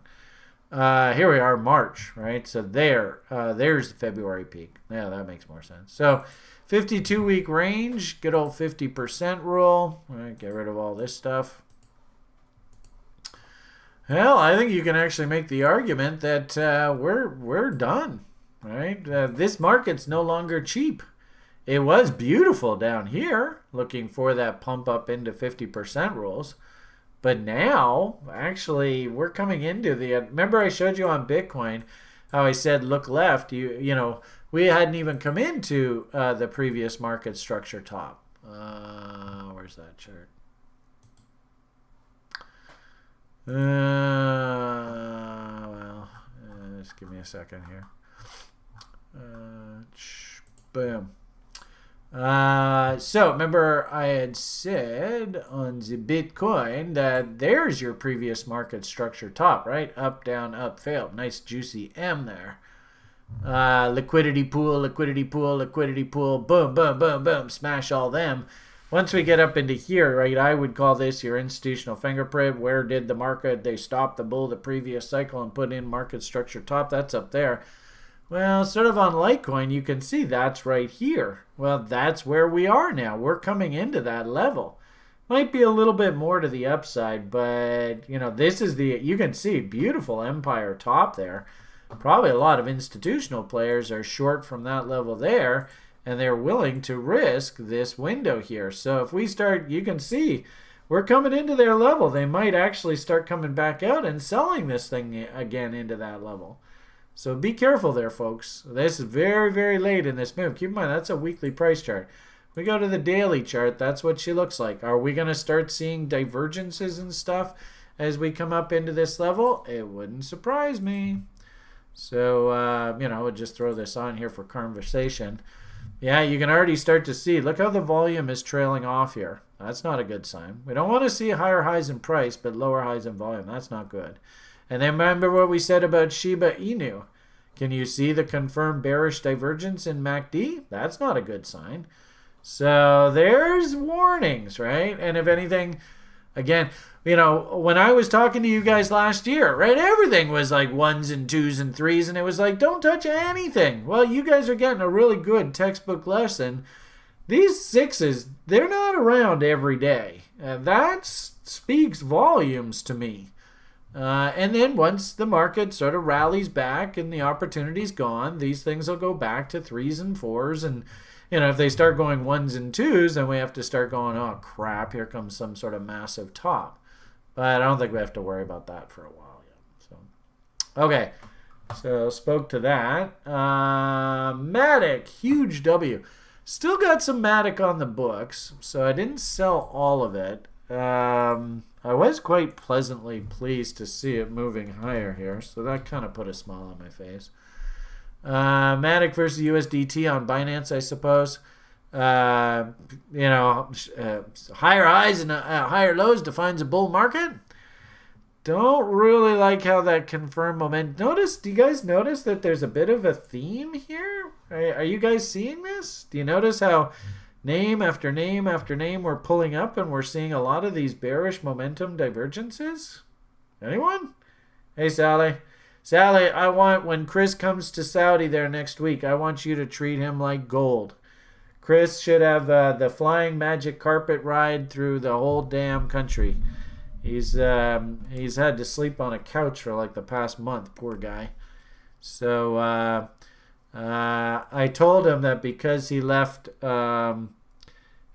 Here we are, March, right? So there's the February peak. Yeah, that makes more sense. So 52-week range, good old 50% rule. All right, get rid of all this stuff. Well, I think you can actually make the argument that we're done, right? This market's no longer cheap. It was beautiful down here, looking for that pump up into 50% rules. But now, actually, we're coming into the. Remember, I showed you on Bitcoin how I said look left. We hadn't even come into the previous market structure top. Where's that chart? Just give me a second here. Boom. So remember I had said on the Bitcoin that there's your previous market structure top, right? Up, down, up, failed. Nice juicy M there. Liquidity pool, liquidity pool, liquidity pool. Boom, boom, boom, boom. Smash all them. Once we get up into here, right, I would call this your institutional fingerprint. Where did the market, they stopped the bull the previous cycle and put in market structure top? That's up there. Well, sort of on Litecoin, you can see that's right here. Well, that's where we are now. We're coming into that level. Might be a little bit more to the upside, but, this is you can see beautiful empire top there. Probably a lot of institutional players are short from that level there, and they're willing to risk this window here. So if we start, you can see we're coming into their level. They might actually start coming back out and selling this thing again into that level. So be careful there, folks. This is very, very late in this move. Keep in mind, that's a weekly price chart. We go to the daily chart, that's what she looks like. Are we going to start seeing divergences and stuff as we come up into this level? It wouldn't surprise me. So, we'll just throw this on here for conversation. Yeah, you can already start to see. Look how the volume is trailing off here. That's not a good sign. We don't want to see higher highs in price, but lower highs in volume. That's not good. And then remember what we said about Shiba Inu. Can you see the confirmed bearish divergence in MACD? That's not a good sign. So there's warnings, right? And if anything, again, when I was talking to you guys last year, right, everything was like 1s and 2s and 3s, and it was like, don't touch anything. Well, you guys are getting a really good textbook lesson. These 6s, they're not around every day. And that speaks volumes to me. And then once the market sort of rallies back and the opportunity's gone, these things will go back to 3s and 4s. And, if they start going 1s and 2s, then we have to start going, oh, crap, here comes some sort of massive top. But I don't think we have to worry about that for a while yet. So, okay. So spoke to that. Matic, huge W. Still got some Matic on the books, so I didn't sell all of it. I was quite pleasantly pleased to see it moving higher here, so that kind of put a smile on my face. Matic versus USDT on Binance, I suppose. Higher highs and higher lows defines a bull market. Don't really like how that confirmed momentum. Do you guys notice that there's a bit of a theme here? Are you guys seeing this? Do you notice how name after name after name we're pulling up and we're seeing a lot of these bearish momentum divergences? Anyone? Hey, Sally. Sally, I want, when Chris comes to Saudi there next week, I want you to treat him like gold. Chris should have the flying magic carpet ride through the whole damn country. He's had to sleep on a couch for like the past month, poor guy. So I told him that because he left,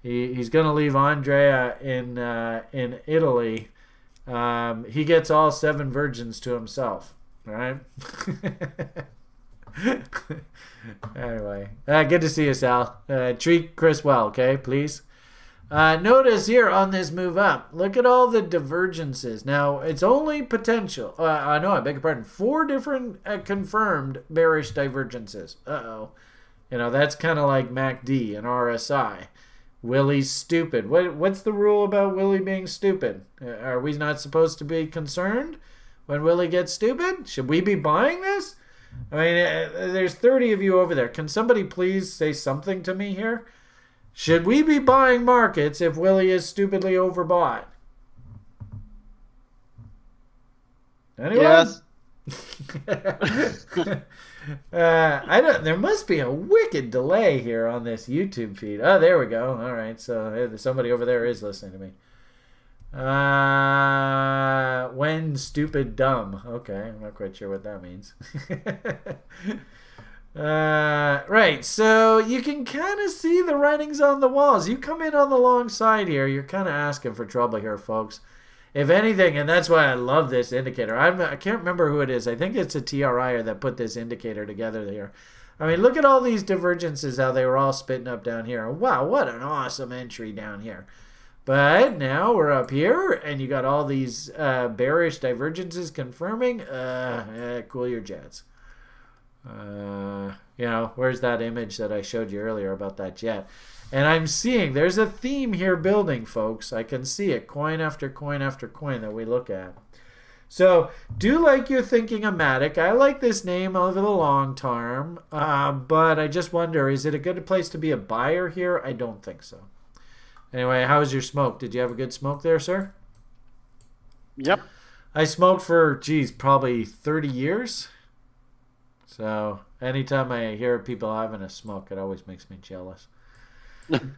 he's going to leave Andrea in Italy. He gets all 7 virgins to himself. All right. Anyway, good to see you, Sal. Treat Chris well, okay, please. Notice here on this move up, look at all the divergences. Now, it's only potential. I beg your pardon. 4 different confirmed bearish divergences. Uh-oh. That's kind of like MACD and RSI. Willie's stupid. What's the rule about Willie being stupid? Are we not supposed to be concerned when Willie gets stupid? Should we be buying this? I mean, there's 30 of you over there. Can somebody please say something to me here? Should we be buying markets if Willie is stupidly overbought? Anyone? Yes. There must be a wicked delay here on this YouTube feed. Oh, there we go. All right, so somebody over there is listening to me. When stupid dumb. Okay, I'm not quite sure what that means. Right, so you can kind of see the writings on the walls. You come in on the long side here, you're kind of asking for trouble here, folks. If anything, and that's why I love this indicator. I can't remember who it is. I think it's a TRIer that put this indicator together here. I mean, look at all these divergences, how they were all spitting up down here. Wow, what an awesome entry down here. But now we're up here, and you got all these bearish divergences confirming. Cool your jets. Where's that image that I showed you earlier about that jet? And I'm seeing there's a theme here building, folks. I can see it, coin after coin after coin that we look at. So do like you're thinking of Matic. I like this name over the long term, but I just wonder, is it a good place to be a buyer here? I don't think so. Anyway, how was your smoke? Did you have a good smoke there, sir? Yep. I smoked for, probably 30 years. So anytime I hear people having a smoke, it always makes me jealous. Man,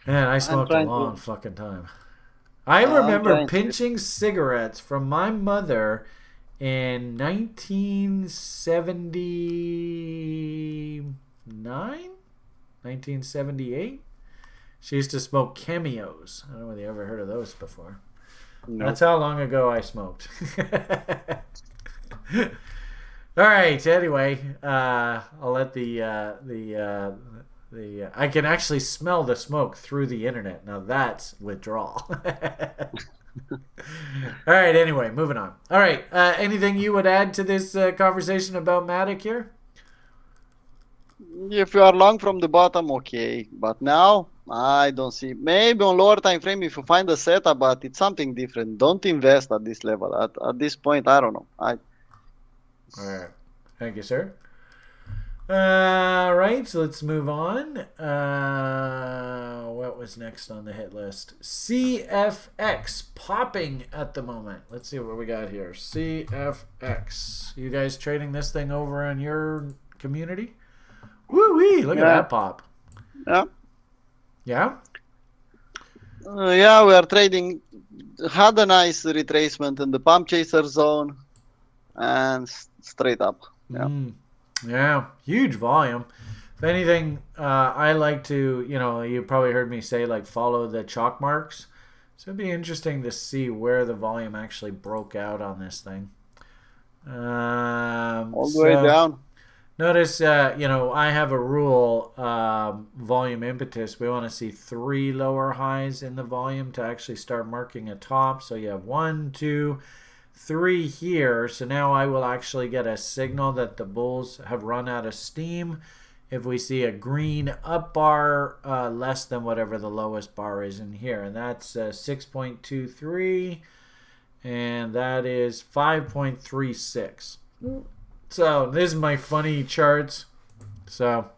I smoked a long fucking time. I remember pinching cigarettes from my mother in 1979? 1978? She used to smoke Cameos. I don't know whether you ever heard of those before. Nope. That's how long ago I smoked. All right. Anyway, I'll let I can actually smell the smoke through the internet. Now that's withdrawal. All right. Anyway, moving on. All right. Anything you would add to this conversation about Matic here? If you are long from the bottom, okay. But now, I don't see. Maybe on lower time frame if you find a setup, but it's something different. Don't invest at this level. At this point, I don't know. All right. Thank you, sir. All right, so let's move on. What was next on the hit list? CFX popping at the moment. Let's see what we got here. CFX. You guys trading this thing over on your community? Woo-wee! Look at that pop. Yeah. Yeah? Yeah, we are trading. Had a nice retracement in the pump chaser zone and straight up. Yeah. Yeah, huge volume. If anything, I like to, you probably heard me say, like, follow the chalk marks. So it'd be interesting to see where the volume actually broke out on this thing. All the way down. Notice, I have a rule, volume impetus. We want to see 3 lower highs in the volume to actually start marking a top. So you have 1, 2, 3 here. So now I will actually get a signal that the bulls have run out of steam if we see a green up bar less than whatever the lowest bar is in here. And that's 6.23 and that is 5.36. So this is my funny charts. So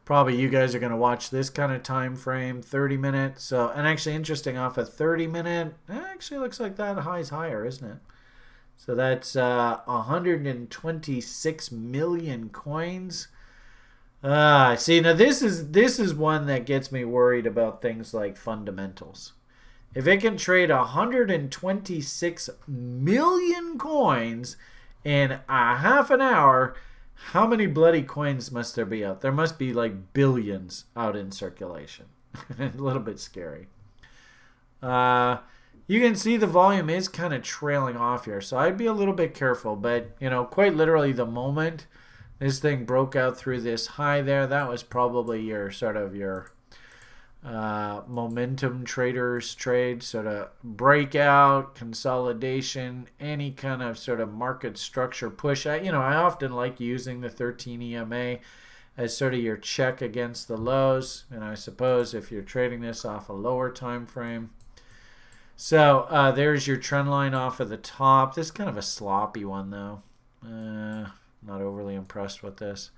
probably you guys are going to watch this kind of time frame, 30 minutes. So, and actually interesting, off a 30-minute, actually looks like that high's higher, isn't it? So that's 126 million coins. See, now this is one that gets me worried about things like fundamentals. If it can trade 126 million coins in a half an hour, how many bloody coins must there be out? There must be like billions out in circulation. A little bit scary. You can see the volume is kind of trailing off here, so I'd be a little bit careful. But, quite literally the moment this thing broke out through this high there, that was probably your sort of your momentum traders trade, sort of breakout, consolidation, any kind of sort of market structure push. I often like using the 13 EMA as sort of your check against the lows, and I suppose if you're trading this off a lower time frame. So there's your trend line off of the top. This is kind of a sloppy one though. Not overly impressed with this.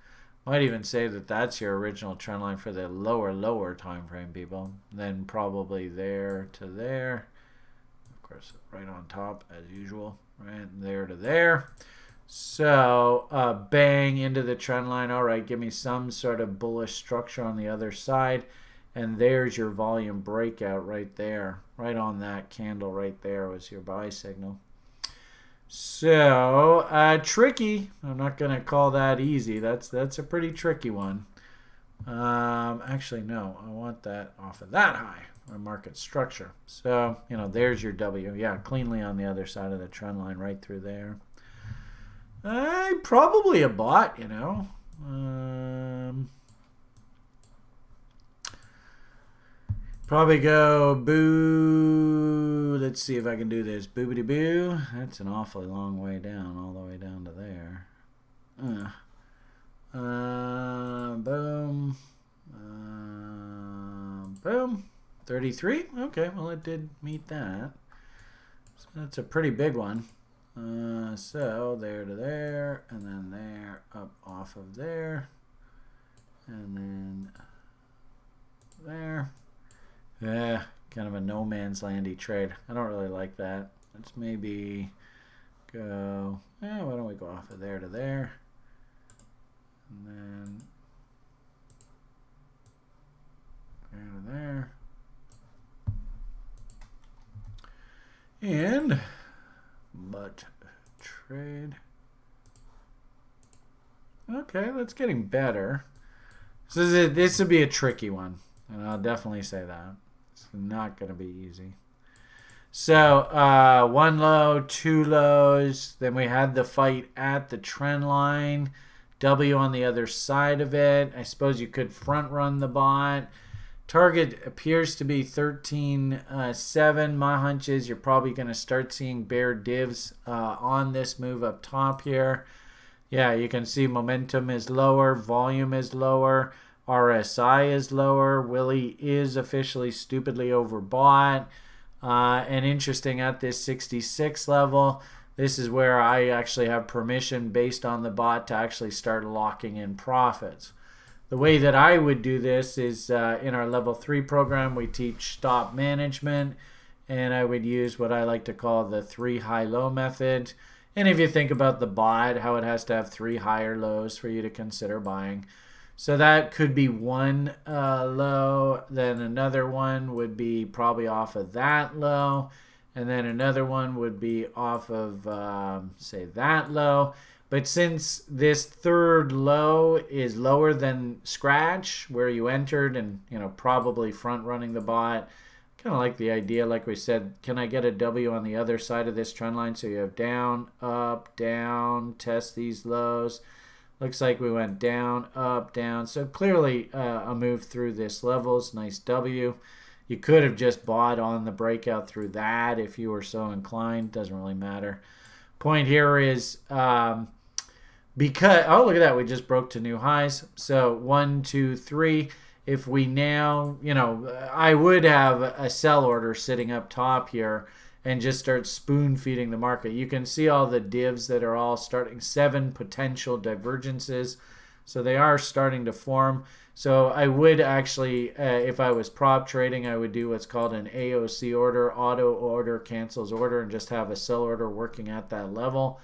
Might even say that that's your original trend line for the lower time frame, people. Then probably there to there. Of course, right on top as usual. Right there to there. So bang into the trend line. All right, give me some sort of bullish structure on the other side. And there's your volume breakout right there. Right on that candle right there was your buy signal. So, tricky. I'm not going to call that easy. That's a pretty tricky one. Actually, no. I want that off of that high, or market structure. So, there's your W. Yeah, cleanly on the other side of the trend line right through there. Probably a bot, Probably go boo. Let's see if I can do this. Boobity boo. That's an awfully long way down, all the way down to there. Boom. Boom. 33. Okay, well, it did meet that. So that's a pretty big one. So there to there, and then there, up off of there, and then there. Yeah, kind of a no man's landy trade. I don't really like that. Let's maybe go, why don't we go off of there to there, and then there to there, and but trade. Okay, that's getting better. So this would be a tricky one, and I'll definitely say that. It's not going to be easy. So, one low, two lows. Then we had the fight at the trend line. W on the other side of it. I suppose you could front run the bot. Target appears to be 13.7. My hunch is you're probably going to start seeing bear divs on this move up top here. Yeah, you can see momentum is lower, volume is lower, RSI is lower. Willie is officially stupidly overbought. And interesting, at this 66 level, this is where I actually have permission based on the bot to actually start locking in profits. The way that I would do this is in our level 3 program, we teach stop management, and I would use what I like to call the 3 high-low method. And if you think about the bot, how it has to have 3 higher lows for you to consider buying. So that could be one low, then another one would be probably off of that low, and then another one would be off of, say, that low. But since this third low is lower than scratch, where you entered and, probably front running the bot, kind of like the idea, like we said, can I get a W on the other side of this trend line? So you have down, up, down, test these lows. Looks like we went down, up, down. So clearly a move through this levels. Nice W. You could have just bought on the breakout through that if you were so inclined. Doesn't really matter. Point here is because, oh, look at that. We just broke to new highs. So 1, 2, 3. If we now, I would have a sell order sitting up top here and just start spoon feeding the market. You can see all the divs that are all starting, 7 potential divergences. So they are starting to form. So I would actually, if I was prop trading, I would do what's called an AOC order, auto order cancels order, and just have a sell order working at that level.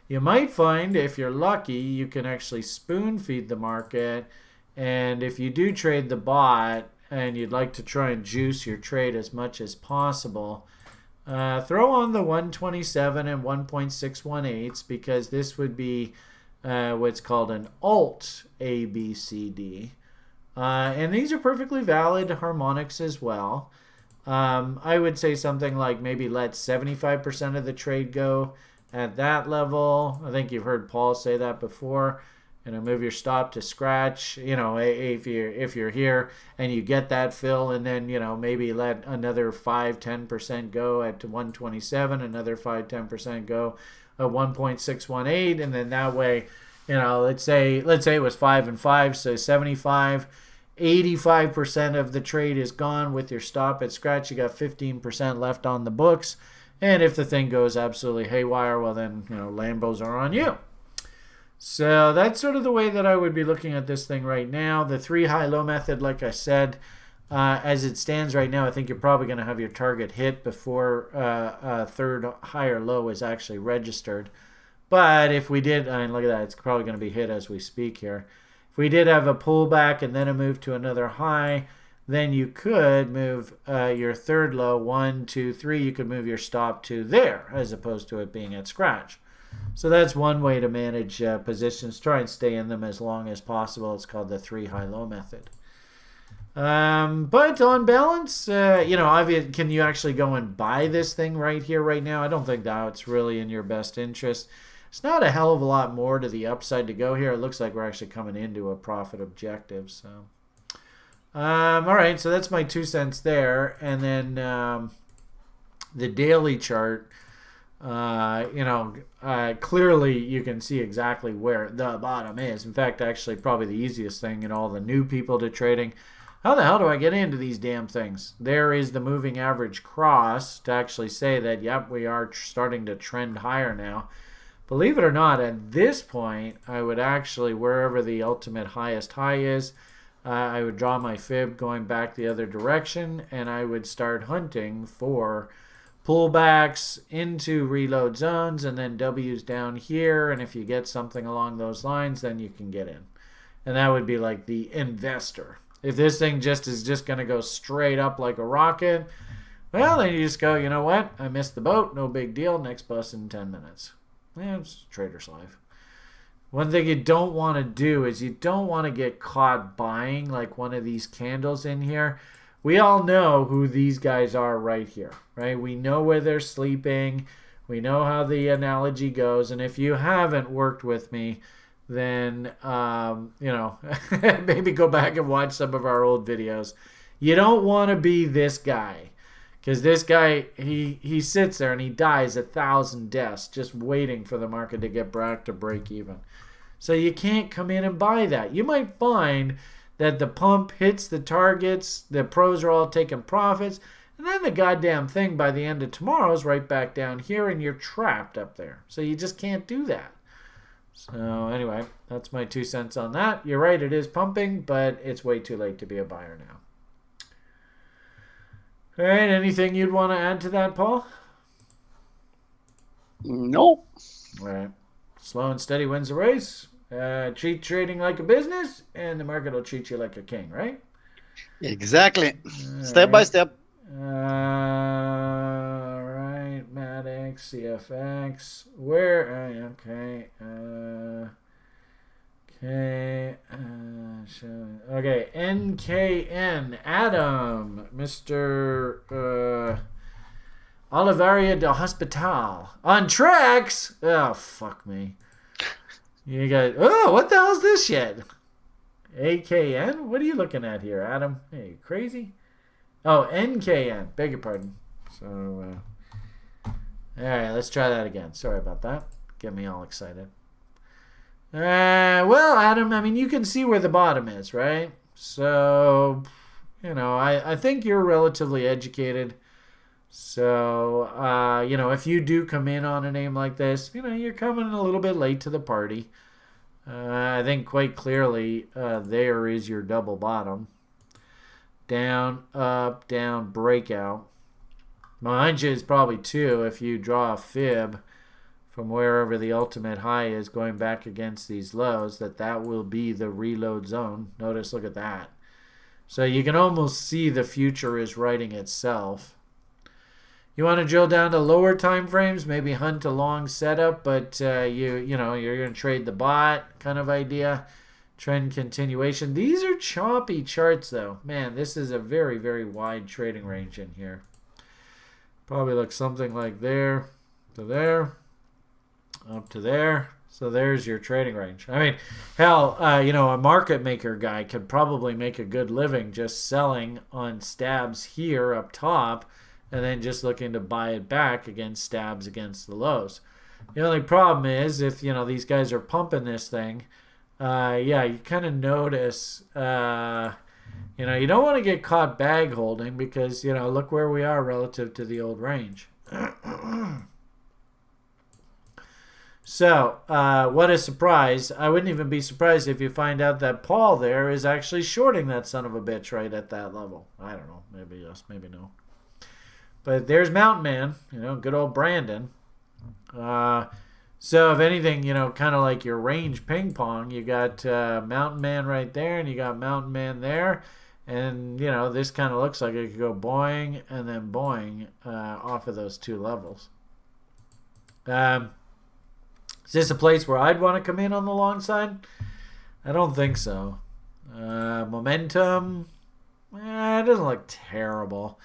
You might find, if you're lucky, you can actually spoon feed the market. And if you do trade the bot and you'd like to try and juice your trade as much as possible, throw on the 127 and 1.618s, because this would be what's called an alt ABCD. And these are perfectly valid harmonics as well. I would say something like maybe let 75% of the trade go at that level. I think you've heard Paul say that before. Move your stop to scratch. If you're here and you get that fill, and then maybe let another 5-10% go at 127, another 5-10% go at 1.618, and then that way, let's say it was 5 and 5, so 85% of the trade is gone with your stop at scratch. You got 15% left on the books, and if the thing goes absolutely haywire, well then Lambos are on you. So that's sort of the way that I would be looking at this thing right now. The 3 high-low method, like I said, as it stands right now, I think you're probably going to have your target hit before a third higher low is actually registered. But if we did, look at that, it's probably going to be hit as we speak here. If we did have a pullback and then a move to another high, then you could move your third low, 1, 2, 3. You could move your stop to there as opposed to it being at scratch. So that's one way to manage positions. Try and stay in them as long as possible. It's called the 3 high-low method. But on balance, obviously, can you actually go and buy this thing right here, right now? I don't think that's really in your best interest. It's not a hell of a lot more to the upside to go here. It looks like we're actually coming into a profit objective. So, all right, so that's my 2 cents there. And then the daily chart, clearly you can see exactly where the bottom is. In fact, actually, probably the easiest thing in all the new people to trading. How the hell do I get into these damn things? There is the moving average cross to actually say that, yep, we are starting to trend higher now. Believe it or not, at this point, I would actually, wherever the ultimate highest high is, I would draw my fib going back the other direction, and I would start hunting for pullbacks into reload zones and then W's down here. And if you get something along those lines, then you can get in. And that would be like the investor. If this thing is just going to go straight up like a rocket, well, then you just go, you know what? I missed the boat. No big deal. Next bus in 10 minutes. Yeah, it's trader's life. One thing you don't want to do is you don't want to get caught buying like one of these candles in here. We all know who these guys are right here, right? We know where they're sleeping. We know how the analogy goes. And if you haven't worked with me, then, maybe go back and watch some of our old videos. You don't want to be this guy. Because this guy, he sits there and he dies 1,000 deaths just waiting for the market to get back to break even. So you can't come in and buy that. You might find that the pump hits the targets, the pros are all taking profits, and then the goddamn thing by the end of tomorrow is right back down here and you're trapped up there. So you just can't do that. So anyway, that's my 2 cents on that. You're right, it is pumping, but it's way too late to be a buyer now. All right, anything you'd want to add to that, Paul? No. All right. Slow and steady wins the race. Treat trading like a business, and the market will treat you like a king, right? Exactly. Step by step. All right, Maddox, CFX. Where? Okay. Okay. NKN. Adam. Mr. Olivaria de Hospital. On tracks. Oh, fuck me. You got. Oh, what the hell's this shit? AKN? What are you looking at here, Adam? Hey, you crazy? Oh, NKN. Beg your pardon. So, all right, let's try that again. Sorry about that. Get me all excited. Well, Adam, I mean, you can see where the bottom is, right? So, I think you're relatively educated. So, if you do come in on a name like this, you're coming a little bit late to the party. I think quite clearly there is your double bottom. Down, up, down, breakout. Mind you, is probably 2 if you draw a fib from wherever the ultimate high is going back against these lows, that will be the reload zone. Notice, look at that. So you can almost see the future is writing itself. You want to drill down to lower time frames, maybe hunt a long setup, but you're going to trade the bot kind of idea. Trend continuation. These are choppy charts, though. Man, this is a very, very wide trading range in here. Probably looks something like there to there, up to there. So there's your trading range. I mean, hell, a market maker guy could probably make a good living just selling on stabs here up top and then just looking to buy it back against stabs against the lows. The only problem is if, these guys are pumping this thing, you kind of notice, you don't want to get caught bag holding because, look where we are relative to the old range. So, what a surprise. I wouldn't even be surprised if you find out that Paul there is actually shorting that son of a bitch right at that level. I don't know. Maybe yes, maybe no. But there's Mountain Man, good old Brandon. So if anything, kind of like your range ping pong, you got Mountain Man right there and you got Mountain Man there. And, you know, this kind of looks like it could go boing and then boing off of those two levels. Is this a place where I'd want to come in on the long side? I don't think so. Momentum, it doesn't look terrible.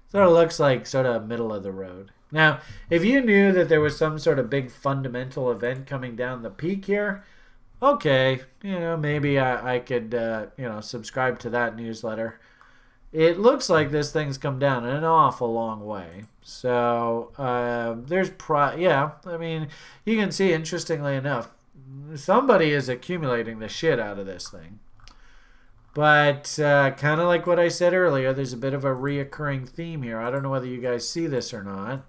Sort of looks like sort of middle of the road. Now, if you knew that there was some sort of big fundamental event coming down the peak here, okay, you know, maybe I could, you know, subscribe to that newsletter. It looks like this thing's come down an awful long way. So, yeah, I mean, you can see, interestingly enough, somebody is accumulating the shit out of this thing. But kind of like what I said earlier, there's a bit of a reoccurring theme here. I don't know whether you guys see this or not.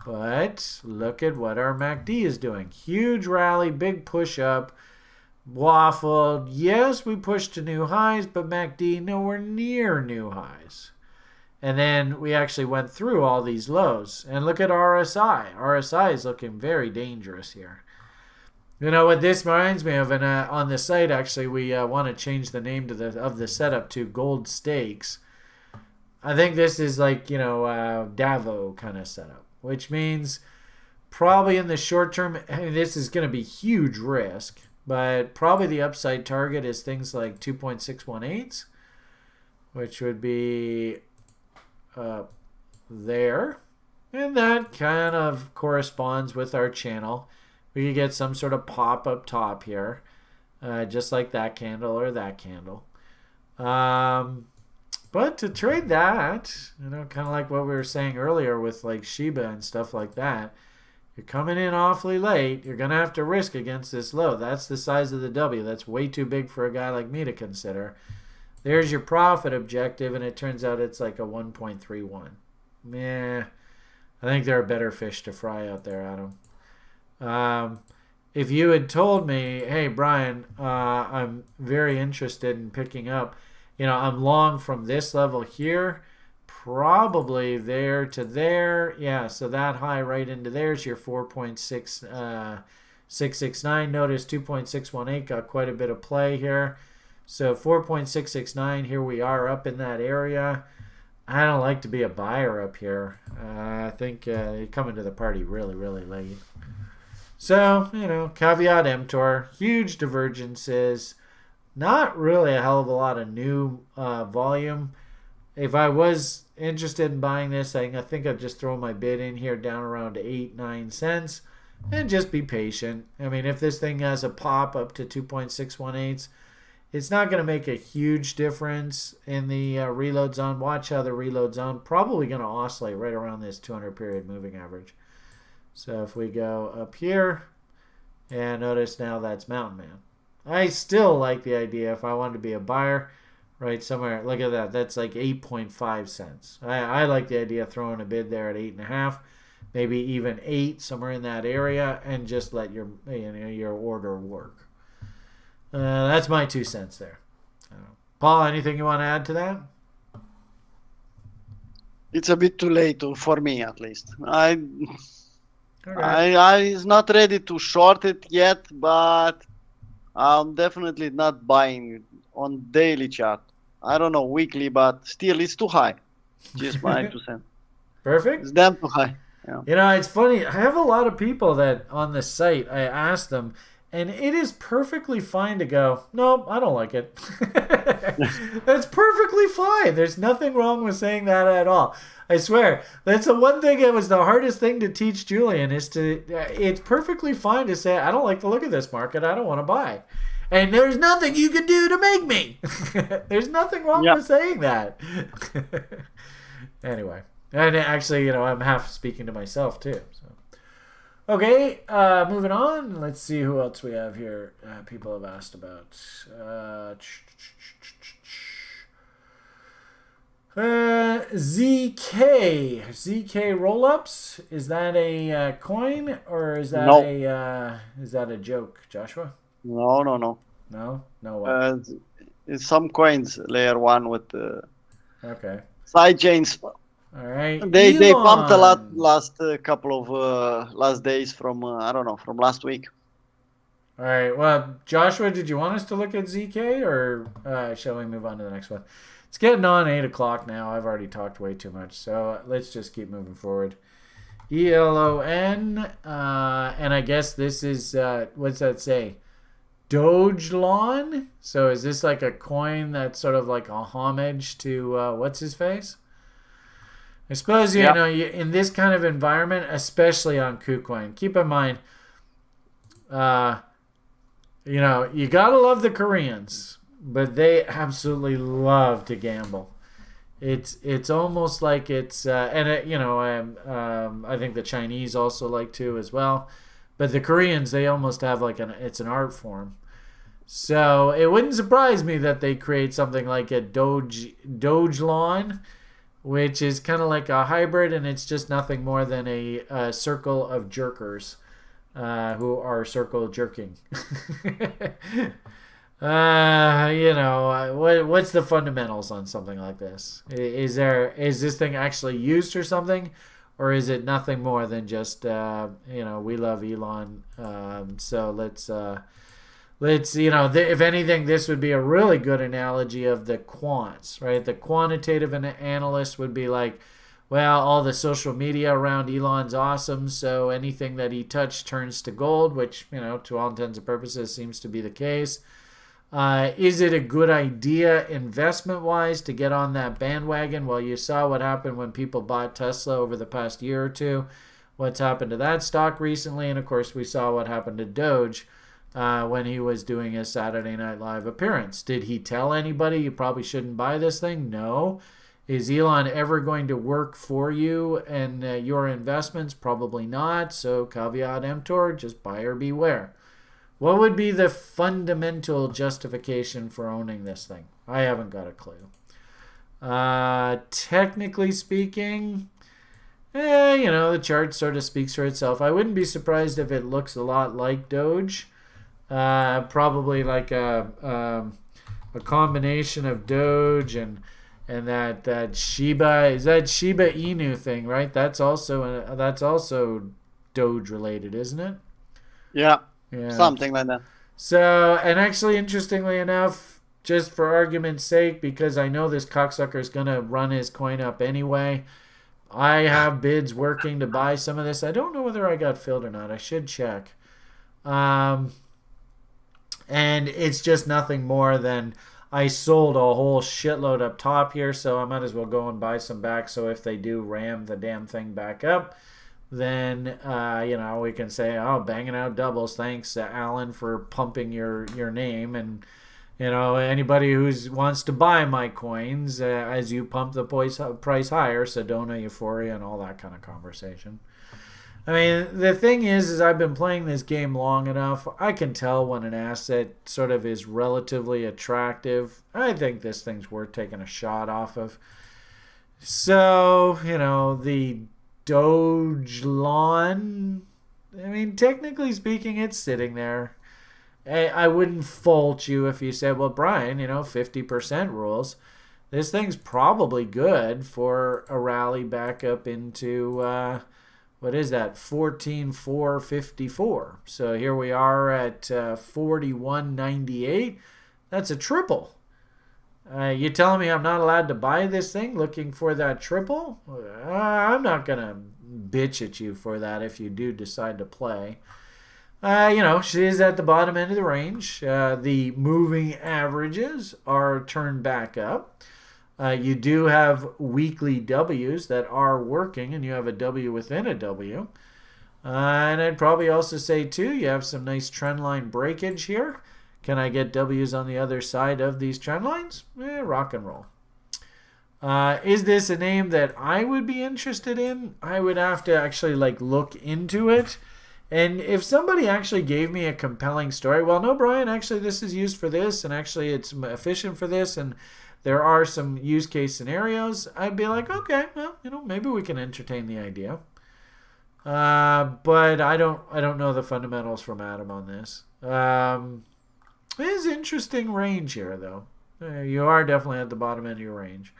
But look at what our MACD is doing. Huge rally, big push up, waffled. Yes, we pushed to new highs, but MACD nowhere near new highs. And then we actually went through all these lows. And look at RSI. RSI is looking very dangerous here. You know what this reminds me of? And on the site, actually, we want to change the name of the setup to Gold Stakes. I think this is like, you know, Davo kind of setup, which means probably in the short term, I mean, this is going to be huge risk, but probably the upside target is things like 2.618, which would be there. And that kind of corresponds with our channel. We could get some sort of pop up top here, just like that candle or that candle. But to trade that, you know, kind of like what we were saying earlier with like Shiba and stuff like that, you're coming in awfully late. You're going to have to risk against this low. That's the size of the W. That's way too big for a guy like me to consider. There's your profit objective, and it turns out it's like a 1.31. Meh. I think there are better fish to fry out there, Adam. If you had told me, hey, Brian, I'm very interested in picking up, you know, I'm long from this level here, probably there to there. Yeah, so that high right into there's your 4.669. Notice 2.618 got quite a bit of play here. So 4.669, here we are up in that area. I don't like to be a buyer up here. I think you're coming to the party really, really late. So, you know, caveat emptor, huge divergences, not really a hell of a lot of new volume. If I was interested in buying this, I think I'd just throw my bid in here down around 8-9 cents and just be patient. I mean, if this thing has a pop up to 2.618, it's not going to make a huge difference in the reload zone. Watch how the reload zone probably going to oscillate right around this 200 period moving average. So if we go up here, and notice now that's Mountain Man. I still like the idea if I wanted to be a buyer, right, somewhere, look at that, that's like 8.5 cents. I like the idea of throwing a bid there at 8.5, maybe even 8, somewhere in that area, and just let your, you know, your order work. That's my 2 cents there. Paul, anything you want to add to that? It's a bit too late for me, at least. I is not ready to short it yet, but I'm definitely not buying on daily chart. I don't know, weekly, but still it's too high. Just my 2 cents. Perfect. It's damn too high. Yeah. You know, it's funny. I have a lot of people that on the site, I ask them, and it is perfectly fine to go, nope, I don't like it. That's perfectly fine. There's nothing wrong with saying that at all. I swear. That's the one thing that was the hardest thing to teach Julian is to, it's perfectly fine to say, I don't like the look of this market. I don't want to buy. And there's nothing you can do to make me. There's nothing wrong with saying that. Anyway. And actually, you know, I'm half speaking to myself too. So. Okay, moving on. Let's see who else we have here. People have asked about. ZK roll-ups. Is that a coin or is that a joke, Joshua? No. No what? It's some coins, layer 1 with okay side chains. All right. They pumped a lot last couple of last days from I don't know, from last week. All right. Well, Joshua, did you want us to look at ZK or shall we move on to the next one? It's getting on 8 o'clock now. I've already talked way too much. So let's just keep moving forward. ELON. And I guess this is, what's that say? Dogelon? So is this like a coin that's sort of like a homage to, what's his face? I suppose, you know, in this kind of environment, especially on KuCoin, keep in mind, you know, you gotta love the Koreans, but they absolutely love to gamble. It's almost like it's and it, you know, I think the Chinese also like to as well, but the Koreans, they almost have like it's an art form. So it wouldn't surprise me that they create something like a Dogelon, which is kind of like a hybrid, and it's just nothing more than a circle of jerkers who are circle jerking. You know, what's the fundamentals on something like this? Is this thing actually used or something, or is it nothing more than just you know, we love Elon, so let's you know, if anything, this would be a really good analogy of the quants, right? The quantitative analyst would be like, well, all the social media around Elon's awesome, so anything that he touched turns to gold, which, you know, to all intents and purposes seems to be the case. Is it a good idea investment-wise to get on that bandwagon? Well, you saw what happened when people bought Tesla over the past year or two. What's happened to that stock recently? And, of course, we saw what happened to Doge when he was doing his Saturday Night Live appearance. Did he tell anybody you probably shouldn't buy this thing? No. Is Elon ever going to work for you and your investments? Probably not. So caveat emptor, just buyer beware. What would be the fundamental justification for owning this thing? I haven't got a clue. Technically speaking, you know, the chart sort of speaks for itself. I wouldn't be surprised if it looks a lot like Doge. Probably like a combination of Doge and that Shiba. Is that Shiba Inu thing, right? That's also Doge related, isn't it? Yeah. Yeah. Something like that. So, and actually, interestingly enough, just for argument's sake, because I know this cocksucker is going to run his coin up anyway, I have bids working to buy some of this. I don't know whether I got filled or not. I should check. And it's just nothing more than I sold a whole shitload up top here, so I might as well go and buy some back. So if they do ram the damn thing back up, then you know, we can say, oh, banging out doubles. Thanks, Alan, for pumping your name, and you know, anybody who wants to buy my coins as you pump the price higher, Sedona, Euphoria, and all that kind of conversation. I mean, the thing is I've been playing this game long enough. I can tell when an asset sort of is relatively attractive. I think this thing's worth taking a shot off of. So, you know, the Dogelon, I mean, technically speaking, it's sitting there. I wouldn't fault you if you said, well, Brian, you know, 50% rules. This thing's probably good for a rally back up into, what is that, 14,454. So here we are at 41.98. That's a triple. You telling me I'm not allowed to buy this thing looking for that triple? I'm not going to bitch at you for that if you do decide to play. You know, she is at the bottom end of the range. The moving averages are turned back up. You do have weekly W's that are working, and you have a W within a W. And I'd probably also say, too, you have some nice trend line breakage here. Can I get W's on the other side of these trend lines? Rock and roll. Is this a name that I would be interested in? I would have to actually look into it. And if somebody actually gave me a compelling story, well, no, Brian, actually this is used for this, and actually it's efficient for this, and there are some use case scenarios, I'd be like, okay, well, you know, maybe we can entertain the idea. But I don't know the fundamentals from Adam on this. It is interesting range here, though. You are definitely at the bottom end of your range.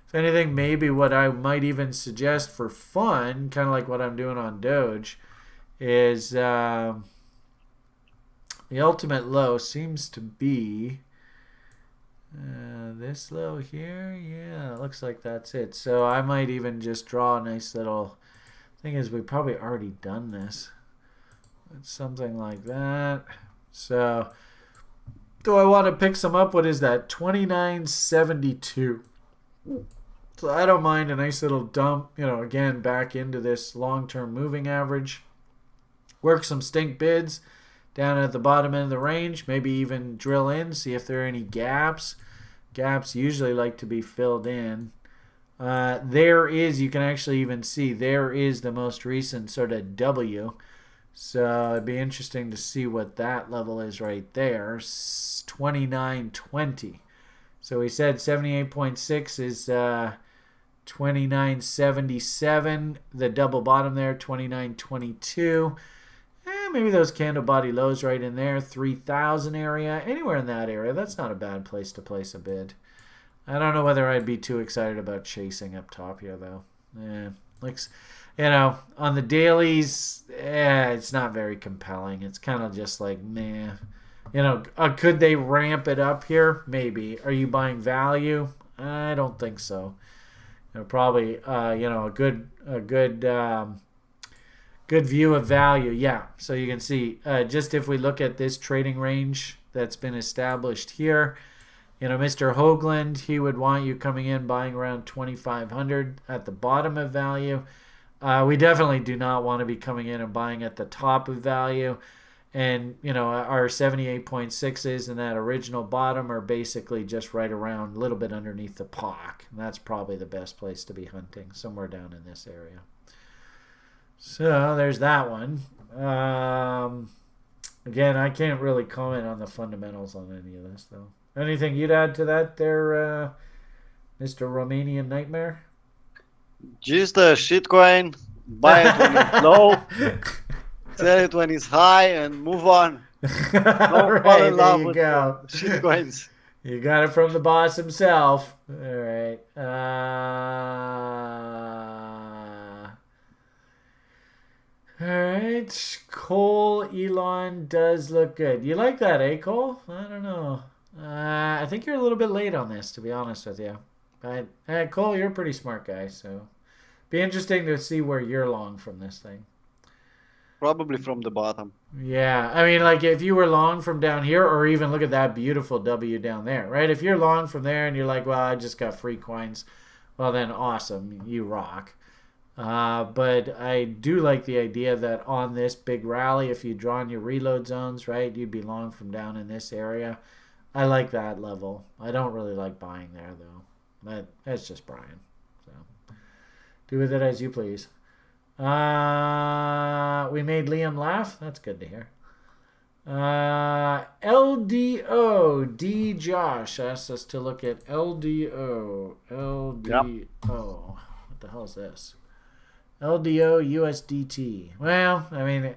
If anything, maybe what I might even suggest for fun, kind of like what I'm doing on Doge, is the ultimate low seems to be This low here, yeah, it looks like that's it. So I might even just draw a nice little. Thing is, we've probably already done this. It's something like that. So, do I want to pick some up? What is that? 29.72. So I don't mind a nice little dump. Again, back into this long-term moving average. Work some stink bids down at the bottom end of the range. Maybe even drill in, see if there are any gaps. Gaps usually like to be filled in. There is, you can actually even see, there is the most recent sort of W. So it'd be interesting to see what that level is right there. 29.20. So we said 78.6 is 29.77. The double bottom there, 29.22. Maybe those candle body lows right in there, 3,000 area, anywhere in that area. That's not a bad place to place a bid. I don't know whether I'd be too excited about chasing up top here, though. Looks, on the dailies, it's not very compelling. It's kind of just like, meh. Could they ramp it up here? Maybe. Are you buying value? I don't think so. Probably, a good view of value. Yeah. So you can see, just if we look at this trading range that's been established here, Mr. Hoagland, he would want you coming in buying around 2,500 at the bottom of value. We definitely do not want to be coming in and buying at the top of value. And, our 78.6s and that original bottom are basically just right around a little bit underneath the POC. And that's probably the best place to be hunting, somewhere down in this area. So there's that one. Again, I can't really comment on the fundamentals on any of this, though. Anything you'd add to that there, Mr. Romanian Nightmare? Just a shitcoin. Buy it when it's low. Sell it when it's high and move on. Don't fall in love with shitcoins. You got it from the boss himself. All right. All right. Cole Elon does look good. You like that, eh, Cole? I don't know. I think you're a little bit late on this, to be honest with you. But Cole, you're a pretty smart guy, so be interesting to see where you're long from this thing. Probably from the bottom. Yeah, I mean, like if you were long from down here, or even look at that beautiful W down there, right? If you're long from there and you're like, well, I just got free coins, well then awesome, you rock. But I do like the idea that on this big rally, if you draw in your reload zones, right, you'd be long from down in this area. I like that level. I don't really like buying there, though. But that's just Brian. So do with it as you please. We made Liam laugh. That's good to hear. LDO D Josh asked us to look at LDO. LDO. Yep. What the hell is this? LDO USDT. Well, I mean,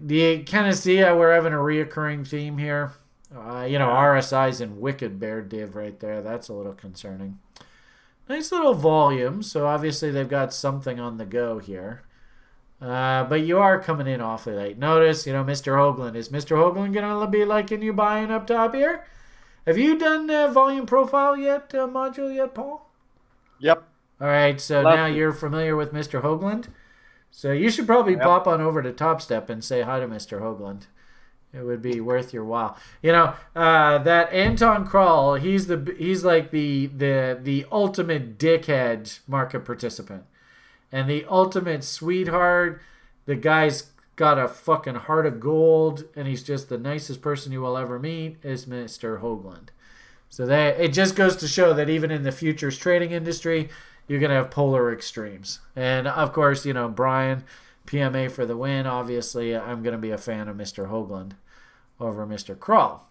do you kind of see how we're having a reoccurring theme here? RSI's in wicked bear div right there. That's a little concerning. Nice little volume, so obviously they've got something on the go here. But you are coming in awfully late. Notice, Mr. Hoagland. Is Mr. Hoagland going to be liking you buying up top here? Have you done volume profile yet, module yet, Paul? Yep. All right, so now you're familiar with Mr. Hoagland. So you should probably pop on over to Top Step and say hi to Mr. Hoagland. It would be worth your while. That Anton Kroll, he's like the ultimate dickhead market participant. And the ultimate sweetheart. The guy's got a fucking heart of gold, and he's just the nicest person you will ever meet, is Mr. Hoagland. So it just goes to show that even in the futures trading industry, you're going to have polar extremes. And of course, Brian, PMA for the win. Obviously, I'm going to be a fan of Mr. Hoagland over Mr. Kroll.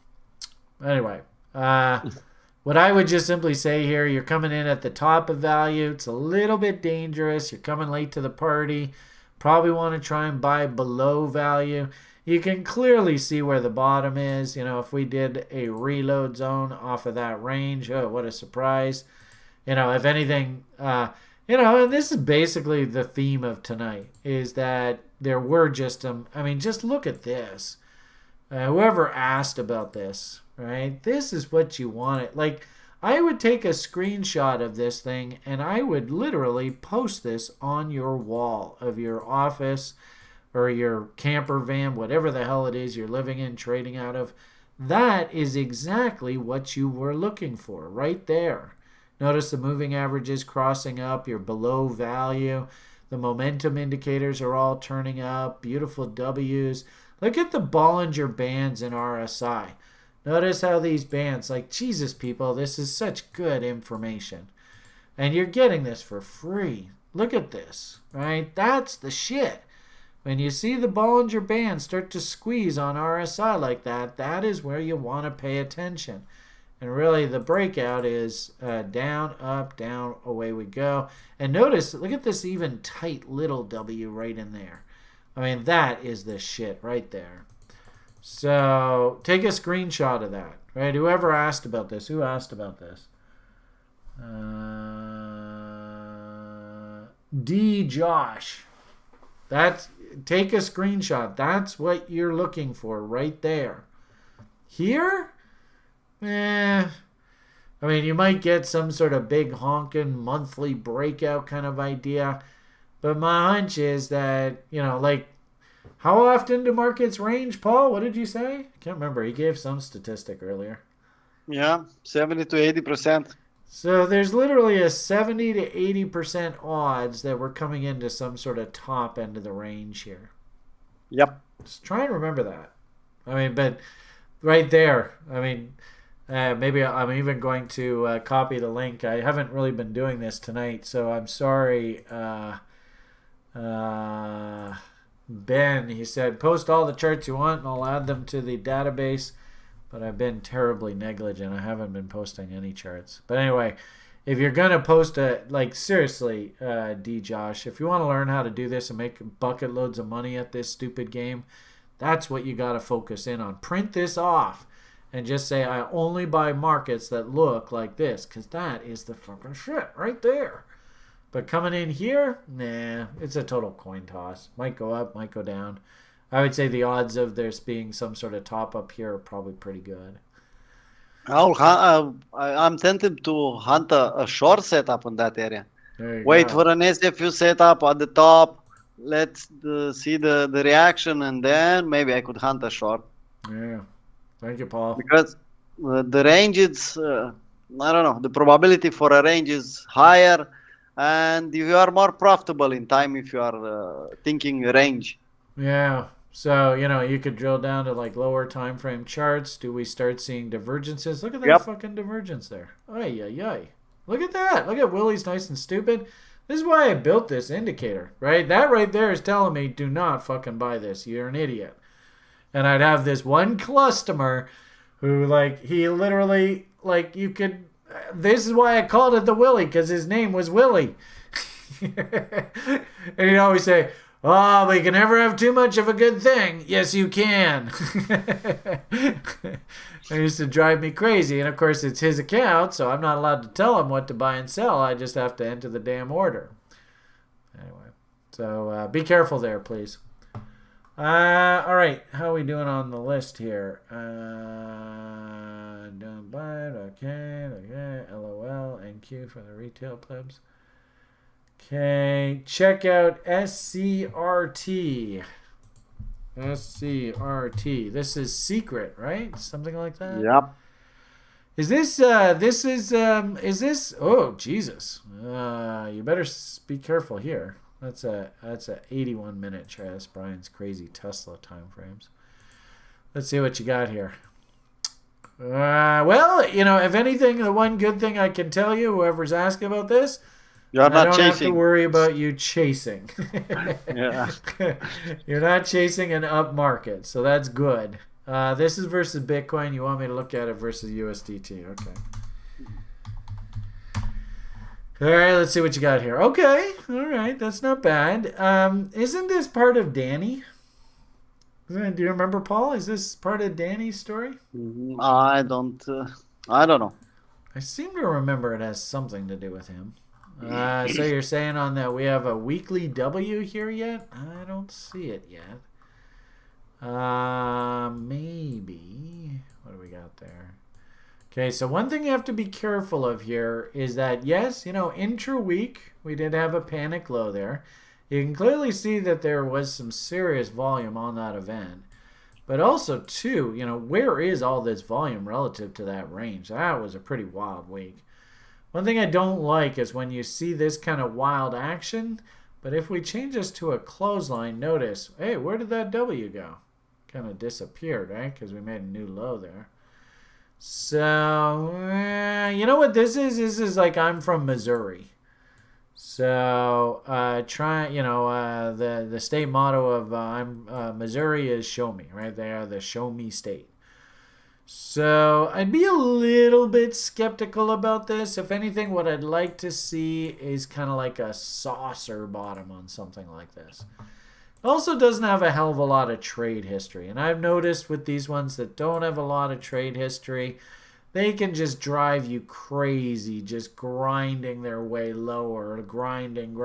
Anyway, what I would just simply say here, you're coming in at the top of value. It's a little bit dangerous. You're coming late to the party. Probably want to try and buy below value. You can clearly see where the bottom is. If we did a reload zone off of that range, oh, what a surprise. If anything, and this is basically the theme of tonight, is that there were just just look at this. Whoever asked about this, right? This is what you want it. Like, I would take a screenshot of this thing and I would literally post this on your wall of your office or your camper van, whatever the hell it is you're living in, trading out of. That is exactly what you were looking for right there. Notice the moving averages crossing up. You're below value. The momentum indicators are all turning up. Beautiful W's. Look at the Bollinger Bands in RSI. Notice how these bands, like, Jesus, people, this is such good information. And you're getting this for free. Look at this, right? That's the shit. When you see the Bollinger Band start to squeeze on RSI like that, that is where you want to pay attention. And really, the breakout is down, up, down, away we go. And notice, look at this even tight little W right in there. I mean, that is the shit right there. So take a screenshot of that, right? Whoever asked about this, who asked about this? D. Josh. Take a screenshot. That's what you're looking for right there. Here? I mean, you might get some sort of big honking monthly breakout kind of idea. But my hunch is that, like, how often do markets range, Paul? What did you say? I can't remember. He gave some statistic earlier. Yeah, 70 to 80%. So there's literally a 70 to 80% odds that we're coming into some sort of top end of the range here. Yep. Just try and remember that. I mean, but right there, I mean, maybe I'm even going to copy the link. I haven't really been doing this tonight, so I'm sorry. Ben, he said, post all the charts you want and I'll add them to the database. But I've been terribly negligent. I haven't been posting any charts. But anyway, if you're going to post seriously, D. Josh, if you want to learn how to do this and make bucket loads of money at this stupid game, that's what you got to focus in on. Print this off and just say, I only buy markets that look like this, because that is the fucking shit right there. But coming in here, nah, it's a total coin toss. Might go up, might go down. I would say the odds of there's being some sort of top up here are probably pretty good. I'm tempted to hunt a short setup in that area. Wait for an SFU setup at the top. Let's see the reaction, and then maybe I could hunt a short. Yeah. Thank you, Paul. Because the range is, I don't know, the probability for a range is higher, and you are more profitable in time if you are thinking range. Yeah. So, you could drill down to like lower time frame charts. Do we start seeing divergences? Look at that fucking divergence there. Ay, ay, ay. Look at that. Look at Willie's nice and stupid. This is why I built this indicator, right? That right there is telling me do not fucking buy this. You're an idiot. And I'd have this one customer who, like, he literally, like, you could... This is why I called it the Willie, because his name was Willie. And he'd always say... Oh, but you can never have too much of a good thing. Yes, you can. It used to drive me crazy. And, of course, it's his account, so I'm not allowed to tell him what to buy and sell. I just have to enter the damn order. Anyway, so be careful there, please. All right. How are we doing on the list here? Don't buy it. Okay. LOL. NQ for the retail plebs. Okay, check out SCRT. SCRT. This is secret, right? Something like that? Yep. Is this, oh, Jesus. You better be careful here. That's a 81-minute chart. That's Brian's crazy Tesla time frames. Let's see what you got here. Well, if anything, the one good thing I can tell you, whoever's asking about this, you're not I don't chasing. have to worry about you chasing. Yeah. You're not chasing an up market, so that's good. This is versus Bitcoin. You want me to look at it versus USDT. Okay. All right, let's see what you got here. Okay, all right, that's not bad. Isn't this part of Danny? Do you remember, Paul? Is this part of Danny's story? I don't know. I seem to remember it has something to do with him. So you're saying on that we have a weekly W here yet? I don't see it yet. Maybe. What do we got there? Okay, so one thing you have to be careful of here is that, yes, intra-week, we did have a panic low there. You can clearly see that there was some serious volume on that event. But also, too, where is all this volume relative to that range? That was a pretty wild week. One thing I don't like is when you see this kind of wild action, but if we change this to a clothesline, notice, hey, where did that W go? Kind of disappeared, right? Because we made a new low there. So, you know what this is? This is like I'm from Missouri. So, the state motto of Missouri is show me, right? They are the show me state. So, I'd be a little bit skeptical about this. If anything, what I'd like to see is kind of like a saucer bottom on something like this. It also doesn't have a hell of a lot of trade history. And I've noticed with these ones that don't have a lot of trade history, they can just drive you crazy, just grinding their way lower, grinding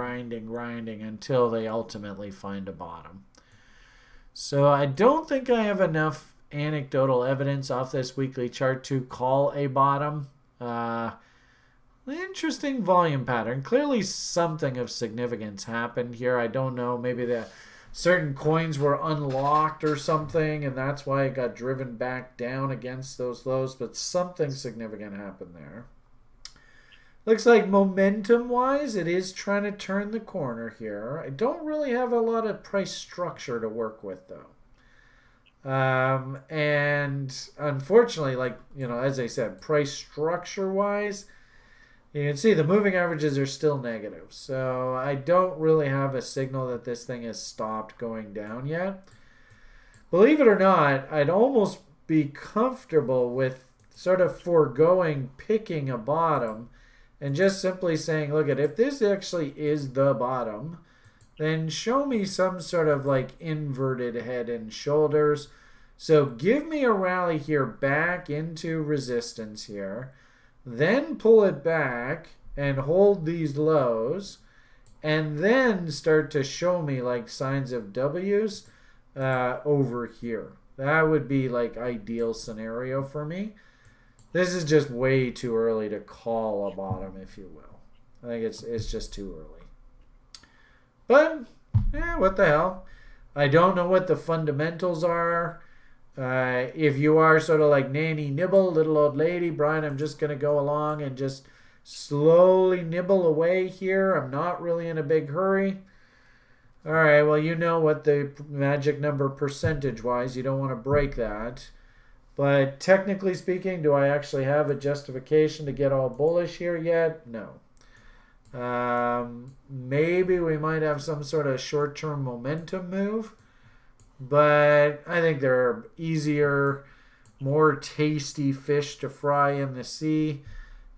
until they ultimately find a bottom. So I don't think I have enough anecdotal evidence off this weekly chart to call a bottom. Interesting volume pattern. Clearly something of significance happened here. I don't know, maybe the certain coins were unlocked or something, and that's why it got driven back down against those lows, but something significant happened there. Looks like momentum-wise, it is trying to turn the corner here. I don't really have a lot of price structure to work with, though. And unfortunately, as I said, price structure-wise, you can see the moving averages are still negative. So I don't really have a signal that this thing has stopped going down yet. Believe it or not, I'd almost be comfortable with sort of foregoing picking a bottom and just simply saying, look, if this actually is the bottom, then show me some sort of like inverted head and shoulders. So give me a rally here back into resistance here. Then pull it back and hold these lows, and then start to show me like signs of W's over here. That would be like ideal scenario for me. This is just way too early to call a bottom, if you will. I think it's just too early. But what the hell? I don't know what the fundamentals are. If you are sort of like Nanny Nibble, little old lady, Brian, I'm just going to go along and just slowly nibble away here. I'm not really in a big hurry. All right, well, you know what the magic number percentage-wise. You don't want to break that. But technically speaking, do I actually have a justification to get all bullish here yet? No. Maybe we might have some sort of short-term momentum move. But I think there are easier, more tasty fish to fry in the sea.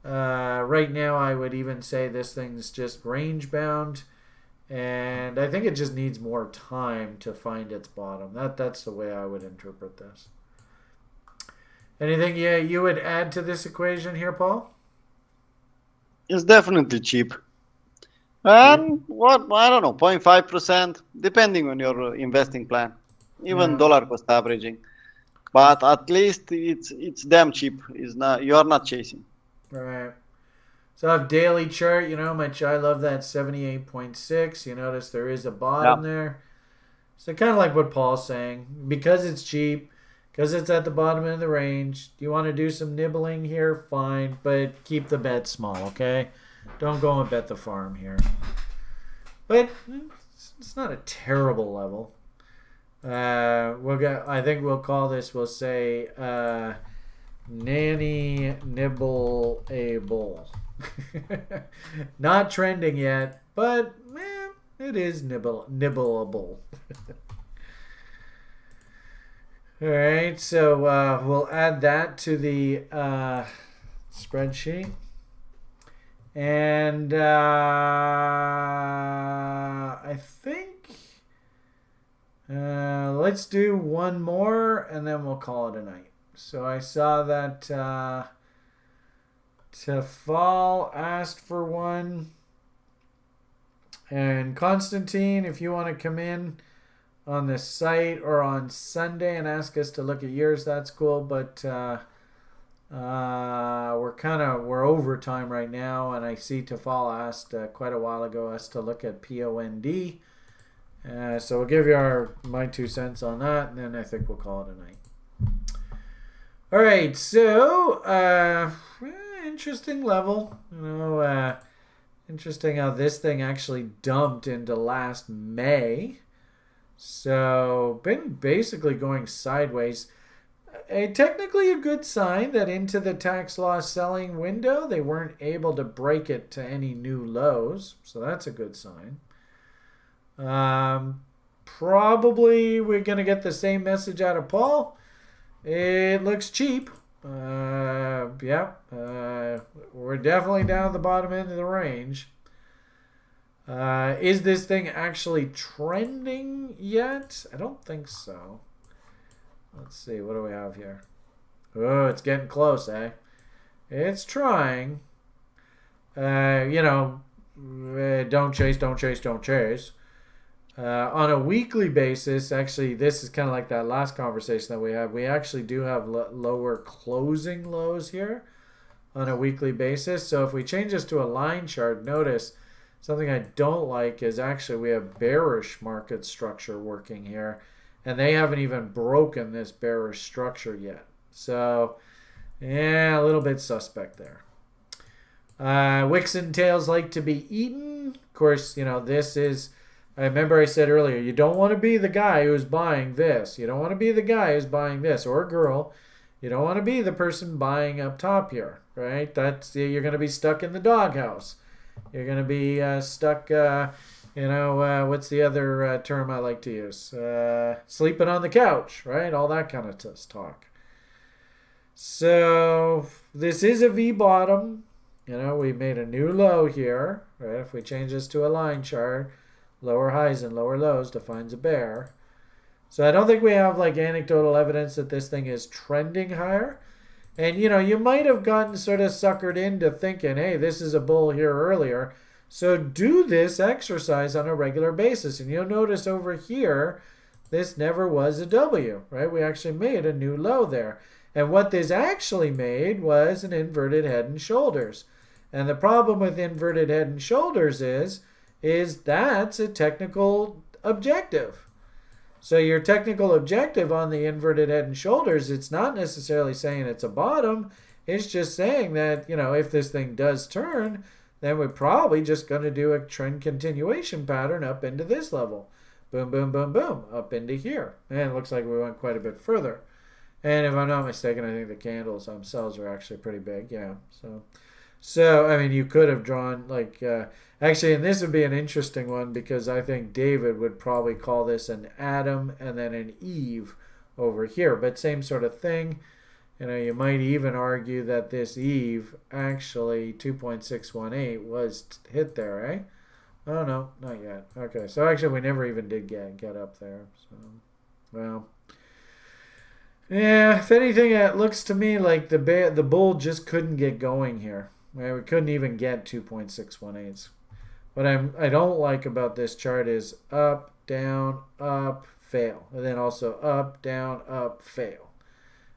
Right now, I would even say this thing's just range bound. And I think it just needs more time to find its bottom. That's the way I would interpret this. Anything you would add to this equation here, Paul? It's definitely cheap. And I don't know, 0.5%, depending on your investing plan. Even dollar cost averaging. But at least it's damn cheap. You're not chasing. All right. So I have daily chart, I love that 78.6. You notice there is a bottom there. So kind of like what Paul's saying. Because it's cheap, because it's at the bottom of the range, do you want to do some nibbling here? Fine. But keep the bet small, okay? Don't go and bet the farm here. But it's not a terrible level. I think we'll call this, we'll say, Nanny Nibble a Bull. Not trending yet, but it is nibbleable. All right, so we'll add that to the spreadsheet. And I think let's do one more and then we'll call it a night. So I saw that Tefal asked for one. And Constantine, if you want to come in, on the site or on Sunday and ask us to look at yours, that's cool. But we're overtime right now, and I see Tafal asked quite a while ago us to look at POND. So we'll give you my 2 cents on that, and then I think we'll call it a night. All right, so interesting level. Interesting how this thing actually dumped into last May. So been basically going sideways. Technically a good sign that into the tax loss selling window, they weren't able to break it to any new lows. So that's a good sign. Probably we're going to get the same message out of Paul. It looks cheap. We're definitely down at the bottom end of the range. Is this thing actually trending yet? I don't think so. Let's see. What do we have here? Oh, it's getting close, eh? It's trying. Don't chase, don't chase, don't chase. On a weekly basis, actually, this is kind of like that last conversation that we had. We actually do have lower closing lows here on a weekly basis. So if we change this to a line chart, notice something I don't like is actually we have bearish market structure working here. And they haven't even broken this bearish structure yet. So, yeah, a little bit suspect there. Wicks and tails like to be eaten. Of course, this is... I remember I said earlier, you don't want to be the guy who's buying this. You don't want to be the guy who's buying this, or girl. You don't want to be the person buying up top here, right? You're going to be stuck in the doghouse. You're going to be stuck, what's the other term I like to use? Sleeping on the couch, right? All that kind of talk. So this is a V bottom. We made a new low here, right? If we change this to a line chart, lower highs and lower lows defines a bear. So I don't think we have like anecdotal evidence that this thing is trending higher. And you might have gotten sort of suckered into thinking, hey, this is a bull here earlier. So do this exercise on a regular basis. And you'll notice over here, this never was a W, right? We actually made a new low there. And what this actually made was an inverted head and shoulders. And the problem with inverted head and shoulders is that's a technical objective. So your technical objective on the inverted head and shoulders, it's not necessarily saying it's a bottom. It's just saying that, if this thing does turn, then we're probably just going to do a trend continuation pattern up into this level. Boom, boom, boom, boom, up into here. And it looks like we went quite a bit further. And if I'm not mistaken, I think the candles themselves are actually pretty big. Yeah. So I mean, you could have drawn actually, and this would be an interesting one because I think David would probably call this an Adam and then an Eve over here. But same sort of thing. You might even argue that this Eve actually 2.618 was hit there, eh? Oh no, not yet. Okay, so actually we never even did get up there. So, well. Yeah, if anything, it looks to me like the bull just couldn't get going here. Right? We couldn't even get 2.618s. What I don't like about this chart is up, down, up, fail. And then also up, down, up, fail.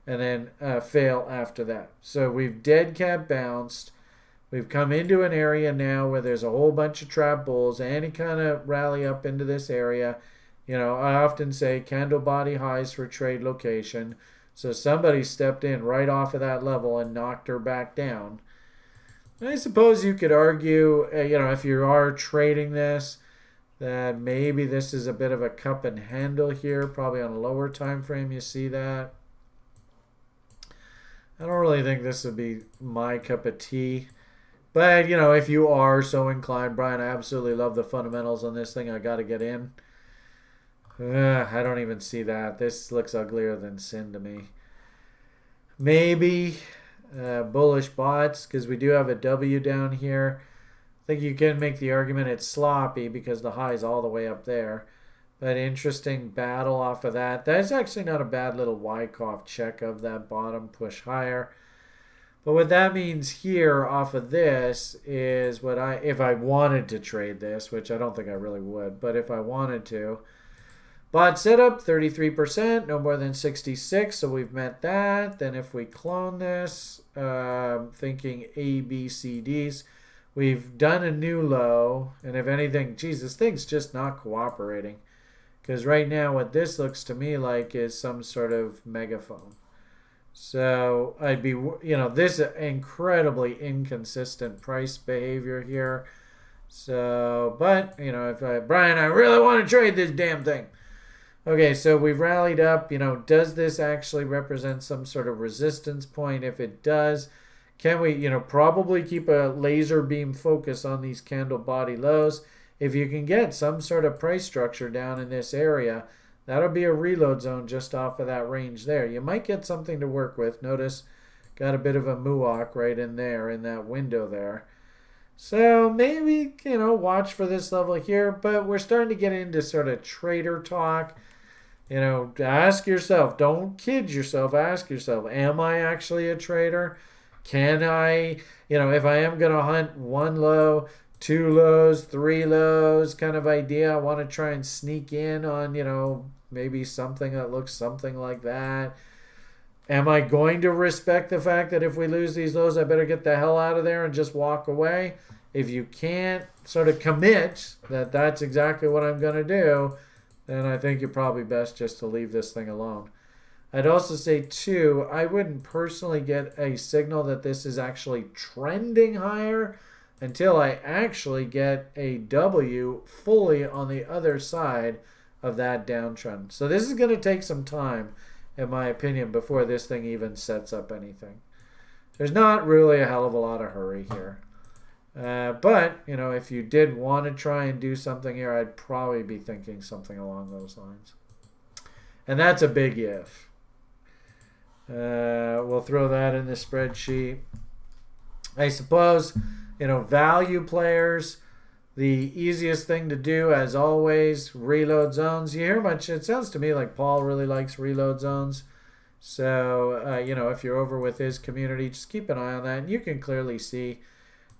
And then fail after that. So we've dead cat bounced. We've come into an area now where there's a whole bunch of trap bulls. Any kind of rally up into this area. I often say candle body highs for trade location. So somebody stepped in right off of that level and knocked her back down. I suppose you could argue, if you are trading this, that maybe this is a bit of a cup and handle here. Probably on a lower time frame you see that. I don't really think this would be my cup of tea. But, if you are so inclined, Brian, I absolutely love the fundamentals on this thing. I got to get in. I don't even see that. This looks uglier than sin to me. Maybe bullish bots because we do have a W down here. I think you can make the argument it's sloppy because the high is all the way up there. But interesting battle off of that. That's actually not a bad little Wyckoff check of that bottom push higher. But what that means here off of this is if I wanted to trade this, which I don't think I really would, but if I wanted to, Bot setup, 33%, no more than 66, so we've met that. Then if we clone this, thinking A, B, C, Ds, we've done a new low, and if anything, geez, this thing's just not cooperating. Because right now what this looks to me like is some sort of megaphone. So I'd be, this incredibly inconsistent price behavior here. So, but, if Brian, I really want to trade this damn thing. Okay, so we've rallied up. Does this actually represent some sort of resistance point? If it does, can we, probably keep a laser beam focus on these candle body lows? If you can get some sort of price structure down in this area, that'll be a reload zone just off of that range there. You might get something to work with. Notice, got a bit of a muak right in there in that window there. So maybe, watch for this level here, but we're starting to get into sort of trader talk. Ask yourself, don't kid yourself, ask yourself, am I actually a trader? Can I, if I am going to hunt one low, two lows, three lows kind of idea, I want to try and sneak in on, maybe something that looks something like that. Am I going to respect the fact that if we lose these lows, I better get the hell out of there and just walk away? If you can't sort of commit that that's exactly what I'm going to do, then I think you're probably best just to leave this thing alone. I'd also say, too, I wouldn't personally get a signal that this is actually trending higher until I actually get a W fully on the other side of that downtrend. So this is going to take some time, in my opinion, before this thing even sets up anything. There's not really a hell of a lot of hurry here. But, if you did want to try and do something here, I'd probably be thinking something along those lines. And that's a big if. We'll throw that in the spreadsheet. I suppose, value players, the easiest thing to do, as always, reload zones. You hear much, it sounds to me like Paul really likes reload zones. So, if you're over with his community, just keep an eye on that. And you can clearly see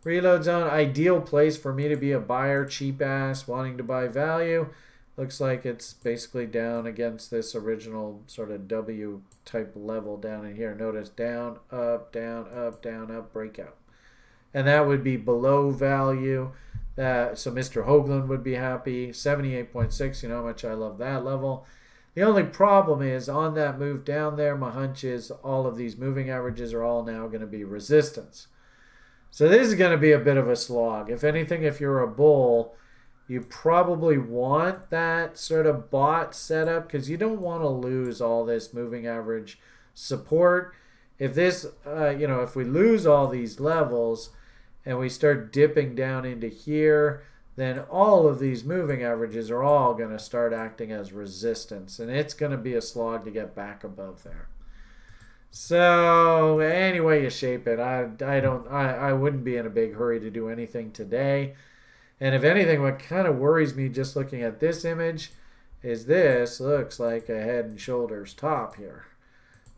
reload zone, ideal place for me to be a buyer, cheap ass, wanting to buy value. Looks like it's basically down against this original sort of W type level down in here. Notice down, up, breakout. And that would be below value. So Mr. Hoagland would be happy. 78.6, you know how much I love that level. The only problem is on that move down there, my hunch is all of these moving averages are all now going to be resistance. So this is going to be a bit of a slog. If anything, if you're a bull, you probably want that sort of bot setup because you don't want to lose all this moving average support. If this, if we lose all these levels and we start dipping down into here, then all of these moving averages are all going to start acting as resistance, and it's going to be a slog to get back above there. So any way you shape it, I wouldn't be in a big hurry to do anything today. And if anything, what kind of worries me just looking at this image is this looks like a head and shoulders top here.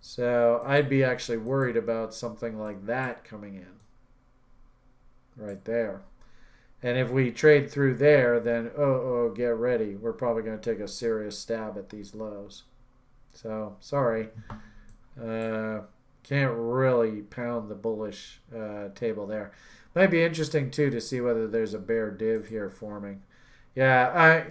So I'd be actually worried about something like that coming in right there. And if we trade through there, then get ready. We're probably going to take a serious stab at these lows. So sorry. Can't really pound the bullish table there. Might be interesting too to see whether there's a bear div here forming. Yeah,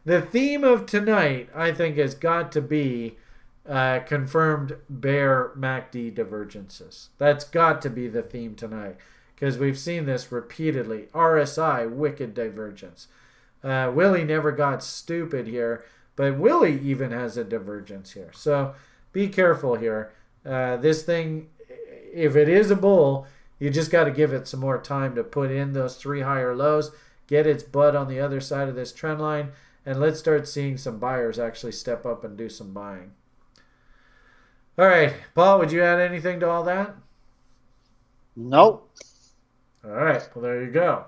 the theme of tonight I think has got to be confirmed bear MACD divergences. That's got to be the theme tonight because we've seen this repeatedly. RSI wicked divergence. Willie never got stupid here, but Willie even has a divergence here. So be careful here. This thing, if it is a bull, you just got to give it some more time to put in those three higher lows, get its butt on the other side of this trend line, and let's start seeing some buyers actually step up and do some buying. All right, Paul, would you add anything to all that? No. All right, well, there you go.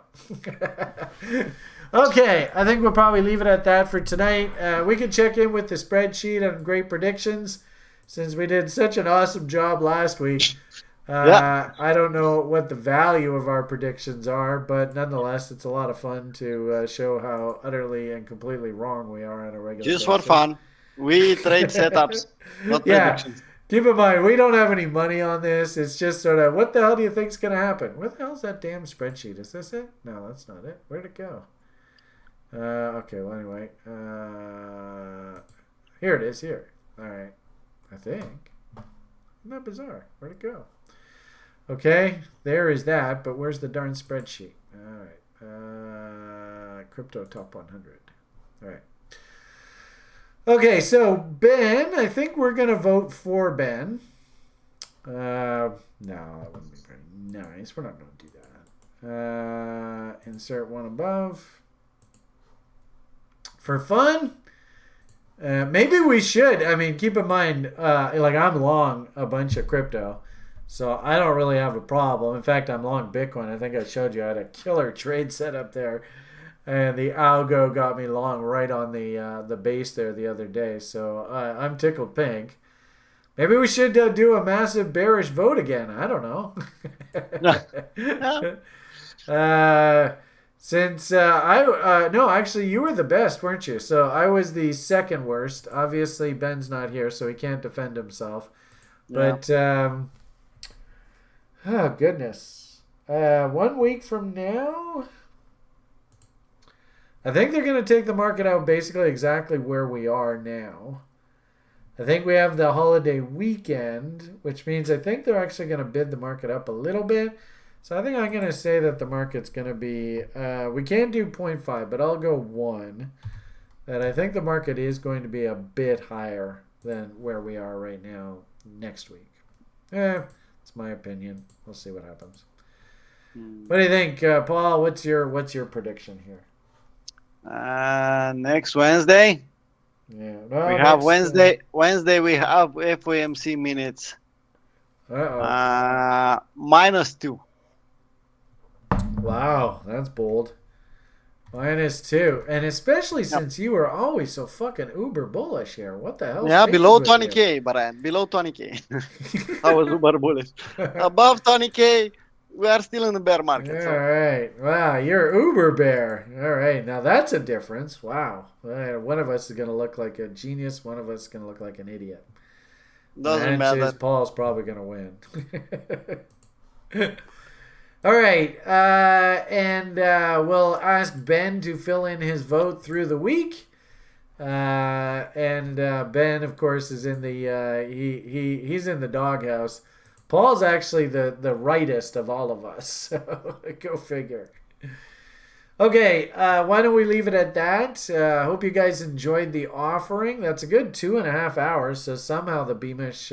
Okay, I think we'll probably leave it at that for tonight. We can check in with the spreadsheet on great predictions since we did such an awesome job last week. Yeah. I don't know what the value of our predictions are, but nonetheless, it's a lot of fun to show how utterly and completely wrong we are on a regular Just for basis. fun. We trade setups, not Yeah. predictions. Keep in mind, we don't have any money on this. It's just sort of, what the hell do you think's going to happen? Where the hell's that damn spreadsheet? Is this it? No, that's not it. Where'd it go? Okay, well, anyway. Here it is, here. All right. I think. Isn't that bizarre? Where'd it go? Okay, there is that, but where's the darn spreadsheet? All right. Crypto top 100. All right. Okay, so Ben, I think we're going to vote for Ben. No, that wouldn't be very nice. We're not going to do that. Insert one above. For fun? Maybe we should. I mean, keep in mind, like I'm long a bunch of crypto, so I don't really have a problem. In fact, I'm long Bitcoin. I think I showed you I had a killer trade set up there, and the algo got me long right on the base there the other day. So I'm tickled pink. Maybe we should do a massive bearish vote again. I don't know. Since no, actually, you were the best, weren't you? So I was the second worst. Obviously, Ben's not here, so he can't defend himself. Yeah. But oh goodness, 1 week from now, I think they're going to take the market out basically exactly where we are now. I think we have the holiday weekend, which means I think they're actually going to bid the market up a little bit. So I think I'm going to say that the market's going to be, we can't do 0.5, but I'll go 1. That I think the market is going to be a bit higher than where we are right now next week. It's my opinion. We'll see what happens. What do you think, Paul? What's your prediction here? Next Wednesday. Yeah, We have Wednesday. Wednesday we have FOMC minutes. -2. Wow, that's bold. -2, and especially since you were always so fucking uber bullish here. What the hell? Yeah, below 20K, Brian. Below 20K. I was uber bullish. Above 20K, we are still in the bear market. All right. Wow, you're uber bear. All right, now that's a difference. Wow. One of us is going to look like a genius. One of us is going to look like an idiot. Doesn't matter. Paul's probably going to win. All right, and we'll ask Ben to fill in his vote through the week. And Ben, of course, is in the he's in the doghouse. Paul's actually the rightest of all of us, so go figure. Okay, why don't we leave it at that? I hope you guys enjoyed the offering. That's a good 2.5 hours, so somehow the Beamish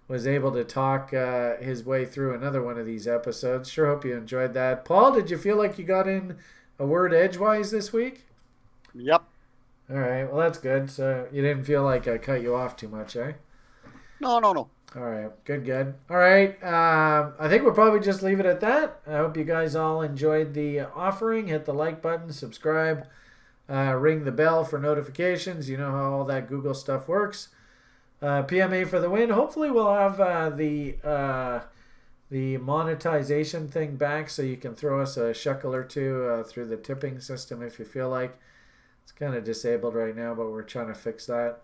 was able to talk his way through another one of these episodes. Sure hope you enjoyed that. Paul, did you feel like you got in a word edgewise this week? Yep. All right, well, that's good. So you didn't feel like I cut you off too much, eh? No. All right, good. All right, I think we'll probably just leave it at that. I hope you guys all enjoyed the offering. Hit the like button, subscribe, ring the bell for notifications. You know how all that Google stuff works. PMA for the win. Hopefully we'll have the monetization thing back so you can throw us a shekel or two through the tipping system if you feel like. It's kind of disabled right now, but we're trying to fix that.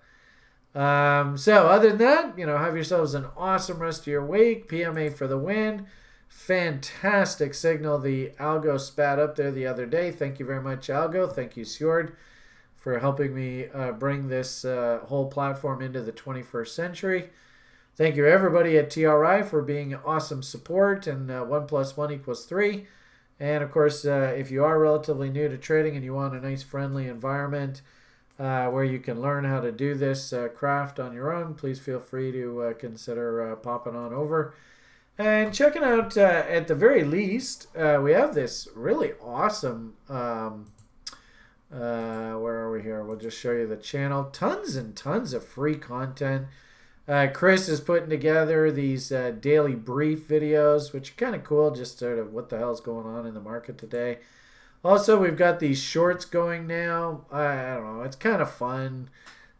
So other than that, have yourselves an awesome rest of your week. PMA for the win. Fantastic signal the algo spat up there the other day. Thank you very much, algo. Thank you, Sjord, for helping me bring this whole platform into the 21st century. Thank you, everybody at TRI, for being awesome support, and 1 + 1 = 3. And, of course, if you are relatively new to trading and you want a nice, friendly environment where you can learn how to do this craft on your own, please feel free to consider popping on over. And checking out, at the very least, we have this really awesome... where are we here? We'll just show you the channel. Tons and tons of free content. Chris is putting together these daily brief videos, which are kind of cool, just sort of what the hell's going on in the market today. Also, we've got these shorts going now. I don't know. It's kind of fun.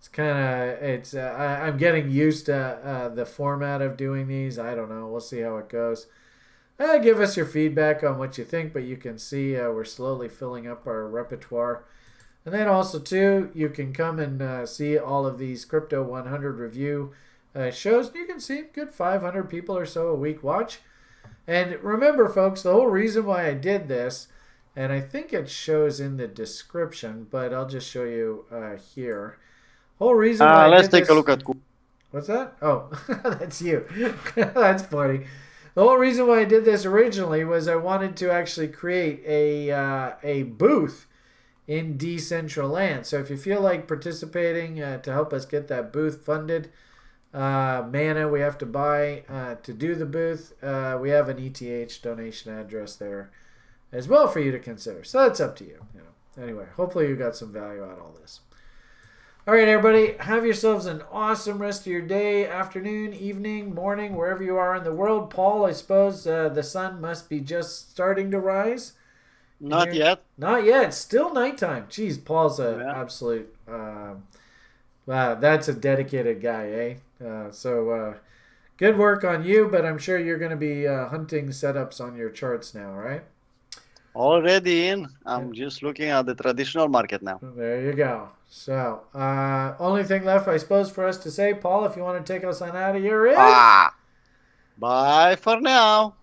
It's kind of I'm getting used to the format of doing these. I don't know. We'll see how it goes. Give us your feedback on what you think, but you can see we're slowly filling up our repertoire. And then also, too, you can come and see all of these Crypto 100 review shows. You can see good 500 people or so a week watch. And remember, folks, the whole reason why I did this, and I think it shows in the description, but I'll just show you here. Whole reason why let's I did take a look at. What's that? Oh, that's you. That's funny. The whole reason why I did this originally was I wanted to actually create a booth in Decentraland. So if you feel like participating to help us get that booth funded, mana we have to buy to do the booth, we have an ETH donation address there as well for you to consider. So that's up to you. Anyway, hopefully you got some value out of all this. All right, everybody, have yourselves an awesome rest of your day, afternoon, evening, morning, wherever you are in the world. Paul, I suppose the sun must be just starting to rise. Not yet. Not yet. Still nighttime. Jeez, Paul's an absolute... wow, that's a dedicated guy, eh? So good work on you, but I'm sure you're going to be hunting setups on your charts now, right? Already in. I'm just looking at the traditional market now. There you go. So, only thing left, I suppose, for us to say, Paul, if you want to take us on out of here is... Bye for now.